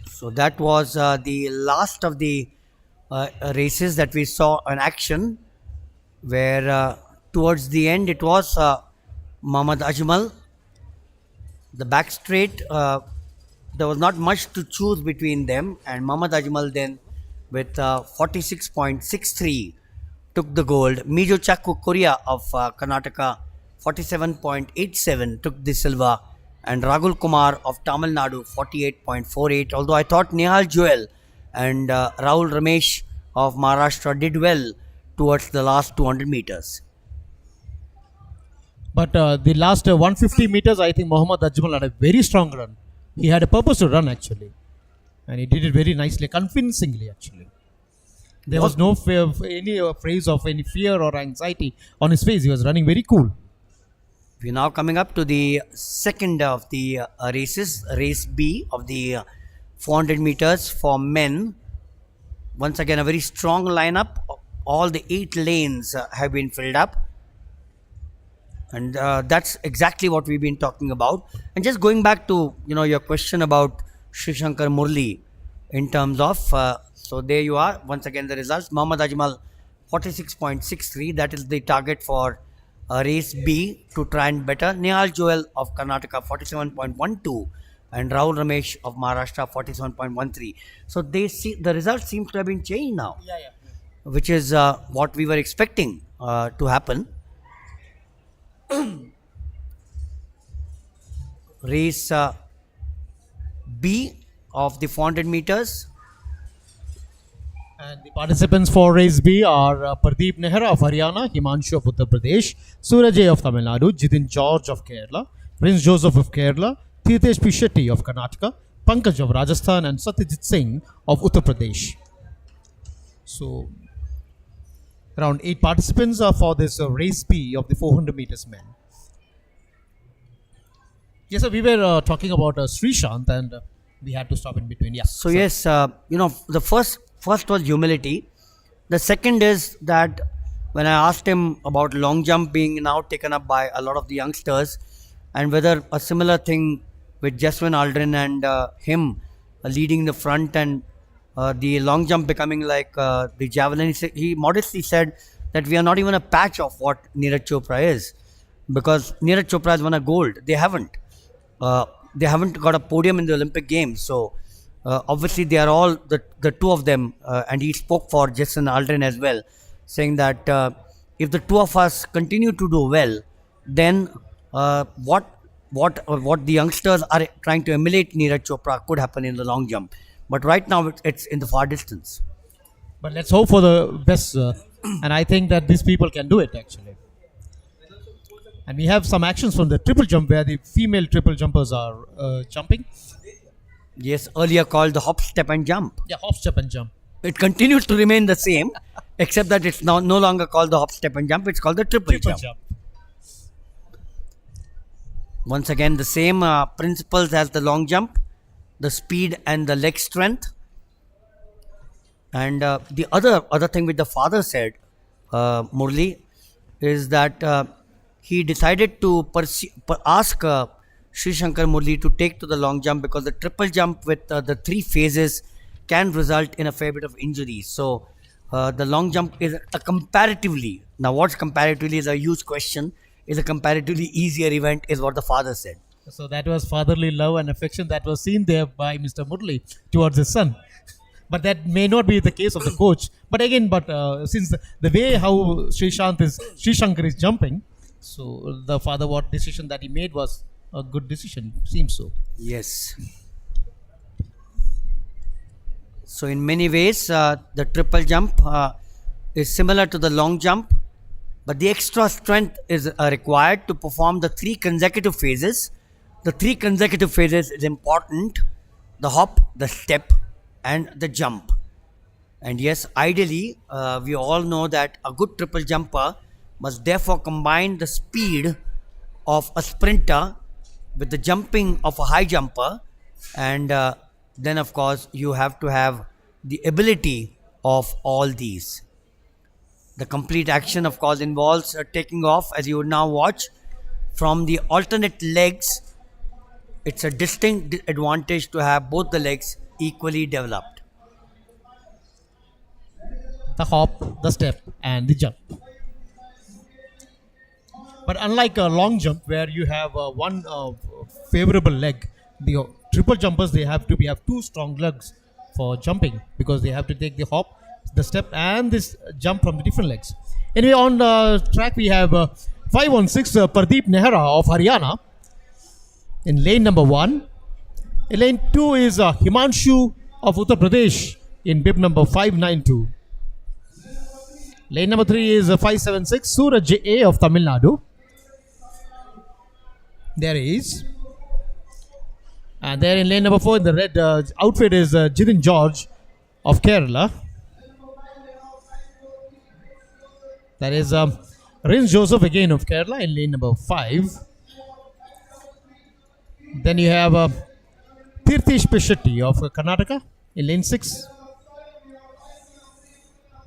So that was the last of the races that we saw in action, where towards the end it was Mohammad Ajmal. The back straight, there was not much to choose between them, and Mohammad Ajmal then with 46.63 took the gold. Mijo Chakku Korea of Karnataka 47.87 took the silver, and Ragul Kumar of Tamil Nadu 48.48. Although I thought Nehal Joel and Rahul Ramesh of Maharashtra did well towards the last 200 meters. But the last 150 meters, I think Mohammad Ajmal had a very strong run. He had a purpose to run actually, and he did it very nicely, convincingly actually. There was no any phrase of any fear or anxiety on his face. He was running very cool. We're now coming up to the second of the races, race B of the 400 meters for men. Once again, a very strong lineup. All the 8 lanes have been filled up. And that's exactly what we've been talking about. And just going back to your question about Sri Shankar Murli in terms of, so there you are, once again the results. Mohammad Ajmal 46.63, that is the target for race B to try and better. Nehal Joel of Karnataka 47.12 and Rahul Ramesh of Maharashtra 47.13. So they see the results seem to have been changed now, which is what we were expecting to happen. Race B of the 400 meters. And the participants for race B are Pradeep Nehra of Haryana, Himanshu of Uttar Pradesh, Surajay of Tamil Nadu, Jitin George of Kerala, Prince Joseph of Kerala, Tirthesh P. Shetty of Karnataka, Pankaj of Rajasthan, and Satyajit Singh of Uttar Pradesh. So around 8 participants are for this race B of the 400 meters men. Yes, sir, we were talking about Srishant, and we had to stop in between. Yeah. So yes, the first was humility. The second is that when I asked him about long jump being now taken up by a lot of the youngsters, and whether a similar thing with Jaswin Aldrin and him leading the front, and the long jump becoming like the javelin, he modestly said that we are not even a patch of what Neeraj Chopra is, because Neeraj Chopra has won a gold. They haven't got a podium in the Olympic Games. So obviously they are all the two of them, and he spoke for Jason Aldrin as well, saying that if the two of us continue to do well, then what the youngsters are trying to emulate Neeraj Chopra could happen in the long jump. But right now it's in the far distance. But let's hope for the best, and I think that these people can do it actually. And we have some actions from the triple jump where the female triple jumpers are jumping. Yes, earlier called the hop, step and jump. Yeah, hop, step and jump. It continues to remain the same, except that it's now no longer called the hop, step and jump. It's called the triple jump. Once again, the same principles as the long jump, the speed and the leg strength. And the other thing which the father said, Murli, is that he decided to ask Sri Shankar Murli to take to the long jump, because the triple jump with the 3 phases can result in a fair bit of injuries. So the long jump is a comparatively, now what's comparatively is a huge question, is a comparatively easier event, is what the father said. So that was fatherly love and affection that was seen there by Mr. Murli towards his son. But that may not be the case of the coach. But again, since the way how Sri Shankar is jumping, so the father what decision that he made was a good decision, seems so. Yes. So in many ways, the triple jump is similar to the long jump, but the extra strength is required to perform the 3 consecutive phases. The 3 consecutive phases is important: the hop, the step, and the jump. And yes, ideally, we all know that a good triple jumper must therefore combine the speed of a sprinter with the jumping of a high jumper, and then, of course, you have to have the ability of all these. The complete action, of course, involves taking off, as you would now watch, from the alternate legs. It's a distinct advantage to have both the legs equally developed. The hop, the step, and the jump. But unlike a long jump where you have one favorable leg, the triple jumpers they have two strong legs for jumping because they have to take the hop, the step, and this jump from the different legs. Anyway, on the track we have 516 Pardeep Nehra of Haryana in lane number 1. In lane 2 is Himanshu of Uttar Pradesh in bib number 592. Lane number 3 is 576 Suraj A of Tamil Nadu. There he is. And there in lane number 4 in the red outfit is Jitin George of Kerala. That is Rins Joseph again of Kerala in lane number 5. Then you have Tirthesh Peshetti of Karnataka in lane 6.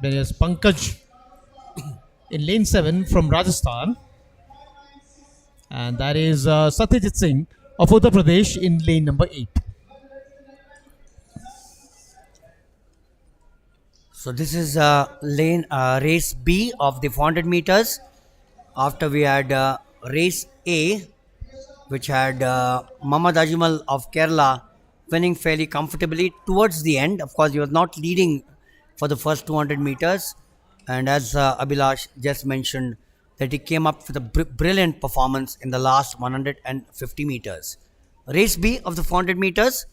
Then there's Pankaj in lane 7 from Rajasthan. And that is Satyajit Singh of Uttar Pradesh in lane number 8. So this is lane race B of the 400 meters. After we had race A, which had Mamad Ajmal of Kerala winning fairly comfortably towards the end. Of course, he was not leading for the first 200 meters. And as Abhilash just mentioned, that he came up with a brilliant performance in the last 150 meters. Race B of the 400 meters.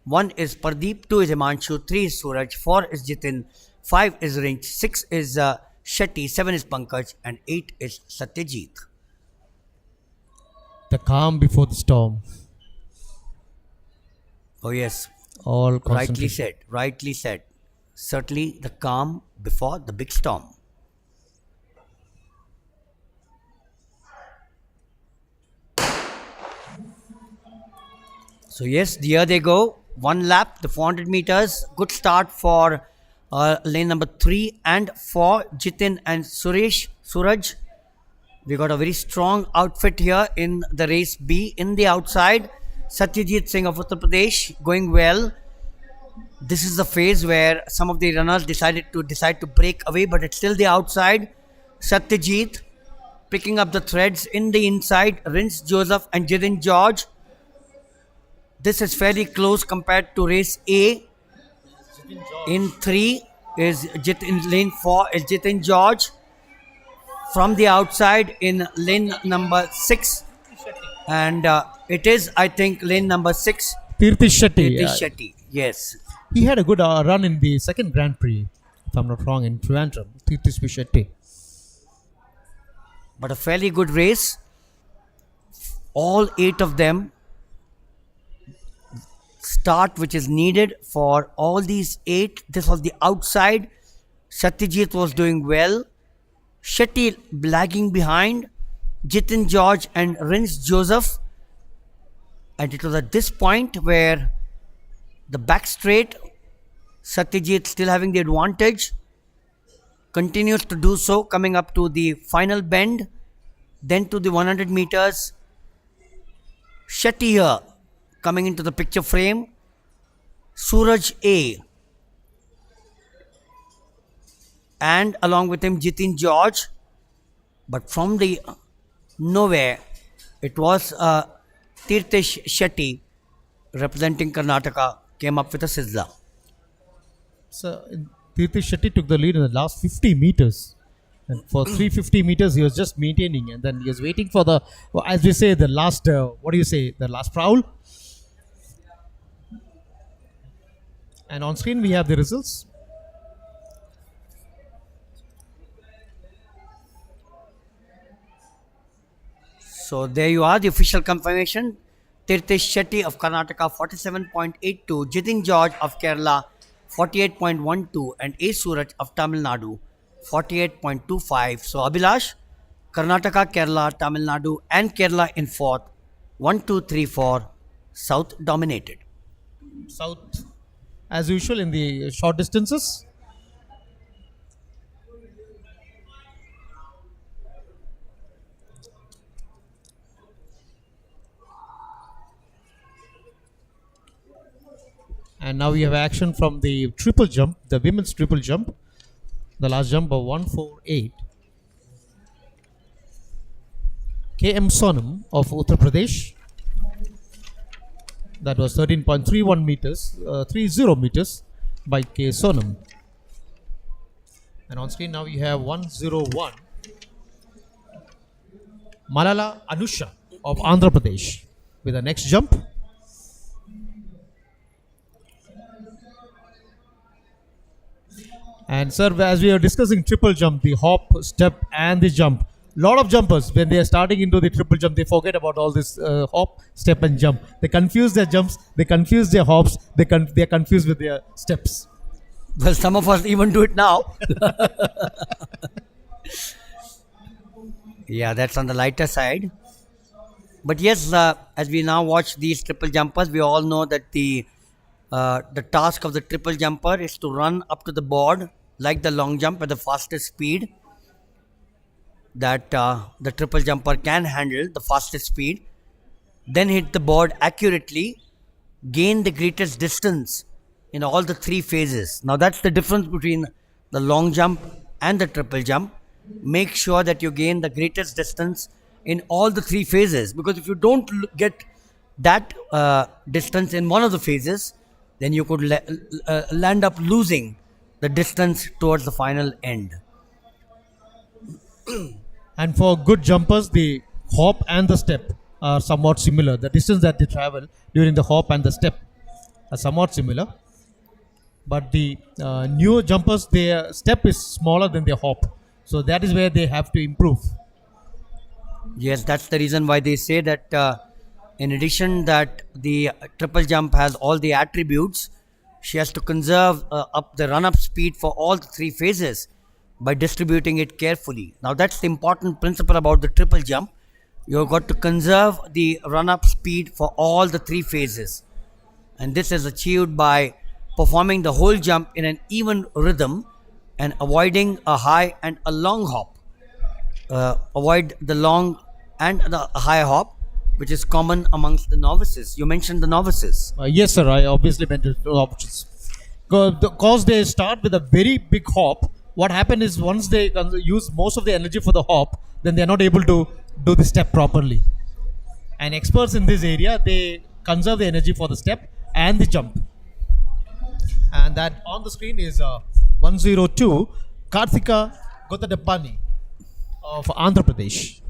1 is Pardeep, 2 is Himanshu, 3 is Suraj, 4 is Jitin, 5 is Rinch, 6 is Shetty, 7 is Pankaj, and 8 is Satyajit. The calm before the storm. Oh yes, All rightly concentration. said, rightly said. Certainly the calm before the big storm. So yes, here they go. 1 lap, the 400 meters. Good start for lane number 3 and 4, Jitin and Suraj. We got a very strong outfit here in the race B. In the outside, Satyajit Singh of Uttar Pradesh going well. This is the phase where some of the runners decide to break away, but it's still the outside. Satyajit picking up the threads in the inside. Rins Joseph and Jitin George. This is fairly close compared to race A. In 3 is in lane 4 is Jitin George. From the outside in lane number 6. And it is, I think, lane number 6. Tirthesh Shetty. Tirthesh Shetty. Yes. He had a good run in the second Grand Prix, if I'm not wrong, in Trivandrum. Tirthesh Shetty. But a fairly good race. All 8 of them start which is needed for all these 8. This was the outside. Satyajit was doing well. Shetty lagging behind. Jitin George and Rins Joseph. And it was at this point where the back straight, Satyajit still having the advantage, continues to do so, coming up to the final bend, then to the 100 meters. Shetty here coming into the picture frame. Suraj A. And along with him Jitin George. But from the nowhere, it was Tirthesh Shetty representing Karnataka came up with a sizzler. So Tirthesh Shetty took the lead in the last 50 meters. And for 350 meters, he was just maintaining. And then he was waiting for the, as we say, the last, the last prowl. And on screen, we have the results. So there you are, the official confirmation. Tirthesh Shetty of Karnataka 47.82, Jitin George of Kerala 48.12, and A. Suraj of Tamil Nadu 48.25. So Abhilash, Karnataka, Kerala, Tamil Nadu, and Kerala in fourth. 1, 2, 3, 4. South dominated. South, as usual, in the short distances. And now we have action from the triple jump, the women's triple jump. The last jump of 148. KM Sonam of Uttar Pradesh. That was 13.31 meters, 30 meters by K. Sonam. And on screen now we have 101. Malala Anusha of Andhra Pradesh with the next jump. And sir, as we are discussing triple jump, the hop, step, and the jump, lot of jumpers when they are starting into the triple jump, they forget about all this hop, step, and jump. They confuse their jumps, they confuse their hops, they are confused with their steps. Well, some of us even do it now. Yeah, that's on the lighter side. But yes, as we now watch these triple jumpers, we all know that the task of the triple jumper is to run up to the board like the long jump at the fastest speed that the triple jumper can handle, the fastest speed, then hit the board accurately, gain the greatest distance in all the three phases. Now that's the difference between the long jump and the triple jump. Make sure that you gain the greatest distance in all the three phases, because if you don't get that distance in one of the phases, then you could land up losing the distance towards the final end. And for good jumpers, the hop and the step are somewhat similar. The distance that they travel during the hop and the step are somewhat similar. But the new jumpers, their step is smaller than their hop. So that is where they have to improve. Yes, that's the reason why they say that in addition that the triple jump has all the attributes, she has to conserve up the run-up speed for all the three phases by distributing it carefully. Now that's the important principle about the triple jump. You've got to conserve the run-up speed for all the three phases. And this is achieved by performing the whole jump in an even rhythm and avoiding a high and a long hop. Avoid the long and the high hop, which is common amongst the novices. You mentioned the novices. Yes, sir. I obviously meant the options. Because they start with a very big hop, what happens is once they use most of the energy for the hop, then they are not able to do the step properly. And experts in this area, they conserve the energy for the step and the jump. And that on the screen is 102 Karthika Gottadepani of Andhra Pradesh.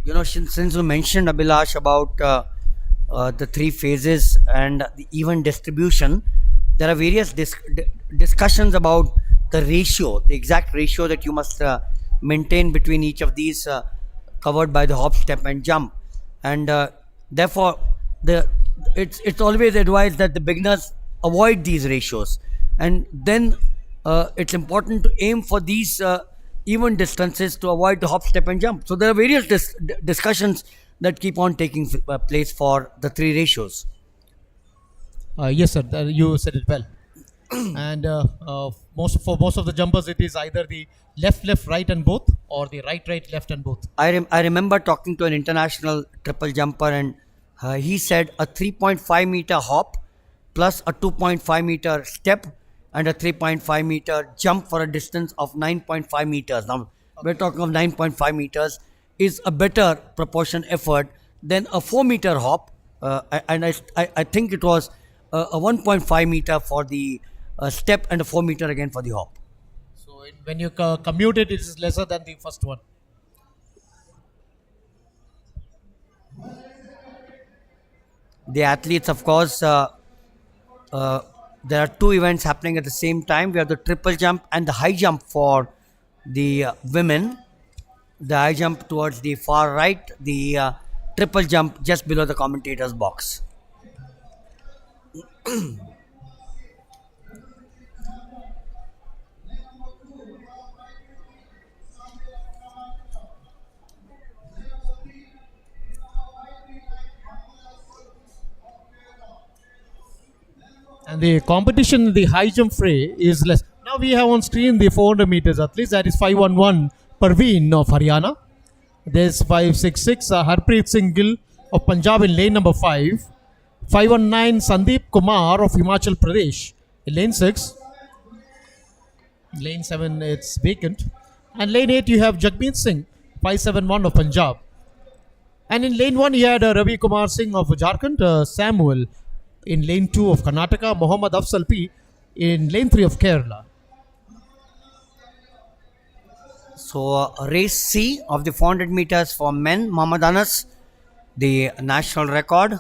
You know, since you mentioned, Abhilash, about the three phases and the even distribution, there are various discussions about the ratio, the exact ratio that you must maintain between each of these covered by the hop, step, and jump. And therefore, it's always advised that the beginners avoid these ratios. And then it's important to aim for these even distances to avoid the hop, step, and jump. So there are various discussions that keep on taking place for the three ratios. Yes, sir. You said it well. And most of the jumpers, it is either the left, right, and both, or the right, left, and both. I remember talking to an international triple jumper, and he said a 3.5 meter hop plus a 2.5 meter step and a 3.5 meter jump for a distance of 9.5 meters. Now, we're talking of 9.5 meters is a better proportion effort than a 4 meter hop. And I think it was a 1.5 meter for the step and a 4 meter again for the hop. So when you commute it, it is lesser than the first one. The athletes, of course, There are two events happening at the same time. We have the triple jump and the high jump for the women. The high jump towards the far right, the triple jump just below the commentator's box. And the competition in the high jump fray is less. Now we have on screen the 400 meters athletes. That is 511 Parveen of Haryana. There's 566 Harpreet Singh Gill of Punjab in lane number 5. 519 Sandeep Kumar of Himachal Pradesh in lane 6. Lane 7 it's vacant. And lane 8 you have Jagmeet Singh 571 of Punjab. And in lane 1 you had Ravi Kumar Singh of Jharkhand, Samuel in lane 2 of Karnataka, Mohammad Afsal P in lane 3 of Kerala. So, race C of the 400 meters for men, Mohammad Anas, the national record.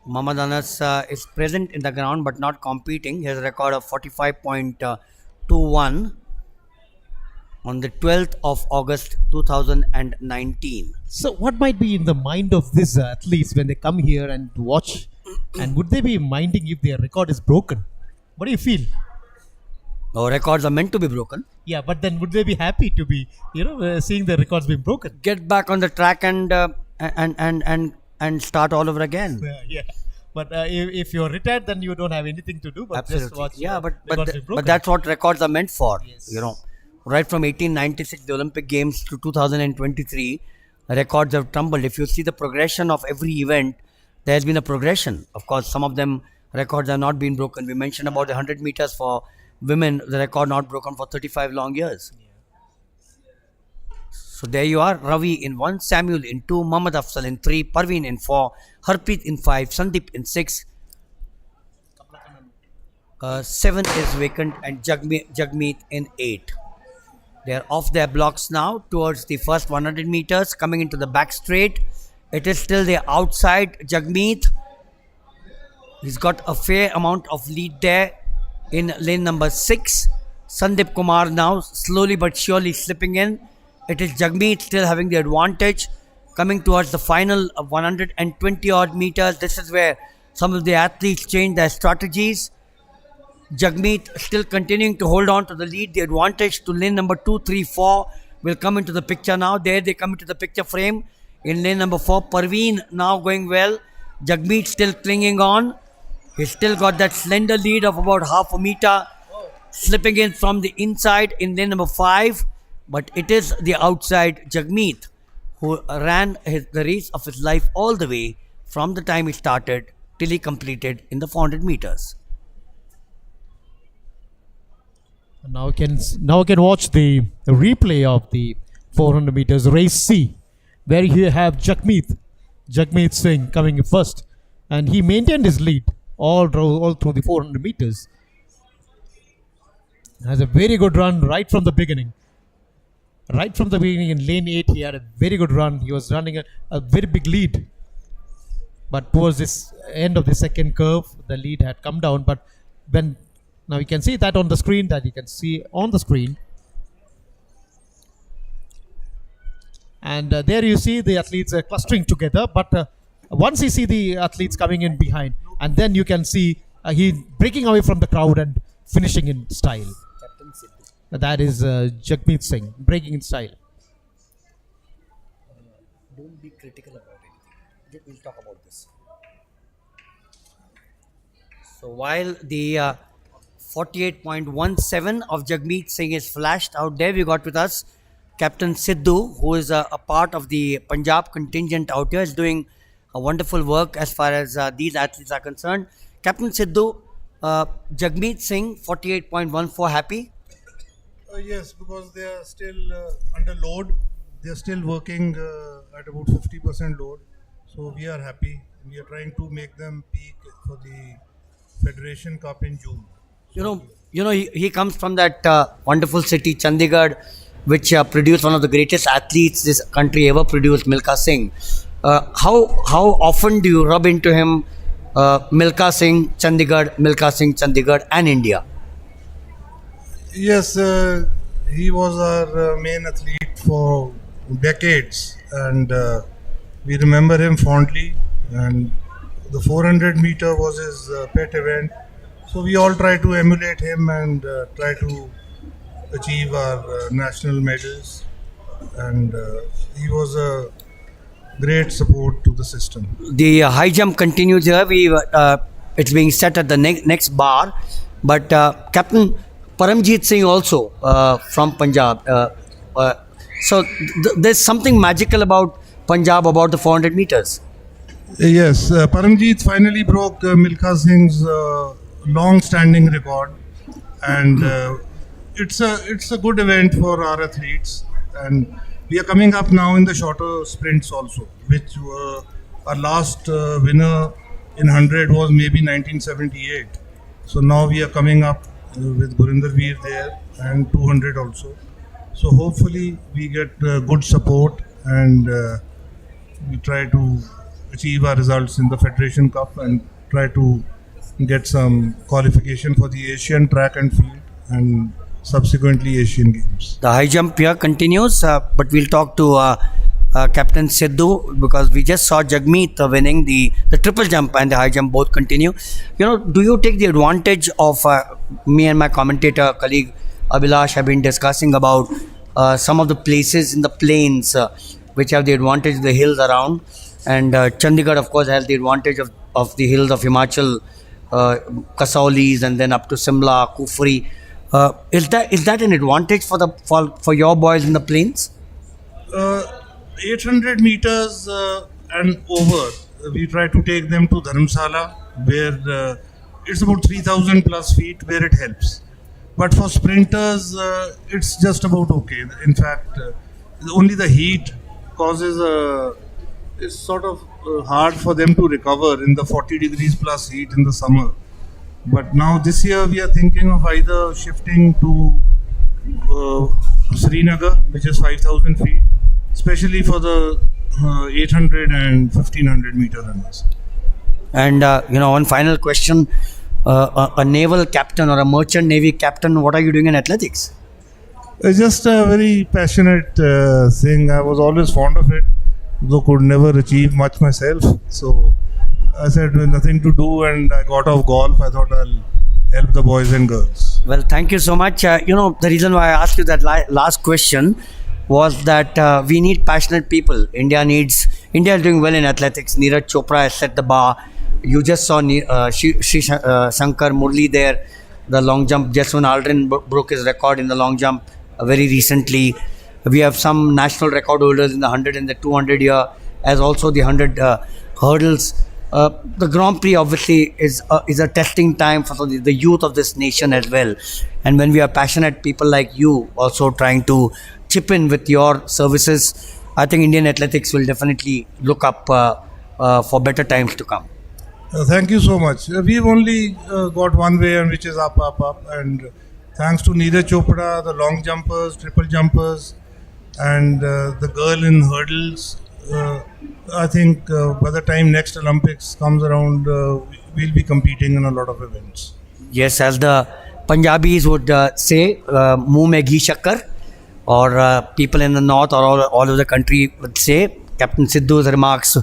Mohammad Anas is present in the ground but not competing. He has a record of 45.21 on the 12th of August 2019. So, what might be in the mind of these athletes when they come here and watch? And would they be minding if their record is broken? What do you feel? No, records are meant to be broken. Yeah, but then would they be happy to be, seeing their records being broken? Get back on the track and start all over again. Yeah. But if you're retired, then you don't have anything to do but Absolutely. just watch. Yeah, records being broken. but that's what records are meant for. Yes. Right from 1896, the Olympic Games, to 2023, records have tumbled. If you see the progression of every event, there has been a progression. Of course, some of them records have not been broken. We mentioned about the 100 meters for women, the record not broken for 35 long years. So there you are. Ravi in 1, Samuel in 2, Mohammad Afsal in 3, Parveen in 4, Harpreet in 5, Sandeep in 6. 7 is vacant and Jagmeet in 8. They are off their blocks now towards the first 100 meters, coming into the back straight. It is still the outside Jagmeet. He's got a fair amount of lead there in lane number 6. Sandeep Kumar now slowly but surely slipping in. It is Jagmeet still having the advantage, coming towards the final 120 odd meters. This is where some of the athletes change their strategies. Jagmeet still continuing to hold on to the lead. The advantage to lane number 2, 3, 4 will come into the picture now. There they come into the picture frame. In lane number 4, Parveen now going well. Jagmeet still clinging on. He's still got that slender lead of about half a meter, slipping in from the inside in lane number 5. But it is the outside Jagmeet who ran the race of his life all the way from the time he started till he completed in the 400 meters. Now can watch the replay of the 400 meters race C, where you have Jagmeet Singh coming first, and he maintained his lead all through the 400 meters. Has a very good run right from the beginning. Right from the beginning in lane 8, he had a very good run. He was running a very big lead. But towards this end of the second curve, the lead had come down. But now you can see that on the screen, And there you see the athletes clustering together. But once you see the athletes coming in behind, and then you can see he breaking away from the crowd and finishing in style. That is Jagmeet Singh breaking in style. Don't be critical about it. We'll talk about this. So while the 48.17 of Jagmeet Singh is flashed out there, we got with us Captain Sidhu, who is a part of the Punjab contingent out here, is doing a wonderful work as far as these athletes are concerned. Captain Sidhu, Jagmeet Singh, 48.14, happy? Yes, because they are still under load. They are still working at about 50% load. So we are happy. We are trying to make them peak for the Federation Cup in June. He comes from that wonderful city, Chandigarh, which produced one of the greatest athletes this country ever produced, Milkha Singh. How often do you rub into him Milkha Singh, Chandigarh, and India. Yes, he was our main athlete for decades, and we remember him fondly. And the 400 meter was his pet event, so we all try to emulate him and try to achieve our national medals. And he was a great support to the system. The high jump continues here. It's being set at the next bar, but Captain Paramjeet Singh also from Punjab. So there's something magical about Punjab about the 400 meters. Yes, Paramjeet finally broke Milkha Singh's long-standing record, and it's a good event for our athletes. And we are coming up now in the shorter sprints also, which our last winner in 100 was maybe 1978. So now we are coming up with Gurinder Veer there and 200 also. So hopefully we get good support and we try to achieve our results in the Federation Cup and try to get some qualification for the Asian track and field and subsequently Asian Games. The high jump here continues, but we'll talk to Captain Sidhu because we just saw Jagmeet winning the triple jump and the high jump both continue. Do you take the advantage of me and my commentator colleague Abhilash have been discussing about some of the places in the plains which have the advantage of the hills around, and Chandigarh of course has the advantage of the hills of Himachal, Kasaulis, and then up to Simla, Kufri. Is that an advantage for your boys in the plains? 800 meters and over, we try to take them to Dharamsala, where it's about 3,000 plus feet, where it helps. But for sprinters, it's just about okay. In fact, only the heat causes it's sort of hard for them to recover in the 40 degrees plus heat in the summer. But now this year we are thinking of either shifting to Srinagar, which is 5,000 feet, especially for the 800 and 1500 meter runners. And one final question: a naval captain or a merchant navy captain, what are you doing in athletics? It's just a very passionate thing. I was always fond of it, though could never achieve much myself. So I said nothing to do, and I got off golf. I thought I'll help the boys and girls. Well, thank you so much. The reason why I asked you that last question was that we need passionate people. India is doing well in athletics. Neeraj Chopra has set the bar. You just saw Sri Shankar Murli there. The long jump, Jaswant Aldrin broke his record in the long jump very recently. We have some national record holders in the 100 and the 200 year, as also the 100 hurdles. The Grand Prix obviously is a testing time for the youth of this nation as well. And when we are passionate people like you also trying to chip in with your services, I think Indian athletics will definitely look up for better times to come. Thank you so much. We've only got one way, and which is up. And thanks to Neeraj Chopra, the long jumpers, triple jumpers, and the girl in hurdles, I think by the time next Olympics comes around, we'll be competing in a lot of events. Yes, as the Punjabis would say, "Muh mein ghee shakkar," or people in the north or all over the country would say. Captain Sidhu's remarks,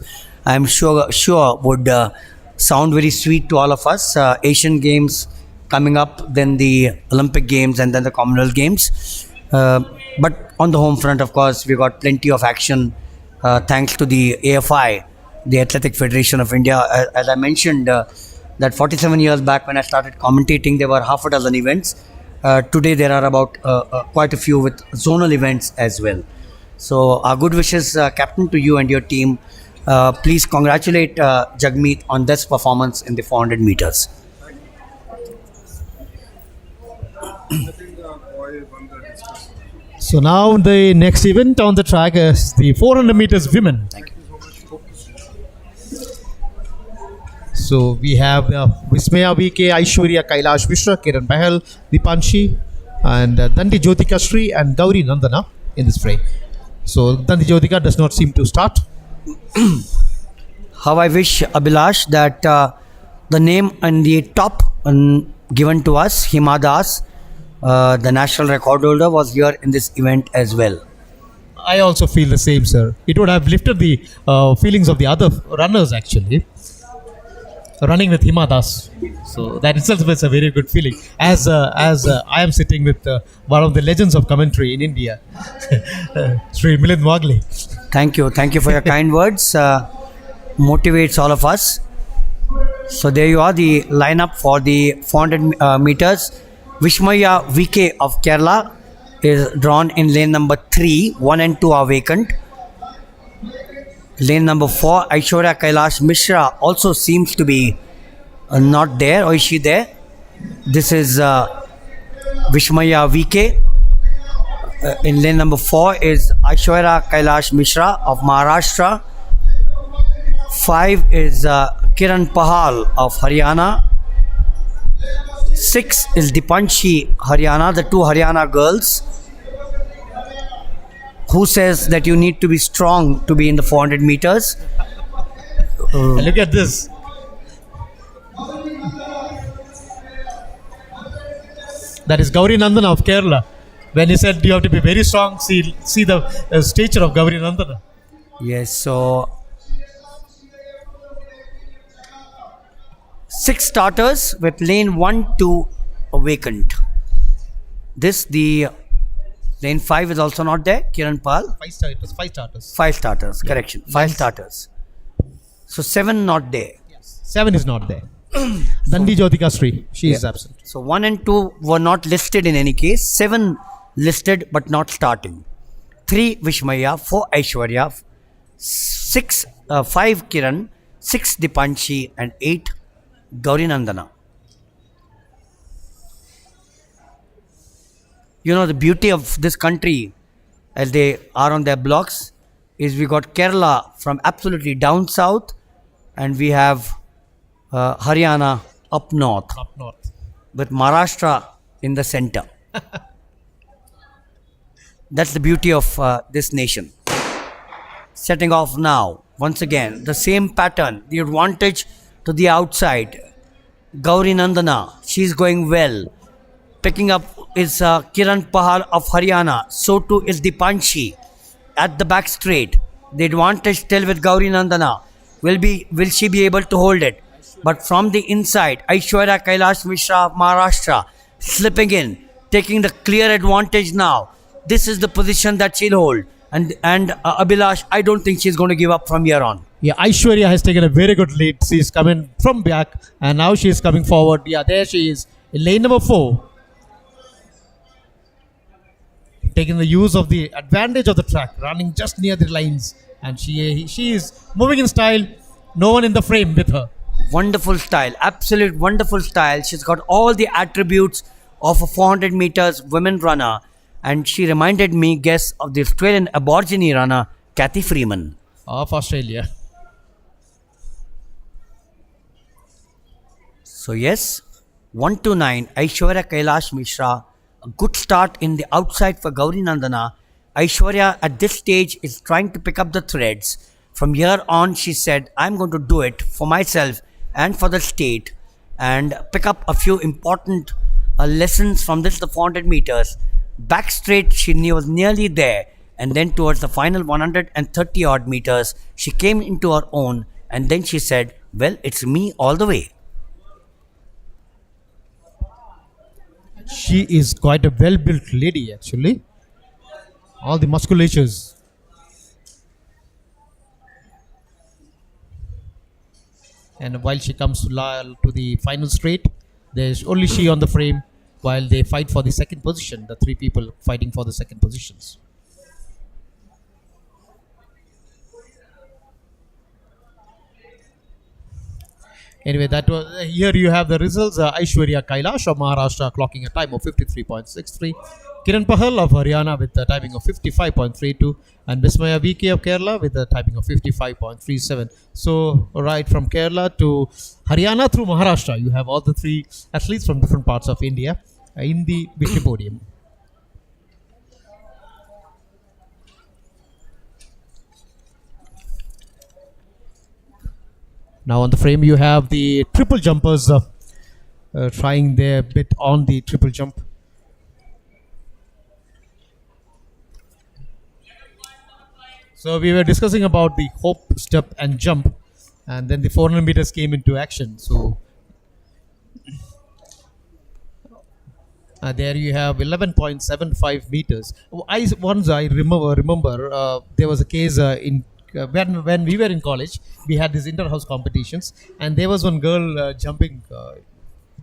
I'm sure would sound very sweet to all of us. Asian Games coming up, then the Olympic Games, and then the Commonwealth Games. But on the home front, of course, we got plenty of action thanks to the AFI, the Athletic Federation of India. As I mentioned, that 47 years back when I started commentating, there were half a dozen events. Today there are about quite a few with zonal events as well. So our good wishes, Captain, to you and your team. Please congratulate Jagmeet on this performance in the 400 meters. So now the next event on the track is the 400 meters women. Thank you. So we have Vismaya VK, Aishwarya Kailash Mishra, Kiran Bahal, Dipanshi, and Dandi Jyotika Sri and Gauri Nandana in this fray. So Dandi Jyotika does not seem to start. How I wish, Abhilash, that the name on the top given to us, Hima Das, the national record holder, was here in this event as well. I also feel the same, sir. It would have lifted the feelings of the other runners actually. Running with Himadas, so that itself is a very good feeling. As I am sitting with one of the legends of commentary in India, Sri Milind Wagle. Thank you for your kind words. Motivates all of us. So there you are, the lineup for the 400 meters. Vishmaya VK of Kerala is drawn in lane number 3. 1 and 2 are vacant. Lane number 4, Aishwarya Kailash Mishra also seems to be not there. Or is she there? This is Vishmaya VK. In lane number 4 is Aishwarya Kailash Mishra of Maharashtra. 5 is Kiran Pahal of Haryana. 6 is Dipanshi Haryana, the two Haryana girls. Who says that you need to be strong to be in the 400 meters? Look at this. That is Gauri Nandana of Kerala. When he said you have to be very strong, see the stature of Gauri Nandana. Yes, so 6 starters with lane 1, 2 vacant. Lane 5 is also not there. Kiran Pal. 5 starters. 5 starters. 5 starters, correction. 5 starters. So 7 not there. 7 is not there. Dandi Jyotika Sri, she is absent. So 1 and 2 were not listed in any case. 7 listed but not starting. 3 Vishmaya, 4 Aishwarya, 5 Kiran, 6 Dipanshi and 8 Gauri Nandana. You know, the beauty of this country, as they are on their blocks, is we got Kerala from absolutely down south, and we have Haryana up north, with Maharashtra in the center. That's the beauty of this nation. Setting off now, once again, the same pattern, the advantage to the outside. Gauri Nandana, she's going well. Picking up is Kiran Pahal of Haryana. So too is Dipanshi at the back straight. The advantage still with Gauri Nandana. Will she be able to hold it? But from the inside, Aishwarya Kailash Mishra of Maharashtra slipping in, taking the clear advantage now. This is the position that she'll hold. And Abhilash, I don't think she's going to give up from here on. Yeah, Aishwarya has taken a very good lead. She's coming from back and now she is coming forward. Yeah, there she is in lane number 4. Taking the use of the advantage of the track, running just near the lines, and she is moving in style. No one in the frame with her. Wonderful style, absolute wonderful style. She's got all the attributes of a 400 meters women runner, and she reminded me, guess, of the Australian Aborigine runner Kathy Freeman of Australia. So yes, 129 Aishwarya Kailash Mishra. A good start in the outside for Gauri Nandana. Aishwarya at this stage is trying to pick up the threads. From here on, she said, I'm going to do it for myself and for the state and pick up a few important lessons from the 400 meters. Back straight, she was nearly there. And then towards the final 130 odd meters, she came into her own. And then she said, well, it's me all the way. She is quite a well-built lady actually. All the musculatures. And while she comes to the final straight, there's only she on the frame while they fight for the second position, the 3 people fighting for the second positions. Anyway, that was here you have the results. Aishwarya Kailash of Maharashtra clocking a time of 53.63. Kiran Pahal of Haryana with a timing of 55.32. And Vismaya VK of Kerala with a timing of 55.37. So, right from Kerala to Haryana through Maharashtra, you have all the 3 athletes from different parts of India in the victory podium. Now on the frame you have the triple jumpers trying their bit on the triple jump. So we were discussing about the hop, step, and jump, and then the 400 meters came into action. So there you have 11.75 meters. I remember there was a case in when we were in college. We had these inter-house competitions, and there was one girl jumping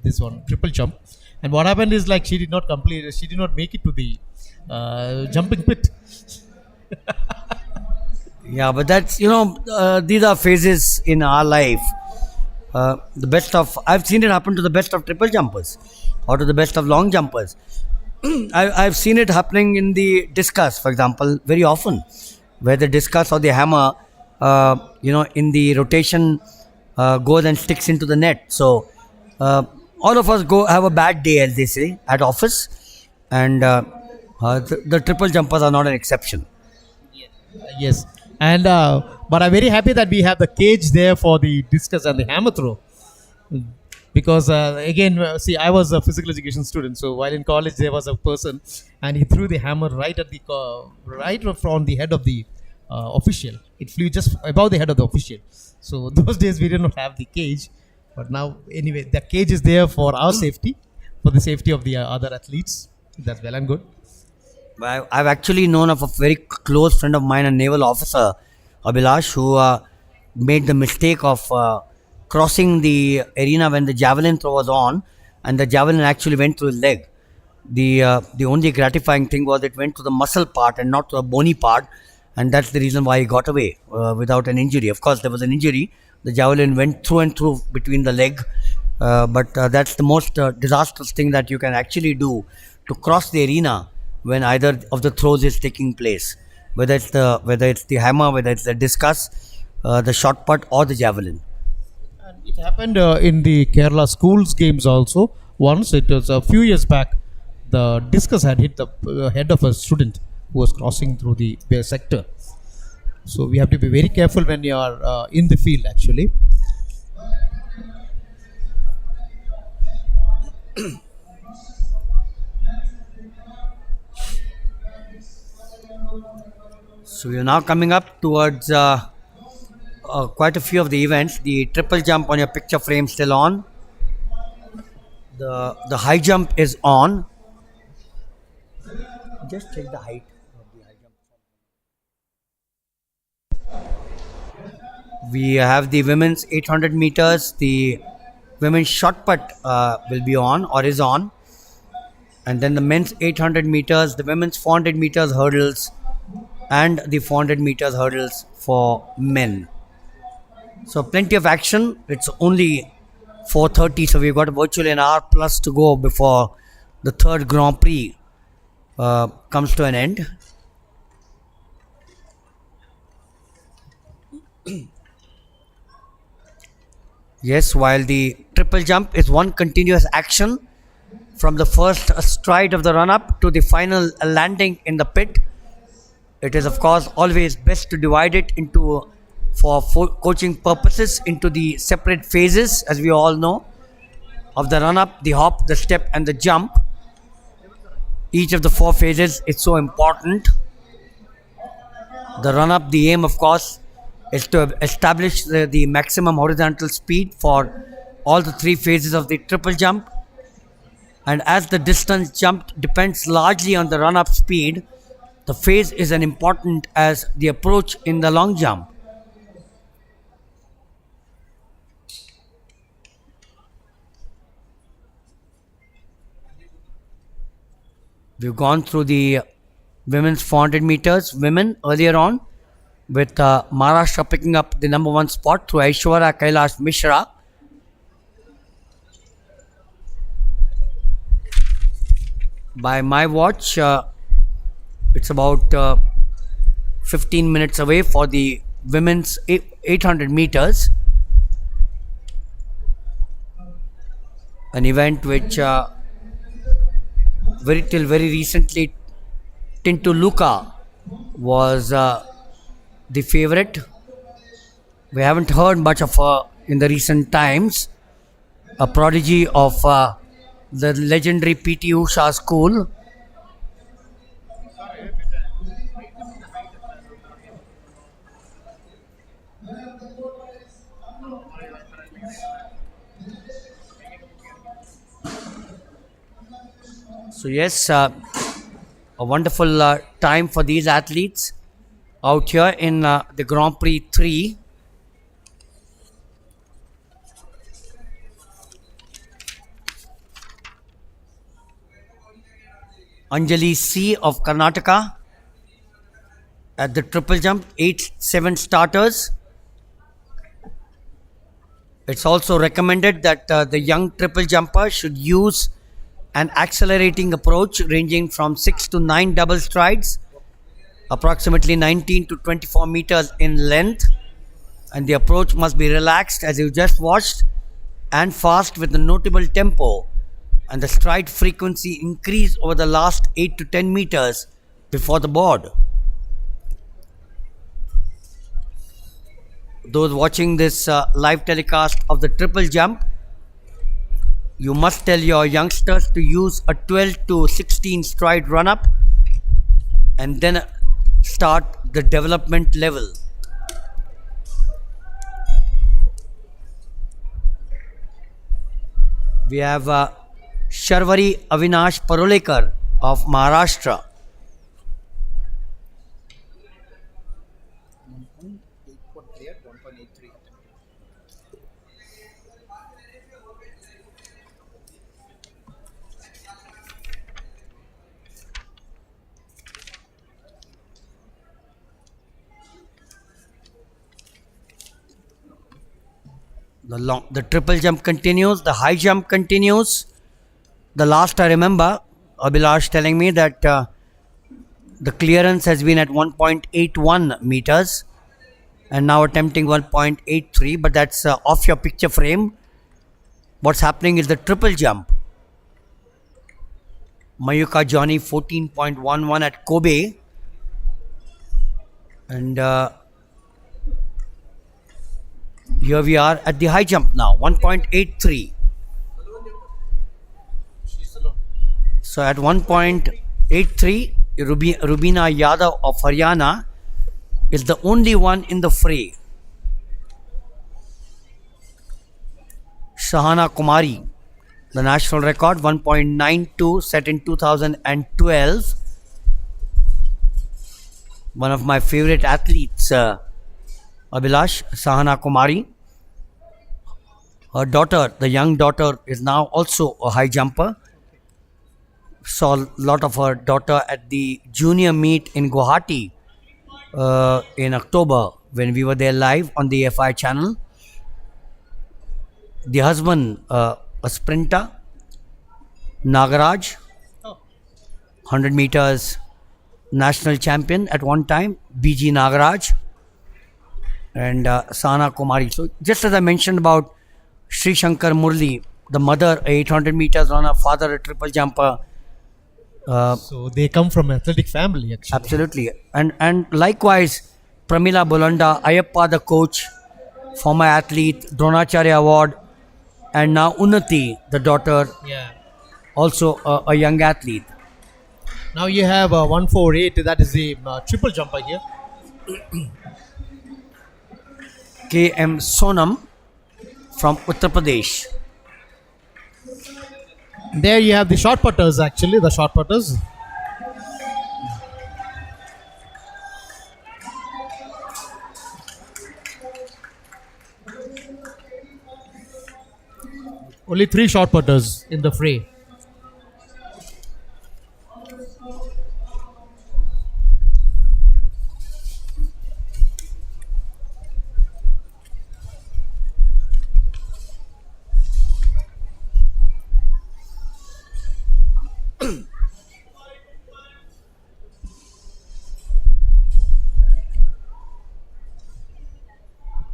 this one triple jump. And what happened is like she did not complete. She did not make it to the jumping pit. Yeah, but that's, these are phases in our life. I've seen it happen to the best of triple jumpers or to the best of long jumpers. I've seen it happening in the discus, for example, very often, where the discus or the hammer, in the rotation goes and sticks into the net. So all of us go have a bad day, as they say, at office, and the triple jumpers are not an exception. Yes, and but I'm very happy that we have the cage there for the discus and the hammer throw. Because again, see, I was a physical education student, so while in college there was a person, and he threw the hammer right at the right from the head of the official. It flew just above the head of the official. So those days we did not have the cage, but now anyway, the cage is there for our safety, for the safety of the other athletes. That's well and good. I've actually known of a very close friend of mine, a naval officer, Abhilash, who made the mistake of crossing the arena when the javelin throw was on, and the javelin actually went through his leg. The only gratifying thing was it went to the muscle part and not to the bony part, and that's the reason why he got away without an injury. Of course, there was an injury. The javelin went through and through between the leg, but that's the most disastrous thing that you can actually do, to cross the arena when either of the throws is taking place, whether it's the hammer, whether it's the discus, the shot put, or the javelin. And it happened in the Kerala schools games also. Once, it was a few years back, the discus had hit the head of a student who was crossing through the sector. So we have to be very careful when you are in the field actually. So we are now coming up towards quite a few of the events. The triple jump on your picture frame still on. The high jump is on. Just check the height of the high jump. We have the women's 800 meters. The women's shot put will be on or is on. And then the men's 800 meters, the women's 400 meters hurdles, and the 400 meters hurdles for men. So plenty of action. It's only 4:30, so we've got virtually an hour plus to go before the third Grand Prix comes to an end. Yes, while the triple jump is one continuous action from the first stride of the run-up to the final landing in the pit. It is, of course, always best to divide it into, for coaching purposes, into the separate phases, as we all know, of the run-up, the hop, the step, and the jump. Each of the four phases is so important. The run-up, the aim, of course, is to establish the maximum horizontal speed for all the three phases of the triple jump. And as the distance jumped depends largely on the run-up speed, the phase is as important as the approach in the long jump. We've gone through the women's 400 meters women earlier on, with Maharashtra picking up the number one spot through Aishwarya Kailash Mishra. By my watch, it's about 15 minutes away for the women's 800 meters. An event which till very recently Tintu Luka was the favorite. We haven't heard much of her in the recent times, a prodigy of the legendary PT Usha school. So yes, a wonderful time for these athletes out here in the Grand Prix 3. Anjali C of Karnataka at the triple jump, 8-7 starters. It's also recommended that the young triple jumper should use an accelerating approach ranging from 6 to 9 double strides, approximately 19 to 24 meters in length, and the approach must be relaxed as you just watched and fast with a notable tempo, and the stride frequency increase over the last 8 to 10 meters before the board. Those watching this live telecast of the triple jump, you must tell your youngsters to use a 12 to 16 stride run up and then start the development level. We have Sharvari Avinash Parolekar of Maharashtra. The triple jump continues, the high jump continues. The last I remember, Abhilash telling me that the clearance has been at 1.81 meters and now attempting 1.83, but that's off your picture frame. What's happening is the triple jump. Mayuka Johnny 14.11 at Kobe, and here we are at the high jump now, 1.83. So at 1.83, Rubina Yadav of Haryana is the only one in the fray. Shahana Kumari, the national record, 1.92 set in 2012. One of my favorite athletes, Abhilash, Sahana Kumari. Her daughter, the young daughter, is now also a high jumper. Saw a lot of her daughter at the junior meet in Guwahati in October when we were there live on the FI channel. The husband, a sprinter, Nagaraj, 100 meters national champion at one time, BG Nagaraj, and Sana Kumari. So just as I mentioned about Sri Shankar Murli, the mother, 800 meters runner, father, a triple jumper. So they come from an athletic family, actually. Absolutely. And likewise, Pramila Bolanda, Ayappa the coach, former athlete, Dronacharya Award, and now Unnati, the daughter, also a young athlete. Now you have 148, that is the triple jumper here. KM Sonam from Uttar Pradesh. There you have the short putters, actually, the short putters. Only 3 short putters in the fray.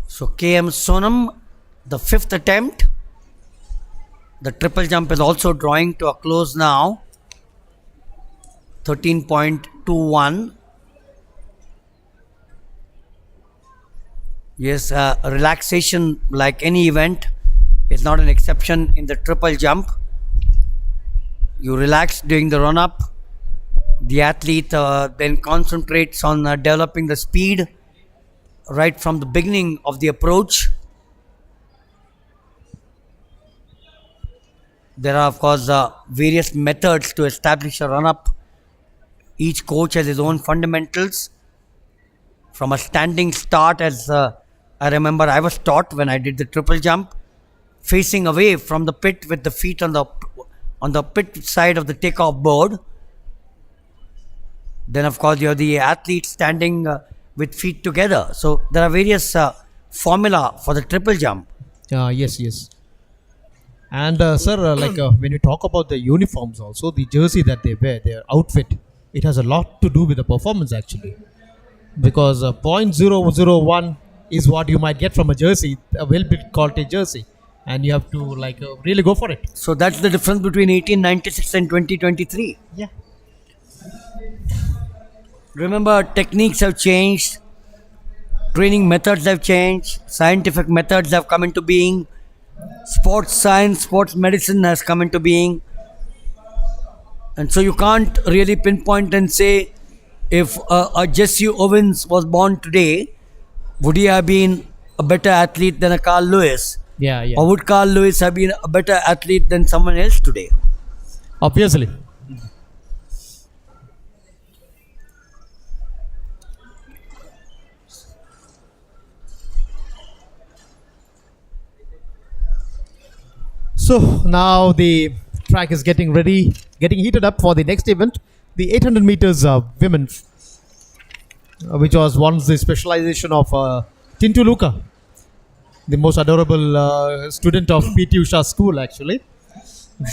So KM Sonam, the 5th attempt. The triple jump is also drawing to a close now. 13.21. Yes, relaxation, like any event, is not an exception in the triple jump. You relax during the run up. The athlete then concentrates on developing the speed right from the beginning of the approach. There are, of course, various methods to establish a run up. Each coach has his own fundamentals. From a standing start, as I remember I was taught when I did the triple jump, facing away from the pit with the feet on the pit side of the takeoff board. Then, of course, you have the athlete standing with feet together. So there are various formula for the triple jump. Yes. And sir, when you talk about the uniforms also, the jersey that they wear, their outfit, it has a lot to do with the performance actually. Because .001 is what you might get from a jersey, a well-built quality jersey. And you have to really go for it. So that's the difference between 1896 and 2023. Yeah. Remember, techniques have changed, training methods have changed, scientific methods have come into being, sports science, sports medicine has come into being. And so you can't really pinpoint and say if a Jesse Owens was born today, would he have been a better athlete than a Carl Lewis? Yeah. Or would Carl Lewis have been a better athlete than someone else today? Obviously. So now the track is getting ready, getting heated up for the next event, the 800 meters women, which was once the specialization of Tintu Luca, the most adorable student of PT Usha's school actually.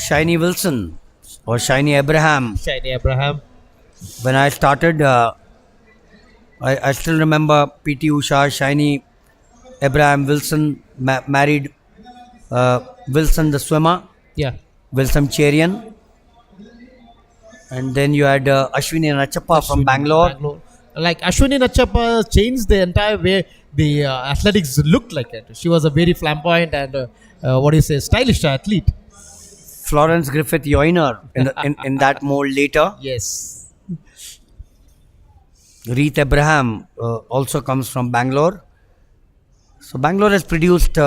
Shiny Wilson or Shiny Abraham. Shiny Abraham. When I started, I still remember PT Usha, Shiny Abraham Wilson married Wilson the swimmer, Yeah. Wilson Cherian, and then you had Ashwini Nachappa from Bangalore. Like Ashwini Nachappa changed the entire way the athletics looked like it. She was a very flamboyant and stylish athlete. Florence Griffith Joyner in that mold later. Yes. Reeth Abraham also comes from Bangalore. So Bangalore has produced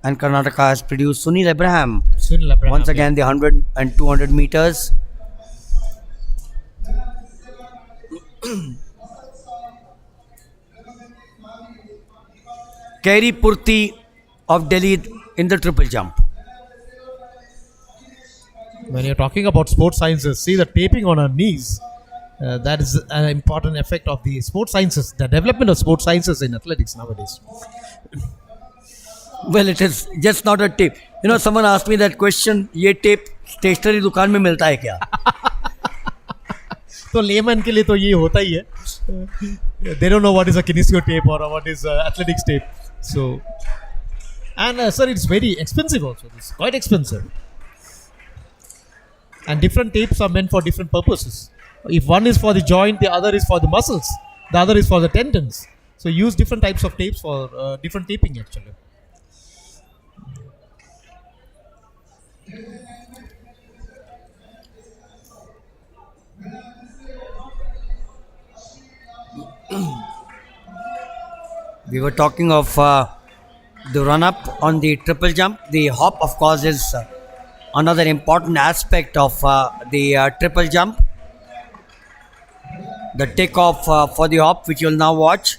and Karnataka has produced Sunil Abraham. Sunil Abraham. Once again, the 100 and 200 meters. Kairi Purti of Delhi in the triple jump. When you're talking about sports sciences, see the taping on her knees. That is an important effect of the sports sciences, the development of sports sciences in athletics nowadays. Well, it is just not a tape. You know, someone asked me that question, ये tape stationery दुकान में मिलता है क्या? तो lemon के लिए तो ये होता ही है. They don't know what is a kinesio tape or what is athletics tape. So, and sir, it's very expensive also. It's quite expensive. And different tapes are meant for different purposes. If one is for the joint, the other is for the muscles, the other is for the tendons. So use different types of tapes for different taping actually. We were talking of the run-up on the triple jump. The hop, of course, is another important aspect of the triple jump. The takeoff for the hop, which you will now watch,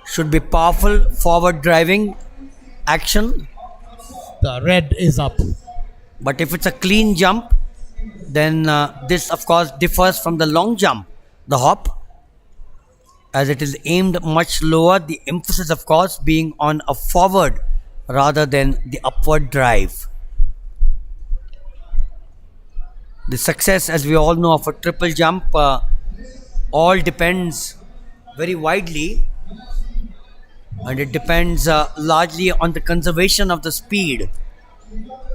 should be powerful forward driving action. The red is up. But if it's a clean jump, then this, of course, differs from the long jump, the hop, as it is aimed much lower, the emphasis, of course, being on a forward rather than the upward drive. The success, as we all know, of a triple jump all depends very widely, and it depends largely on the conservation of the speed.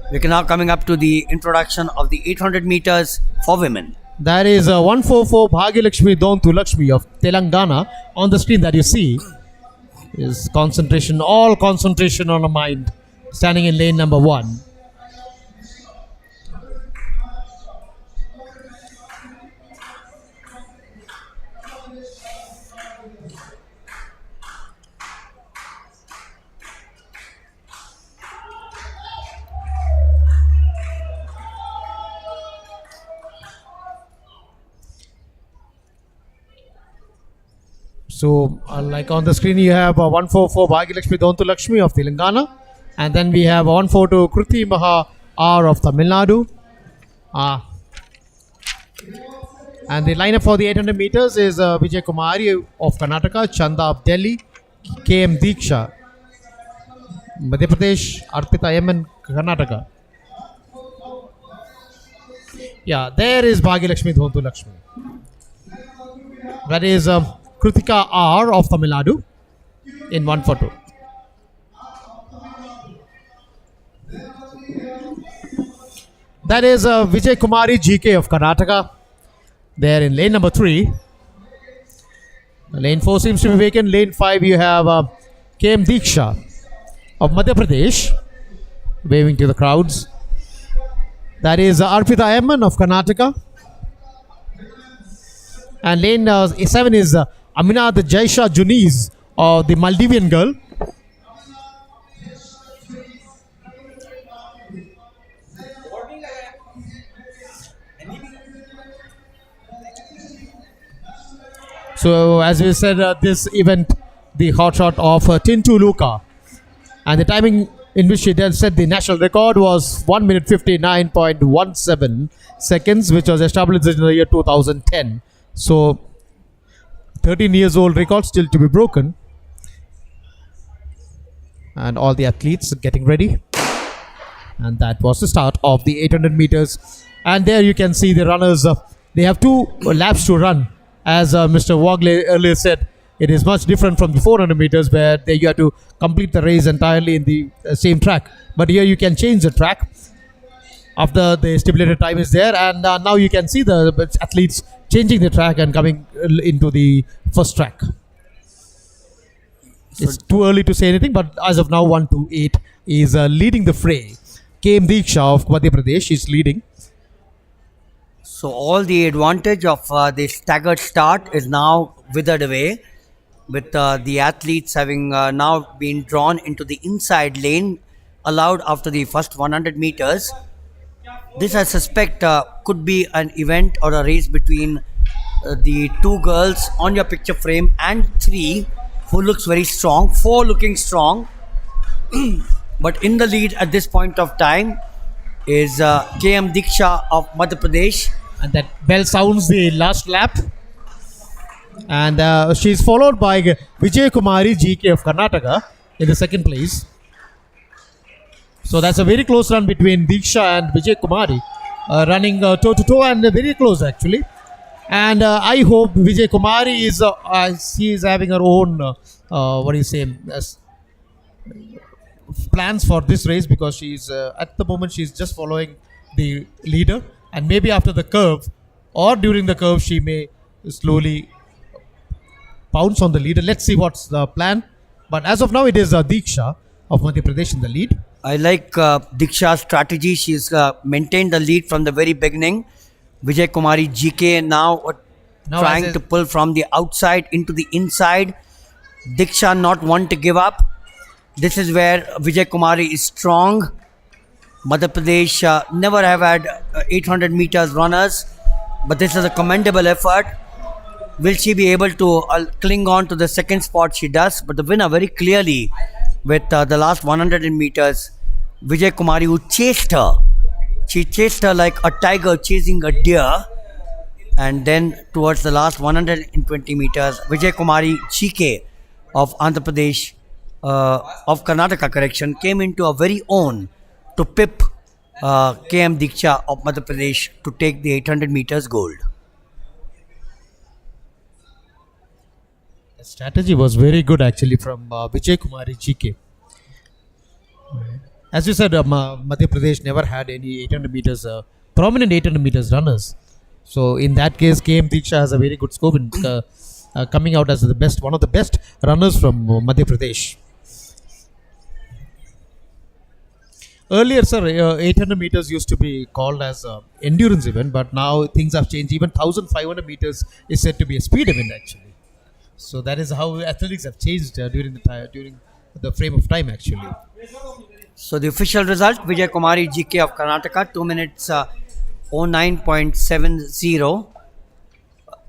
We are now coming up to the introduction of the 800 meters for women. That is 144 Bhagyalakshmi Dontu Lakshmi of Telangana on the screen that you see. is concentration, all concentration on a mind, standing in lane number 1. So, like on the screen, you have 144 Bhagilakshmi Dontu Lakshmi of Telangana, and then we have 142 Kruti Maha R of Tamil Nadu. And the lineup for the 800 meters is Vijay Kumari of Karnataka, Chanda of Delhi, KM Diksha, Madhya Pradesh, Arpita M, Karnataka. Yeah, there is Bhagilakshmi Dontu Lakshmi. That is Kritika R of Tamil Nadu in 142. That is Vijay Kumari GK of Karnataka. There in lane number 3. Lane 4 seems to be vacant. Lane 5 you have KM Diksha of Madhya Pradesh waving to the crowds. That is Arpita Emman of Karnataka. And lane 7 is Aminat Jaisha Juniz, the Maldivian girl. So, as we said, this event, the hot shot of Tintu Luka, and the timing in which she then set the national record was 1 minute 59.17 seconds, which was established in the year 2010. So, 13 years old record still to be broken. And all the athletes getting ready. And that was the start of the 800 meters. And there you can see the runners. They have 2 laps to run. As Mr. Wagle earlier said, it is much different from the 400 meters where you have to complete the race entirely in the same track. But here you can change the track after the stipulated time is there. And now you can see the athletes changing the track and coming into the first track. It's too early to say anything, but as of now, 128 is leading the fray. KM Diksha of Madhya Pradesh is leading. So all the advantage of the staggered start is now withered away, with the athletes having now been drawn into the inside lane allowed after the first 100 meters. This, I suspect, could be an event or a race between the 2 girls on your picture frame and 3 who looks very strong, 4 looking strong. But in the lead at this point of time is KM Diksha of Madhya Pradesh. And that bell sounds the last lap. And she's followed by Vijay Kumari GK of Karnataka in the second place. So that's a very close run between Diksha and Vijay Kumari, running toe to toe and very close actually. And I hope Vijay Kumari is having her own plans for this race, because she's at the moment she's just following the leader, and maybe after the curve or during the curve she may slowly pounce on the leader. Let's see what's the plan. But as of now, it is Diksha of Madhya Pradesh in the lead. I like Diksha's strategy. She's maintained the lead from the very beginning. Vijay Kumari GK now trying to pull from the outside into the inside. Diksha not one to give up. This is where Vijay Kumari is strong. Madhya Pradesh never have had 800 meters runners, but this is a commendable effort. Will she be able to cling on to the second spot? She does, but the winner very clearly with the last 100 meters, Vijay Kumari, who chased her. She chased her like a tiger chasing a deer. And then towards the last 120 meters, Vijay Kumari GK of Andhra Pradesh, of Karnataka correction, came into a very own to pip KM Diksha of Madhya Pradesh to take the 800 meters gold. The strategy was very good actually from Vijay Kumari GK. As you said, Madhya Pradesh never had any 800 meters, prominent 800 meters runners. So in that case, KM Diksha has a very good scope. coming out as the best, one of the best runners from Madhya Pradesh. Earlier, sir, 800 meters used to be called as an endurance event, but now things have changed. Even 1,500 meters is said to be a speed event, actually. So that is how athletics have changed during the frame of time, actually. So the official result: Vijay Kumari GK of Karnataka, 2 minutes 09.70.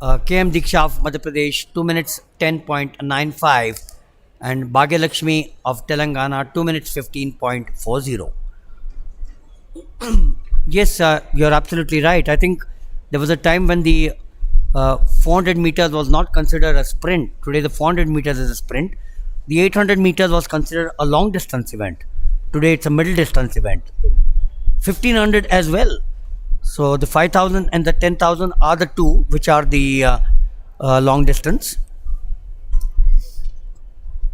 KM Diksha of Madhya Pradesh, 2 minutes 10.95. And Bhagyalakshmi of Telangana, 2 minutes 15.40. Yes, you're absolutely right. I think there was a time when the 400 meters was not considered a sprint. Today, the 400 meters is a sprint. The 800 meters was considered a long distance event. Today, it's a middle distance event. 1500 as well. So, the 5000 and the 10,000 are the two which are the long distance.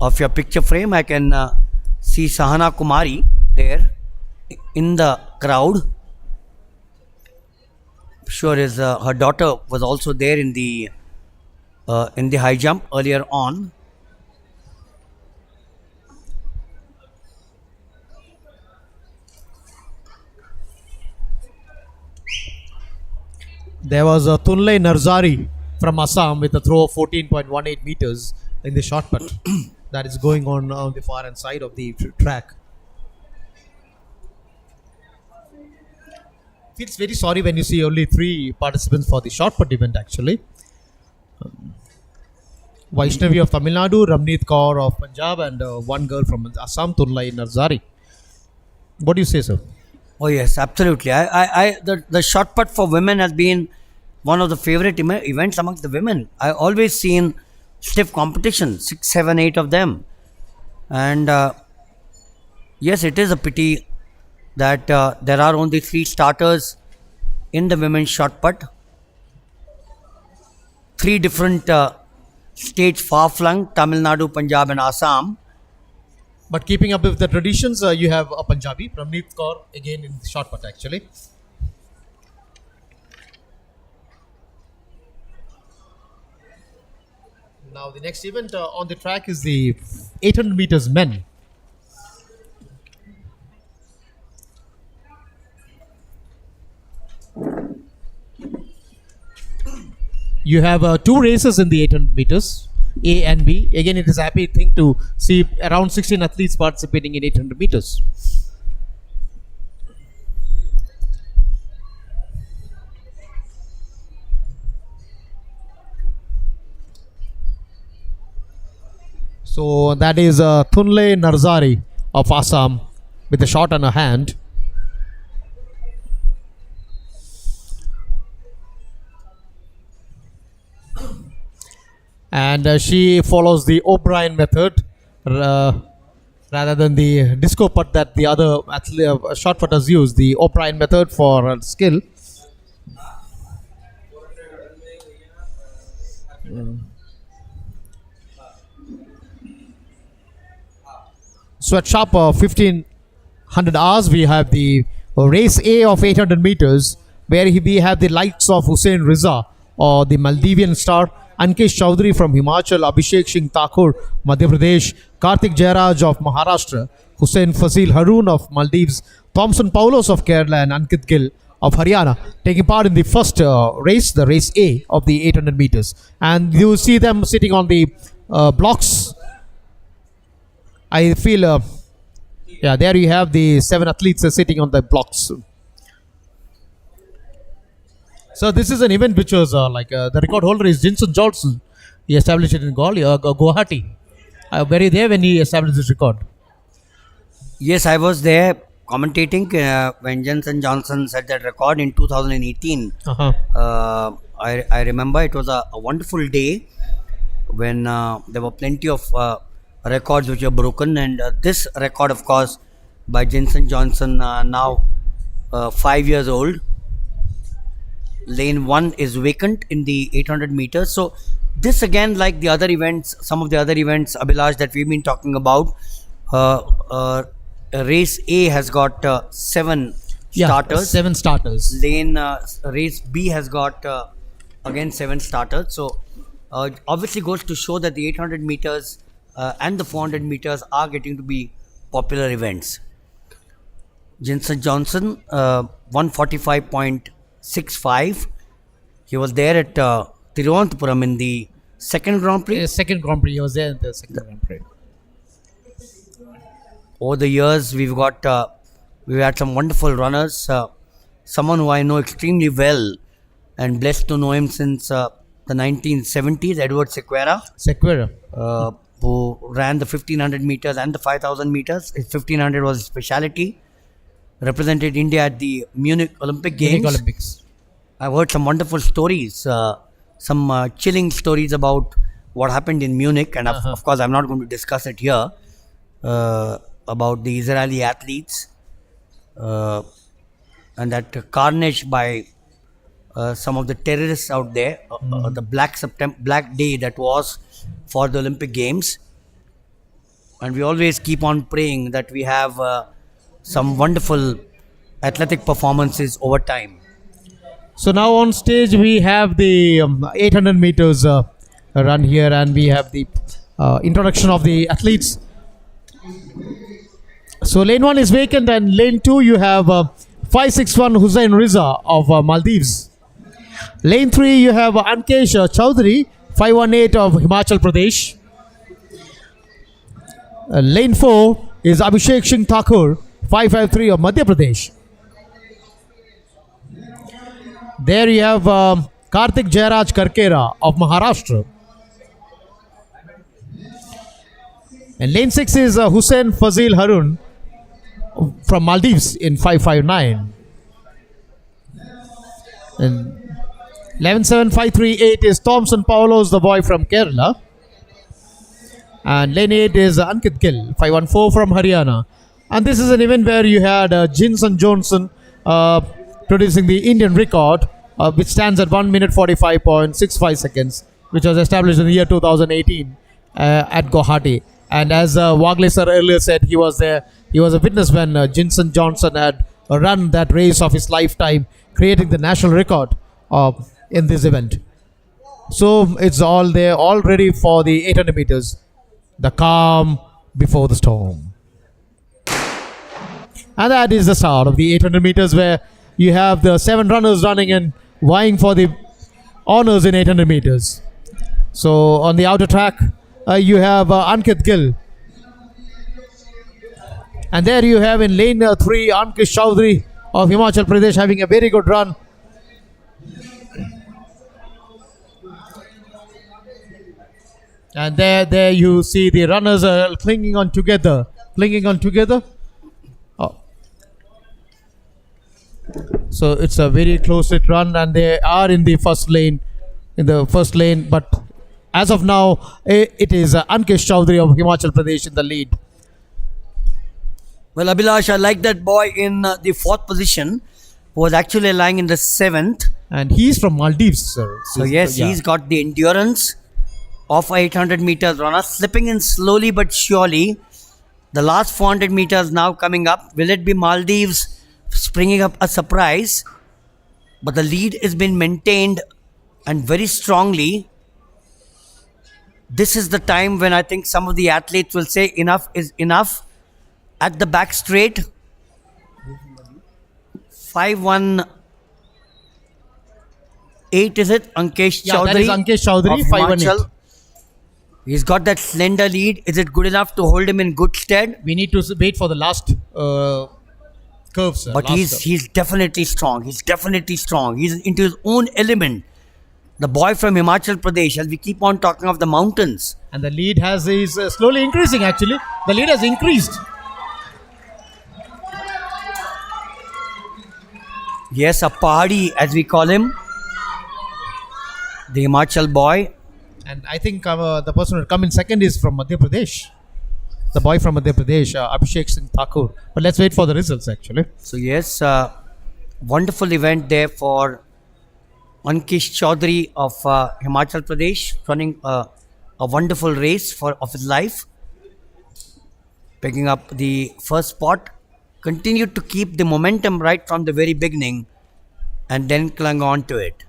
Of your picture frame, I can see Sahana Kumari there in the crowd. Sure, is her daughter was also there in the high jump earlier on. There was a Tunle Narzari from Assam with a throw of 14.18 meters in the short put that is going on the far end side of the track. Feels very sorry when you see only 3 participants for the short put event, actually. Vaishnavi of Tamil Nadu, Ramneet Kaur of Punjab, and one girl from Assam, Tunlai Narzari. What do you say, sir? Oh yes, absolutely. The shot put for women has been one of the favorite events amongst the women. I always seen stiff competition, 6, 7, 8 of them, and yes, it is a pity that there are only 3 starters in the women's shot put. 3 different states far flung: Tamil Nadu, Punjab, and Assam. But keeping up with the traditions, you have a Punjabi, Ramneet Kaur, again in the short put, actually. Now the next event on the track is the 800 meters men. You have 2 races in the 800 meters, A and B. Again, it is a happy thing to see around 16 athletes participating in 800 meters. So that is Tunle Narzari of Assam with a shot on her hand. And she follows the O'Brien method rather than the disco putt that the other shot putters use. The O'Brien method for skill. So at sharp 1500 hours, we have the race A of 800 meters, where we have the likes of Hussein Riza or the Maldivian star, Ankesh Chowdhury from Himachal, Abhishek Singh Thakur, Madhya Pradesh, Karthik Jairaj of Maharashtra, Hussein Fazil Haroon of Maldives, Thompson Paulos of Kerala, and Ankit Gill of Haryana taking part in the first race, the race A of the 800 meters. And you see them sitting on the blocks. I feel, yeah, there you have the 7 athletes sitting on the blocks. So this is an event which was the record holder is Jinson Johnson. He established it in Guwahati. Were you there when he established this record? Yes, I was there commentating when Jensen Johnson set that record in 2018. I remember it was a wonderful day when there were plenty of records which were broken, and this record, of course, by Jensen Johnson, now 5 years old. Lane 1 is vacant in the 800 meters. So this again, like the other events, some of the other events, Abhilash, that we've been talking about, race A has got 7 starters. 7 starters. Lane race B has got again 7 starters. So obviously goes to show that the 800 meters and the 400 meters are getting to be popular events. Jensen Johnson, 145.65. He was there at Tiruvananthapuram in the second Grand Prix. Second Grand Prix. He was there in the second Grand Prix. Over the years, we've had some wonderful runners. Someone who I know extremely well and blessed to know him since the 1970s, Edward Sequeira. who ran the 1500 meters and the 5000 meters. His 1500 was his speciality. Represented India at the Munich Olympic Games. Munich Olympics. I've heard some wonderful stories, some chilling stories about what happened in Munich, and of course, I'm not going to discuss it here. About the Israeli athletes and that carnage by some of the terrorists out there, the Black Day that was for the Olympic Games, and we always keep on praying that we have some wonderful athletic performances over time. So now on stage we have the 800 meters run here, and we have the introduction of the athletes. So lane 1 is vacant, and lane 2 you have 561 Hussain Riza of Maldives. Lane 3 you have Ankesh Chowdhury 518 of Himachal Pradesh. Lane 4 is Abhishek Singh Thakur 553 of Madhya Pradesh. There you have Karthik Jairaj Karkera of Maharashtra. And lane 6 is Hussein Fazil Harun from Maldives in 559. And 117538 is Thompson Paulos, the boy from Kerala. And lane 8 is Ankit Gill, 514 from Haryana. And this is an event where you had Jensen Johnson producing the Indian record, which stands at 1 minute 45.65 seconds, which was established in the year 2018 at Guwahati. And as Wagle sir earlier said, he was there. He was a witness when Jensen Johnson had run that race of his lifetime, creating the national record in this event. So it's all there, all ready for the 800 meters. The calm before the storm. And that is the start of the 800 meters, where you have the 7 runners running and vying for the honors in 800 meters. So on the outer track, you have Ankit Gill. And there you have in lane 3 Ankesh Chowdhury of Himachal Pradesh having a very good run. And there you see the runners are clinging on together. Oh. So it's a very close hit run, and they are in the first lane. But as of now, it is Ankesh Chowdhury of Himachal Pradesh in the lead. Well, Abhilash, I like that boy in the 4th position, who was actually lying in the 7th. And he's from Maldives, sir. So yes, he's got the endurance of 800 meters runner, slipping in slowly but surely. The last 400 meters now coming up. Will it be Maldives springing up a surprise? But the lead has been maintained, and very strongly. This is the time when I think some of the athletes will say enough is enough. At the back straight, 518 is it? Ankesh Chowdhury. That is Ankesh Chowdhury, 518. He's got that slender lead. Is it good enough to hold him in good stead? We need to wait for the last curve, sir. But he's definitely strong. He's into his own element. The boy from Himachal Pradesh, as we keep on talking of the mountains. And the lead is slowly increasing, actually. The lead has increased. Yes, a pahadi, as we call him. The Himachal boy. And I think the person who will come in second is from Madhya Pradesh. The boy from Madhya Pradesh, Abhishek Singh Thakur. But let's wait for the results, actually. So yes, wonderful event there for Ankesh Chowdhury of Himachal Pradesh, running a wonderful race of his life. Picking up the first spot. Continued to keep the momentum right from the very beginning, and then clung on to it.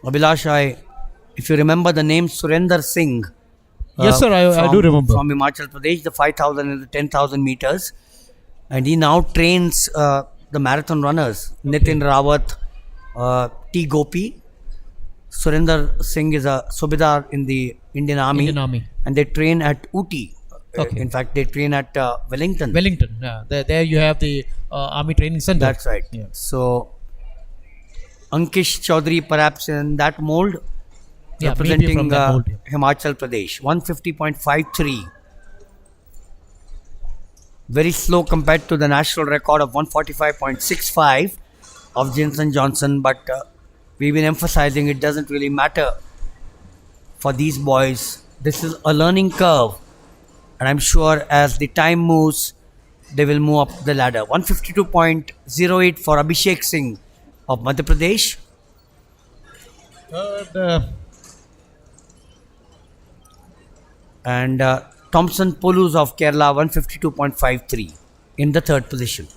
Abhilash, if you remember the name Surinder Singh. Yes, sir, I do remember. From Himachal Pradesh, the 5,000 and the 10,000 meters. And he now trains the marathon runners. Nitin Rawat, T. Gopi. Surinder Singh is a Subedar in the Indian Army. Indian Army. And they train at Ooty. Okay. In fact, they train at Wellington. Wellington. Yeah. There you have the Army Training Center. That's right. Yeah. So, Ankish Chaudhary, perhaps in that mold, Yeah, maybe representing from that mold, yeah. Himachal Pradesh. 150.53. Very slow compared to the national record of 145.65 of Jenson Johnson, but we've been emphasizing it doesn't really matter for these boys. This is a learning curve, and I'm sure as the time moves, they will move up the ladder. 152.08 for Abhishek Singh of Madhya Pradesh. Third, And Thompson Polus of Kerala, 152.53 in the third position.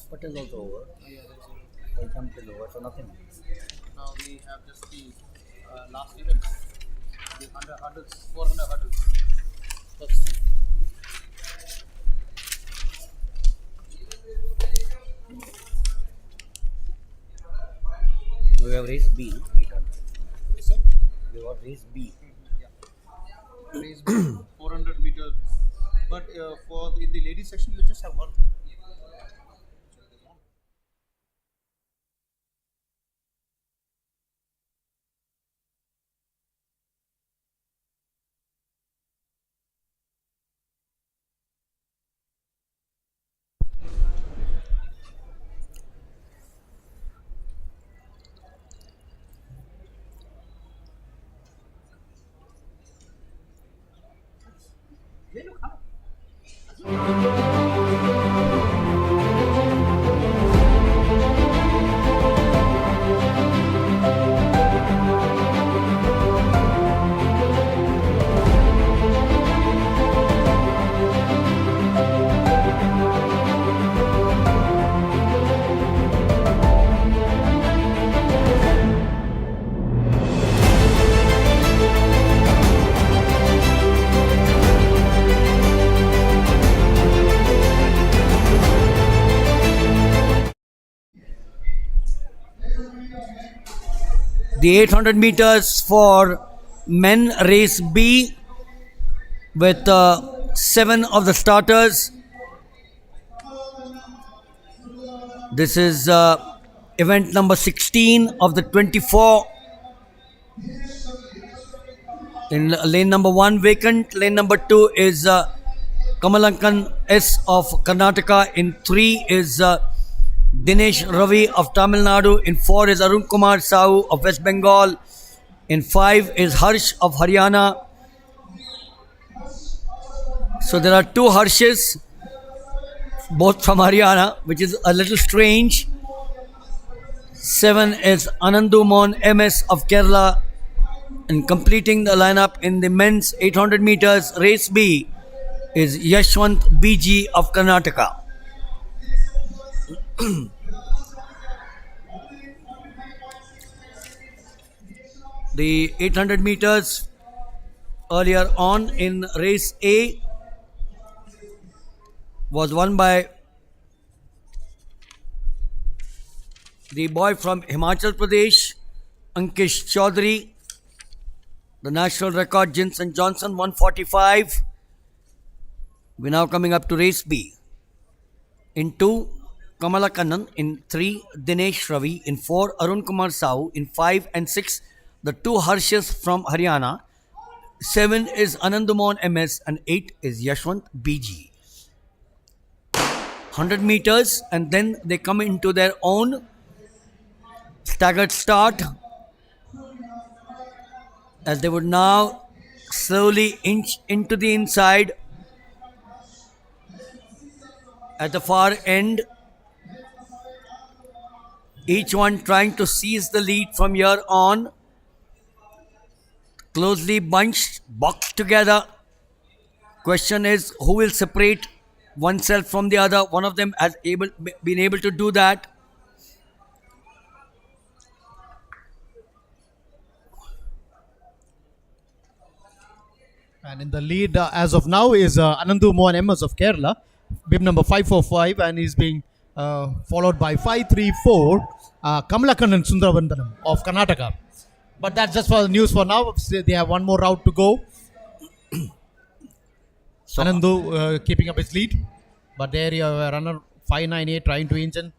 What is also over? I jumped till over, so nothing. Now we have just the last event, the 100 hurdles, 400 hurdles. First. We have race B. We have race B. Race 400 meters. But for in the ladies section, we just have one. The 800 meters for men race B with 7 of the starters. This is event number 16 of the 24. In lane number 1 vacant, lane number 2 is Kamalankan S of Karnataka. In 3 is Dinesh Ravi of Tamil Nadu. In 4 is Arun Kumar Sahu of West Bengal. In 5 is Harsh of Haryana. So there are 2 Harshes, both from Haryana, which is a little strange. 7 is Anandu Mon MS of Kerala. And completing the lineup in the men's 800 meters race B is Yashwant BG of Karnataka. The 800 meters earlier on in race A was won by the boy from Himachal Pradesh, Ankish Chaudhary. The national record, Jenson Johnson, 145. We're now coming up to race B. In 2, Kamala Kannan. In 3, Dinesh Ravi. In 4, Arun Kumar Sahu. In 5 and 6, the two Harshas from Haryana. 7 is Anandamohan MS and 8 is Yashwant BG. 100 meters and then they come into their own staggered start as they would now slowly inch into the inside at the far end. Each one trying to seize the lead from here on. Closely bunched, boxed together. Question is, who will separate oneself from the other? One of them has been able to do that. And in the lead as of now is Anandu Mohan MS of Kerala, bib number 545, and he's being followed by 534 Kamalakanan Sundarvandanam of Karnataka. But that's just for the news for now. They have one more route to go. So, Anandu keeping up his lead. But there you have a runner 598 trying to inch in.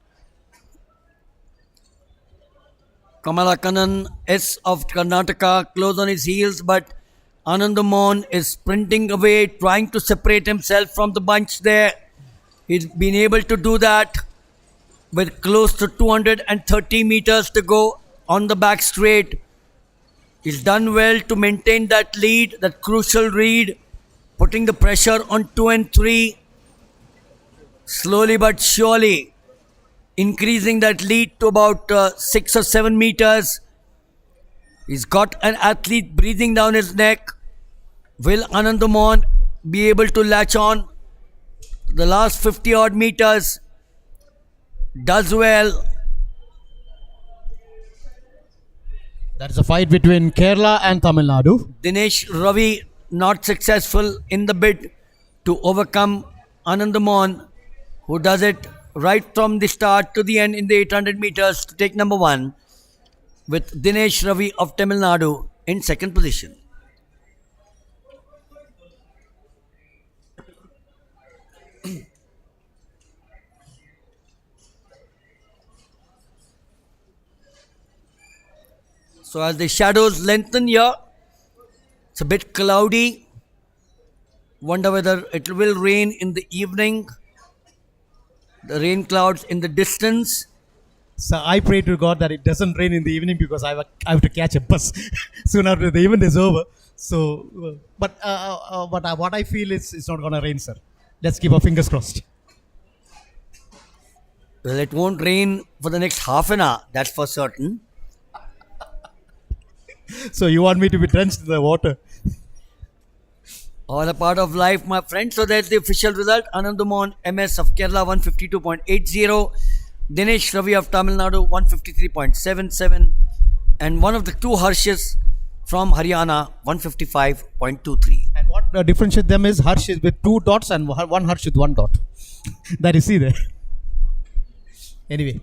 Kamalakanan S of Karnataka close on his heels, but Anandamohan is sprinting away, trying to separate himself from the bunch there. He's been able to do that with close to 230 meters to go on the back straight. He's done well to maintain that lead, that crucial lead, putting the pressure on 2 and 3. Slowly but surely increasing that lead to about 6 or 7 meters. He's got an athlete breathing down his neck. Will Anandamohan be able to latch on? The last 50 odd meters. Does well. That's a fight between Kerala and Tamil Nadu. Dinesh Ravi not successful in the bid to overcome Anandamohan, who does it right from the start to the end in the 800 meters to take number 1, with Dinesh Ravi of Tamil Nadu in second position. So as the shadows lengthen here, it's a bit cloudy. Wonder whether it will rain in the evening. The rain clouds in the distance. So I pray to God that it doesn't rain in the evening because I have to catch a bus soon after the event is over. So, but what I feel is it's not going to rain, sir. Let's keep our fingers crossed. Well, it won't rain for the next half an hour, that's for certain. So you want me to be drenched in the water? All a part of life, my friend. So that's the official result. Anandamohan MS of Kerala 152.80, Dinesh Ravi of Tamil Nadu 153.77, and one of the two Harshas from Haryana 155.23. And what differentiates them is Harsh is with 2 dots and one Harsh with 1 dot. That you see there. Anyway,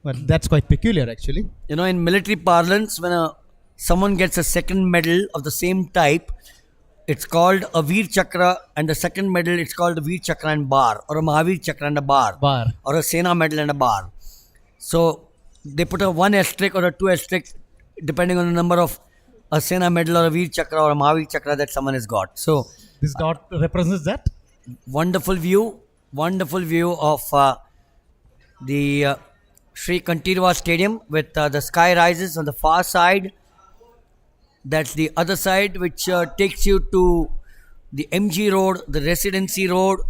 but that's quite peculiar actually. You know, in military parlance, when someone gets a second medal of the same type, it's called a Veer Chakra, and the second medal it's called a Veer Chakra and bar, or a Mahavir Chakra and a bar, or a Sena medal and a bar. So they put a 1 asterisk or a 2 asterisk depending on the number of a Sena medal or a Veer Chakra or a Mahavir Chakra that someone has got. So this dot represents that. Wonderful view of the Sri Kantirva Stadium with the sky rises on the far side. That's the other side, which takes you to the MG Road, the Residency Road,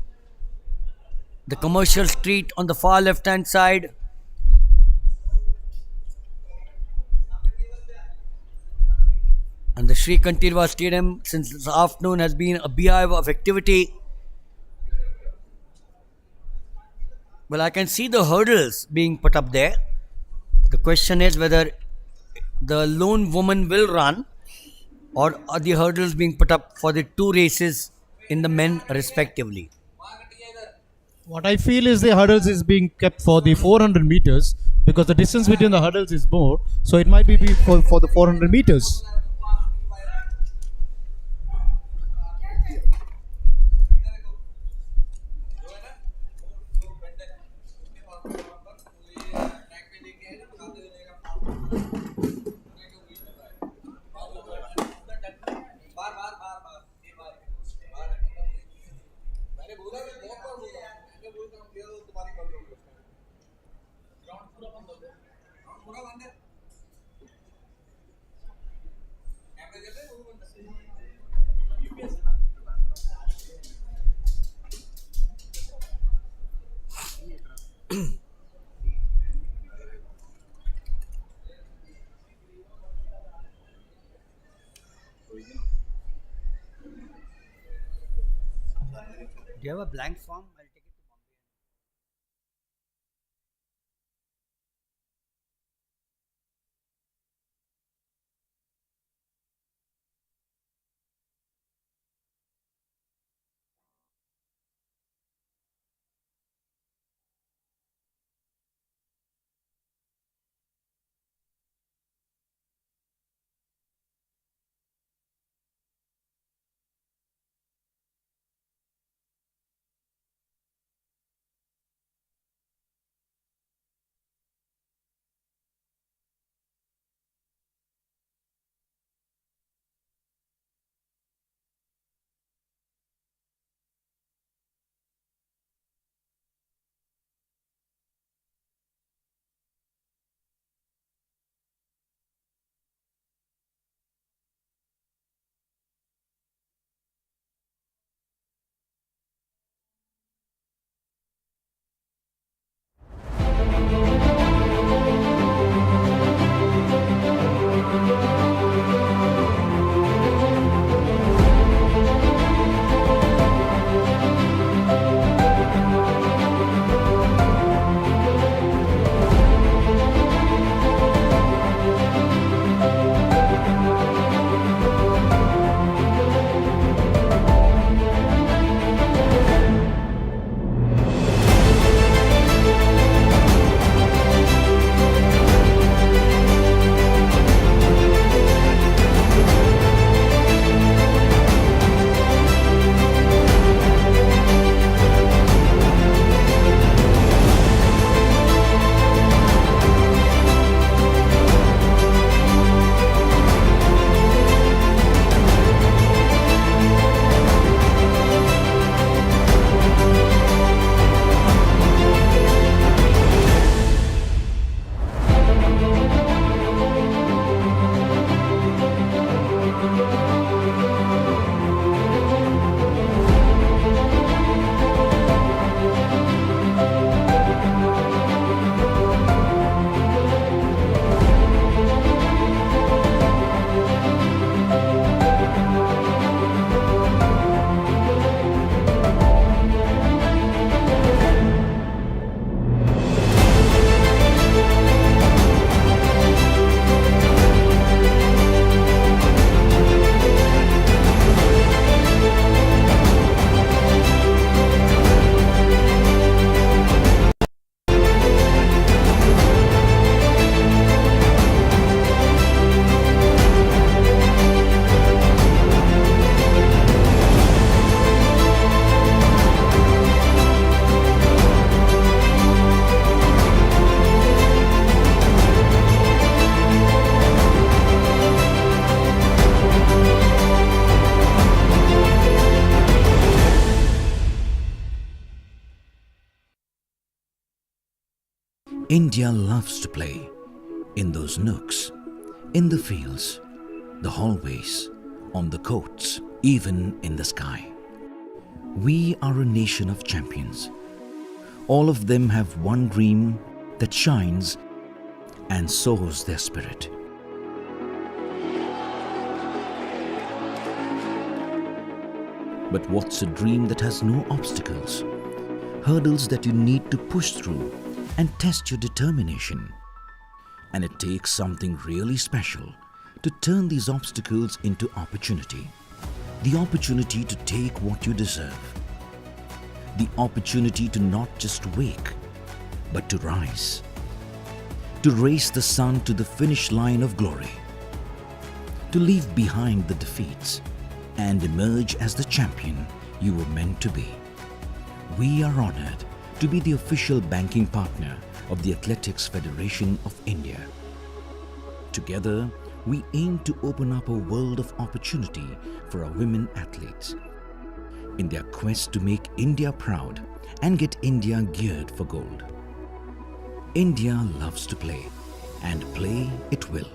the commercial street on the far left hand side. And the Sri Kantirva Stadium since this afternoon has been a beehive of activity. Well, I can see the hurdles being put up there. The question is whether the lone woman will run, or are the hurdles being put up for the 2 races in the men respectively. What I feel is the hurdles is being kept for the 400 meters because the distance between the hurdles is more. So it might be for the 400 meters. Do you have a blank form? I'll take it to Bombay. India loves to play in those nooks, in the fields, the hallways, on the courts, even in the sky. We are a nation of champions. All of them have one dream that shines and soars their spirit. But what's a dream that has no obstacles? Hurdles that you need to push through and test your determination. And it takes something really special to turn these obstacles into opportunity. The opportunity to take what you deserve. The opportunity to not just wake, but to rise. To race the sun to the finish line of glory. To leave behind the defeats and emerge as the champion you were meant to be. We are honored to be the official banking partner of the Athletics Federation of India. Together, we aim to open up a world of opportunity for our women athletes. in their quest to make India proud and get India geared for gold. India loves to play, and play it will.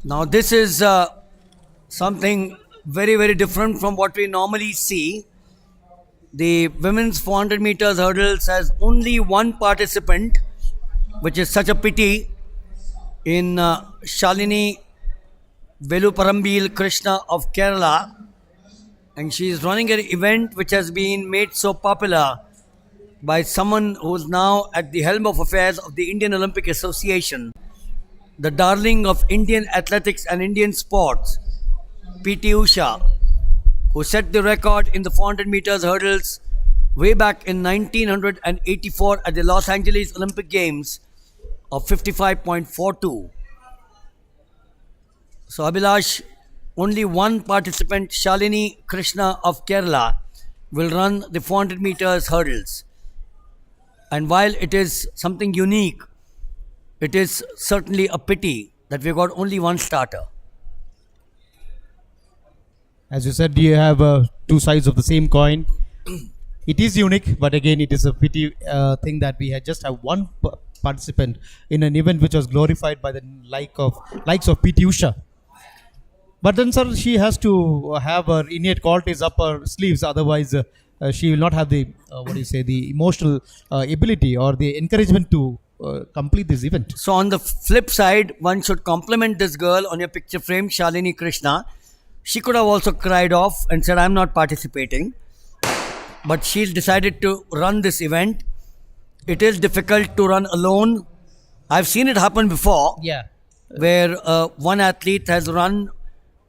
Now, this is something very, very different from what we normally see. The women's 400 meters hurdles has only one participant, which is such a pity, in Shalini Veluparambil Krishna of Kerala. And she is running an event which has been made so popular by someone who is now at the helm of affairs of the Indian Olympic Association, the darling of Indian athletics and Indian sports, P.T. Usha, who set the record in the 400 meters hurdles way back in 1984 at the Los Angeles Olympic Games of 55.42. So, Abhilash, only one participant, Shalini Krishna of Kerala, will run the 400 meters hurdles. And while it is something unique, it is certainly a pity that we've got only one starter. As you said, you have two sides of the same coin. It is unique, but again, it is a pity thing that we had just have one participant in an event which was glorified by the likes of P.T. Usha. But then, sir, she has to have her innate qualities up her sleeves. Otherwise, she will not have the the emotional ability or the encouragement to complete this event. So, on the flip side, one should compliment this girl on your picture frame, Shalini Krishna. She could have also cried off and said, I'm not participating. But she decided to run this event. It is difficult to run alone. I've seen it happen before. Yeah. Where one athlete has run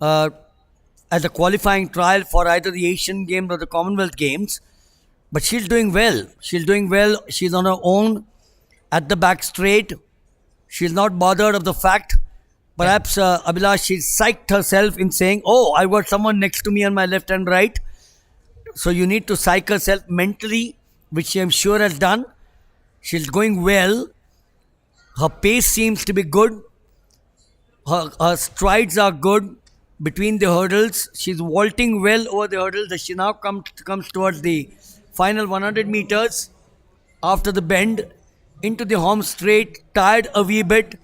as a qualifying trial for either the Asian Games or the Commonwealth Games. But she's doing well. She's doing well. She's on her own at the back straight. She's not bothered of the fact. Perhaps, Abhilash, she psyched herself in saying, oh, I've got someone next to me on my left and right. So you need to psych herself mentally, which she I'm sure has done. She's going well. Her pace seems to be good. Her strides are good between the hurdles. She's vaulting well over the hurdles as she now comes towards the final 100 meters after the bend into the home straight, tired a wee bit.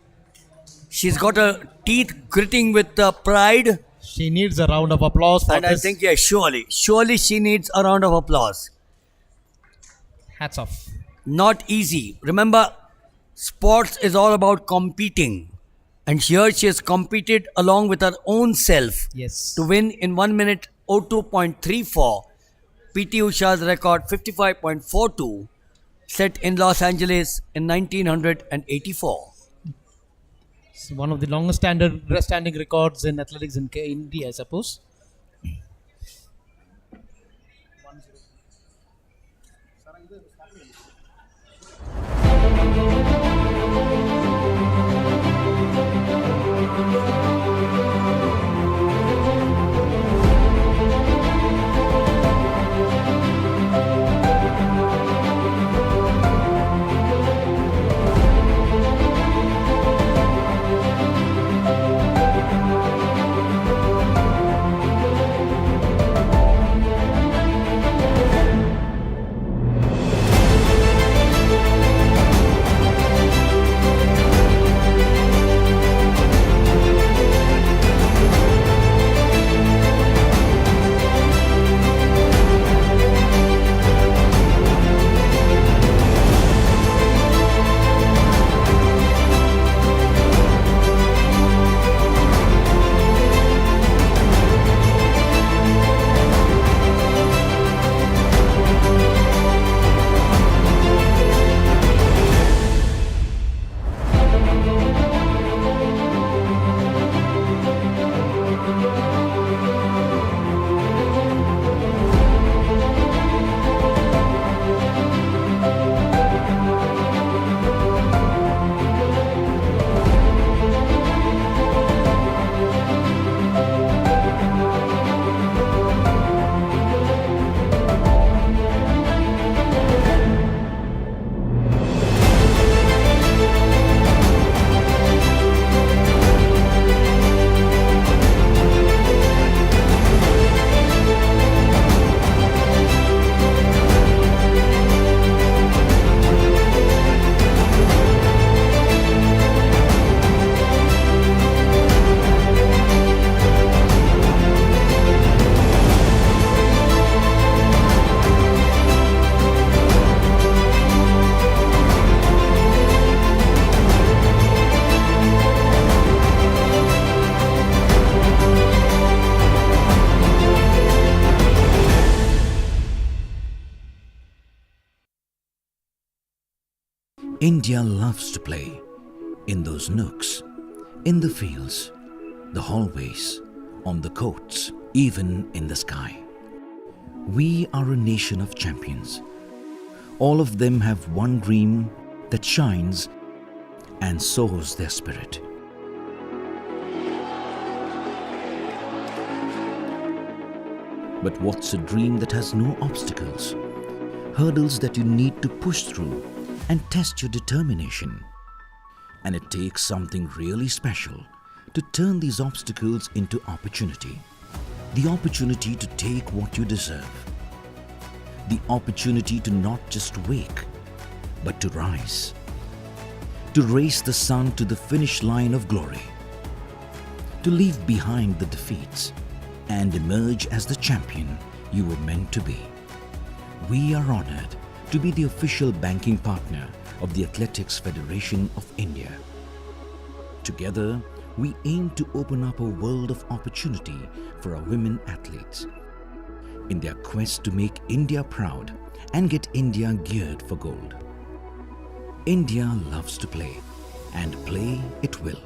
She's got her teeth gritting with pride. She needs a round of applause for and this. I think, yeah, surely she needs a round of applause. Hats off. Not easy. Remember, sports is all about competing. And here she has competed along with her own self Yes. to win in 1 minute 02.34. P.T. Usha's record 55.42 set in Los Angeles in 1984. It's one of the longest standing records in athletics in India, I suppose. India loves to play in those nooks, in the fields, the hallways, on the courts, even in the sky. We are a nation of champions. All of them have one dream that shines and soars their spirit. But what's a dream that has no obstacles? Hurdles that you need to push through and test your determination. And it takes something really special to turn these obstacles into opportunity. The opportunity to take what you deserve. The opportunity to not just wake, but to rise. To race the sun to the finish line of glory. To leave behind the defeats and emerge as the champion you were meant to be. We are honored to be the official banking partner of the Athletics Federation of India. Together, we aim to open up a world of opportunity for our women athletes in their quest to make India proud and get India geared for gold. India loves to play, and play it will.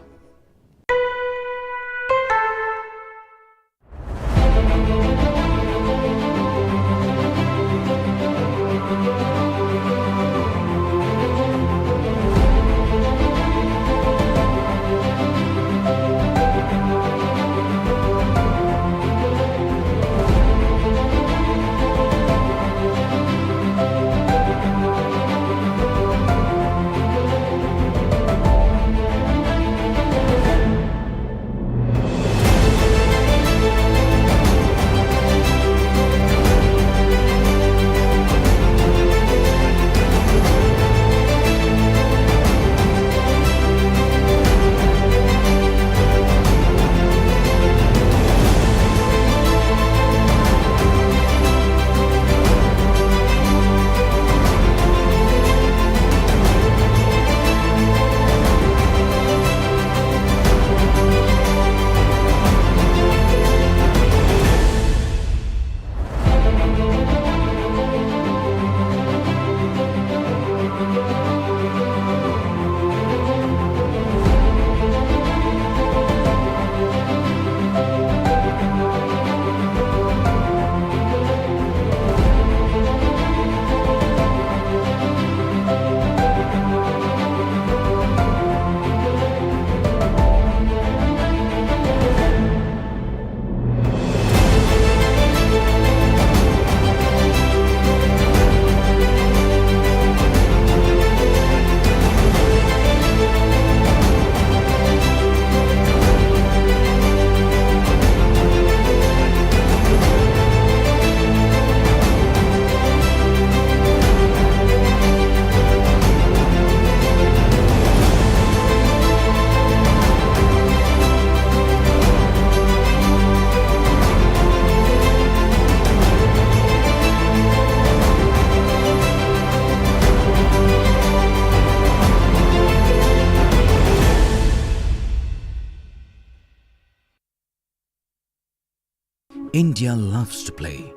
India loves to play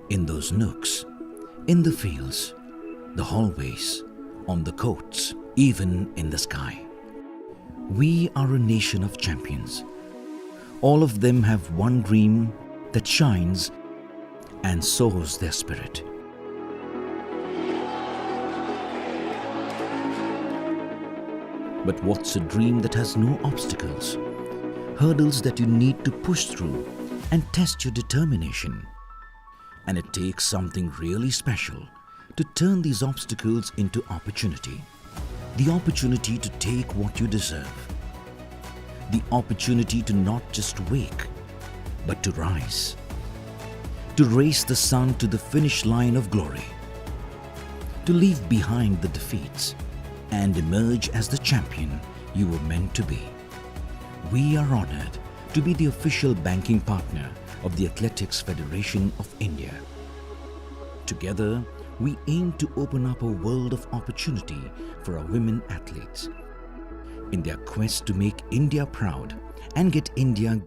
in those nooks, in the fields, the hallways, on the courts, even in the sky. We are a nation of champions. All of them have one dream that shines and soars their spirit. But what's a dream that has no obstacles? Hurdles that you need to push through and test your determination. And it takes something really special to turn these obstacles into opportunity. The opportunity to take what you deserve. The opportunity to not just wake, but to rise. To race the sun to the finish line of glory. To leave behind the defeats and emerge as the champion you were meant to be. We are honored to be the official banking partner of the Athletics Federation of India. Together, we aim to open up a world of opportunity for our women athletes in their quest to make India proud and get India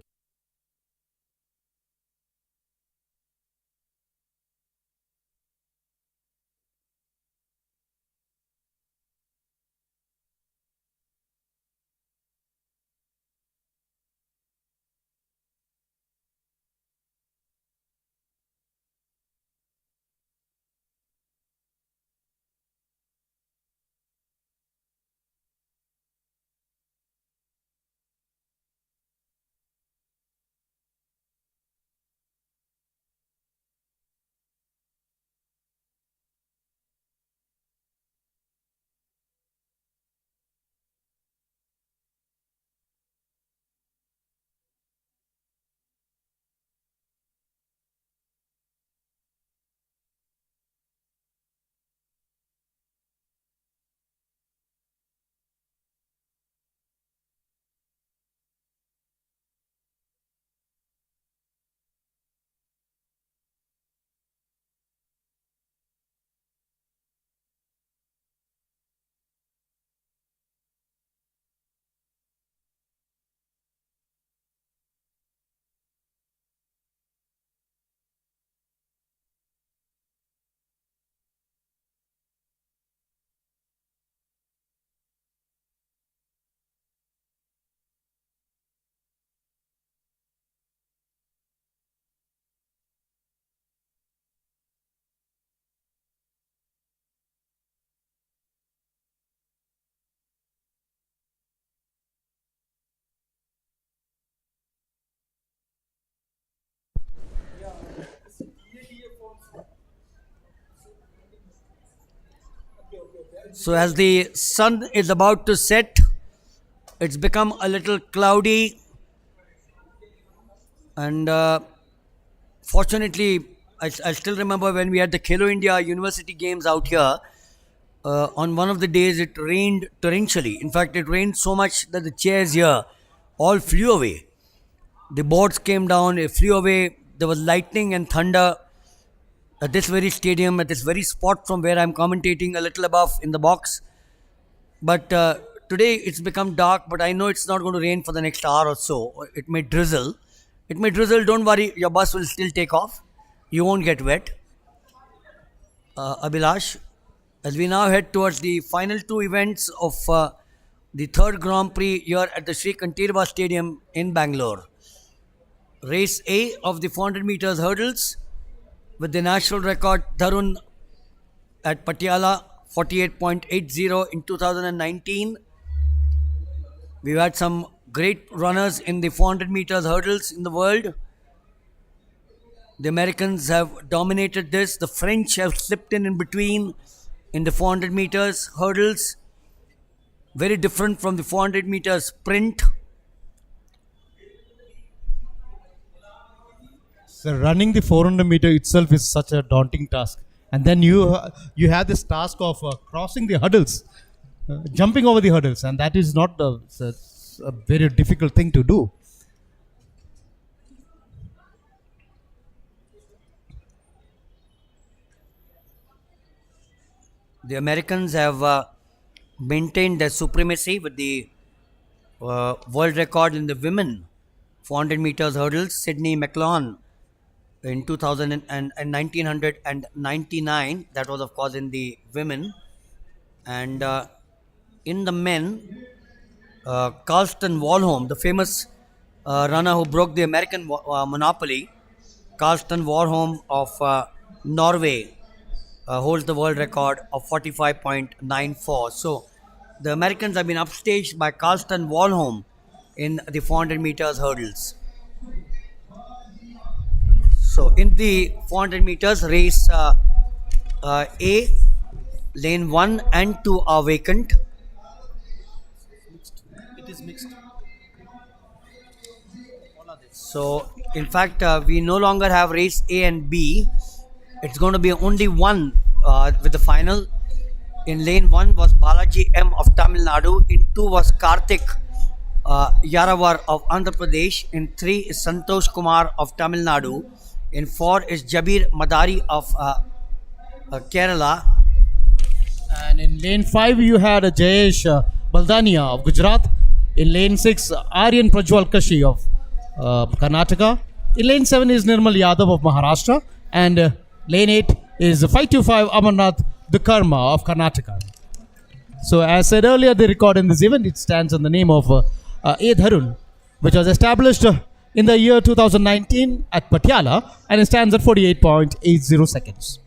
So, as the sun is about to set, it's become a little cloudy, and fortunately, I still remember when we had the Khelo India University Games out here. On one of the days, it rained torrentially. In fact, it rained so much that the chairs here all flew away. The boards came down, it flew away. There was lightning and thunder at this very stadium, at this very spot from where I'm commentating, a little above in the box. But today it's become dark, but I know it's not going to rain for the next hour or so. It may drizzle. It may drizzle, don't worry, your bus will still take off. You won't get wet. Abhilash, as we now head towards the final two events of the third Grand Prix here at the Sri Kantirva Stadium in Bangalore. Race A of the 400 meters hurdles with the national record Tarun at Patiala 48.80 in 2019. We've had some great runners in the 400 meters hurdles in the world. The Americans have dominated this. The French have slipped in between in the 400 meters hurdles. Very different from the 400 meters sprint. So running the 400 meter itself is such a daunting task, and then you have this task of crossing the hurdles, jumping over the hurdles, and that is not a very difficult thing to do. The Americans have maintained their supremacy with the world record in the women 400 meters hurdles. Sydney McLaughlin in 2000 and 1999. That was, of course, in the women. And in the men, Carlston Warholm, the famous runner who broke the American monopoly, Carlston Warholm of Norway, holds the world record of 45.94. So the Americans have been upstaged by Carlston Warholm in the 400 meters hurdles. So in the 400 meters race A, lane 1 and 2 are vacant. It is mixed. So in fact, we no longer have race A and B. It's going to be only one with the final. In lane 1 was Balaji M of Tamil Nadu. In 2 was Karthik Yaravar of Andhra Pradesh. In 3 is Santosh Kumar of Tamil Nadu. In 4 is Jabir Madari of Kerala. And in lane 5, you had Jayesh Baldania of Gujarat. In lane 6, Aryan Prajwal Kashi of Karnataka. In lane 7 is Nirmal Yadav of Maharashtra. And lane 8 is 525 Amarnath Dukarma of Karnataka. So as said earlier, the record in this event, it stands on the name of A. Dharun, which was established in the year 2019 at Patiala, and it stands at 48.80 seconds.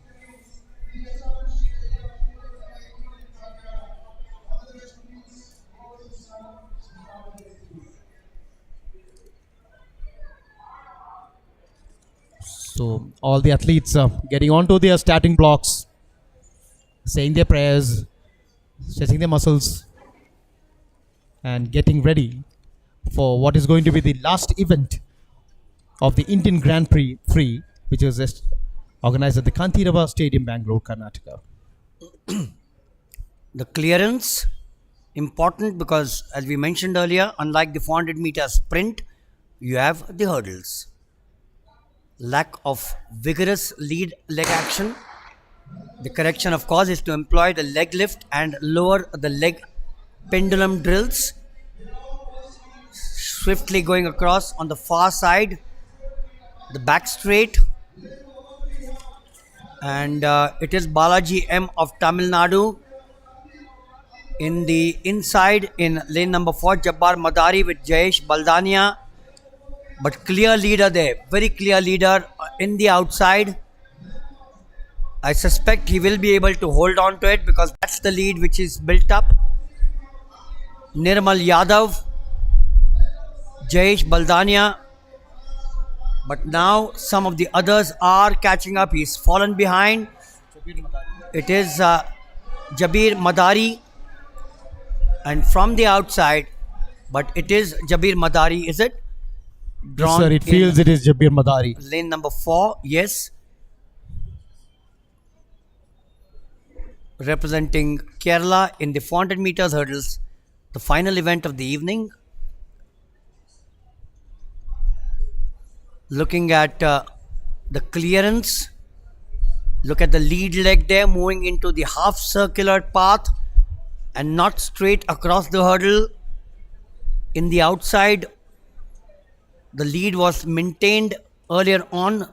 So all the athletes getting onto their starting blocks, saying their prayers, stretching their muscles, and getting ready for what is going to be the last event of the Indian Grand Prix, which is organized at the Kantirava Stadium, Bangalore, Karnataka. The clearance, important because, as we mentioned earlier, unlike the 400 meter sprint, you have the hurdles. Lack of vigorous lead leg action. The correction, of course, is to employ the leg lift and lower the leg pendulum drills. Swiftly going across on the far side, the back straight. And it is Balaji M of Tamil Nadu. In the inside, in lane number 4, Jabbar Madari with Jayesh Baldania. But clear leader there, very clear leader in the outside. I suspect he will be able to hold on to it because that's the lead which is built up. Nirmal Yadav, Jayesh Baldania. But now some of the others are catching up. He's fallen behind. It is Jabir Madari. And from the outside, but it is Jabir Madari, is it? Yes, sir, it feels it is Jabir Madari. Lane number 4, yes. Representing Kerala in the 400 meters hurdles, the final event of the evening. Looking at the clearance, look at the lead leg there moving into the half circular path and not straight across the hurdle. In the outside, the lead was maintained earlier on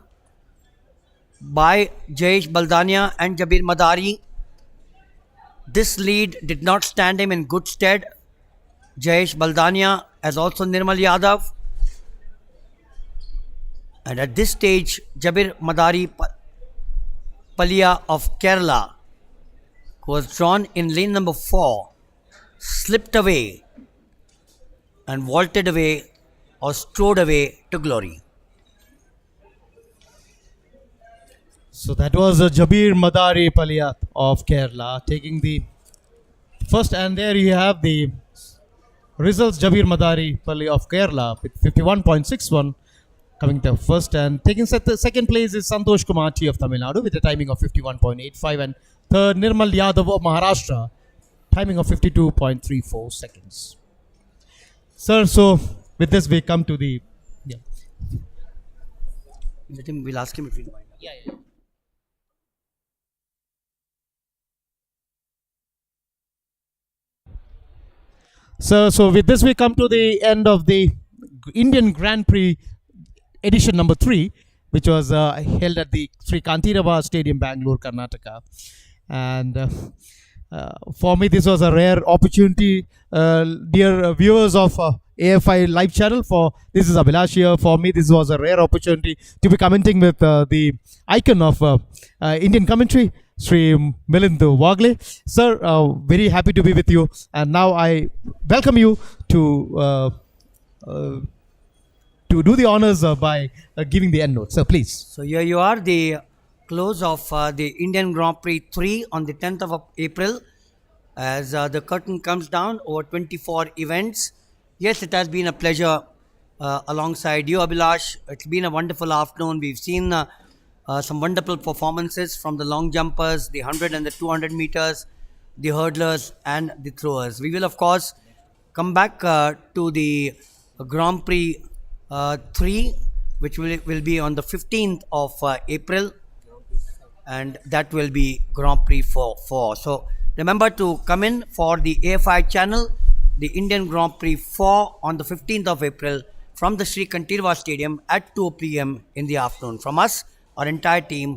by Jayesh Baldania and Jabir Madari. This lead did not stand him in good stead. Jayesh Baldania as also Nirmal Yadav. And at this stage, Jabir Madari Palia of Kerala, who was drawn in lane number 4, slipped away and vaulted away or strode away to glory. So that was Jabir Madari Palia of Kerala taking the first, and there you have the results. Jabir Madari Palia of Kerala with 51.61 coming to first, and taking second place is Santosh Kumar T of Tamil Nadu with a timing of 51.85, and third Nirmal Yadav of Maharashtra, timing of 52.34 seconds. Sir, so with this we come to the We'll ask him if he'll mind. yeah. So with this we come to the end of the Indian Grand Prix edition number 3, which was held at the Sri Kantirava Stadium, Bangalore, Karnataka. And for me, this was a rare opportunity. Dear viewers of AFI Live Channel, this is Abhilash here. For me, this was a rare opportunity to be commenting with the icon of Indian commentary, Sri Milind Wagle. Sir, very happy to be with you. And now I welcome you to do the honors by giving the end note. Sir, please. So here you are, the close of the Indian Grand Prix 3 on the 10th of April. As the curtain comes down over 24 events. Yes, it has been a pleasure alongside you, Abhilash. It's been a wonderful afternoon. We've seen some wonderful performances from the long jumpers, the 100 and the 200 meters, the hurdlers and the throwers. We will, of course, come back to the Grand Prix 3, which will be on the 15th of April, and that will be Grand Prix 4. So remember to come in for the AFI channel, the Indian Grand Prix 4 on the 15th of April from the Sri Kantirava Stadium at 2 p.m. in the afternoon. From us, our entire team,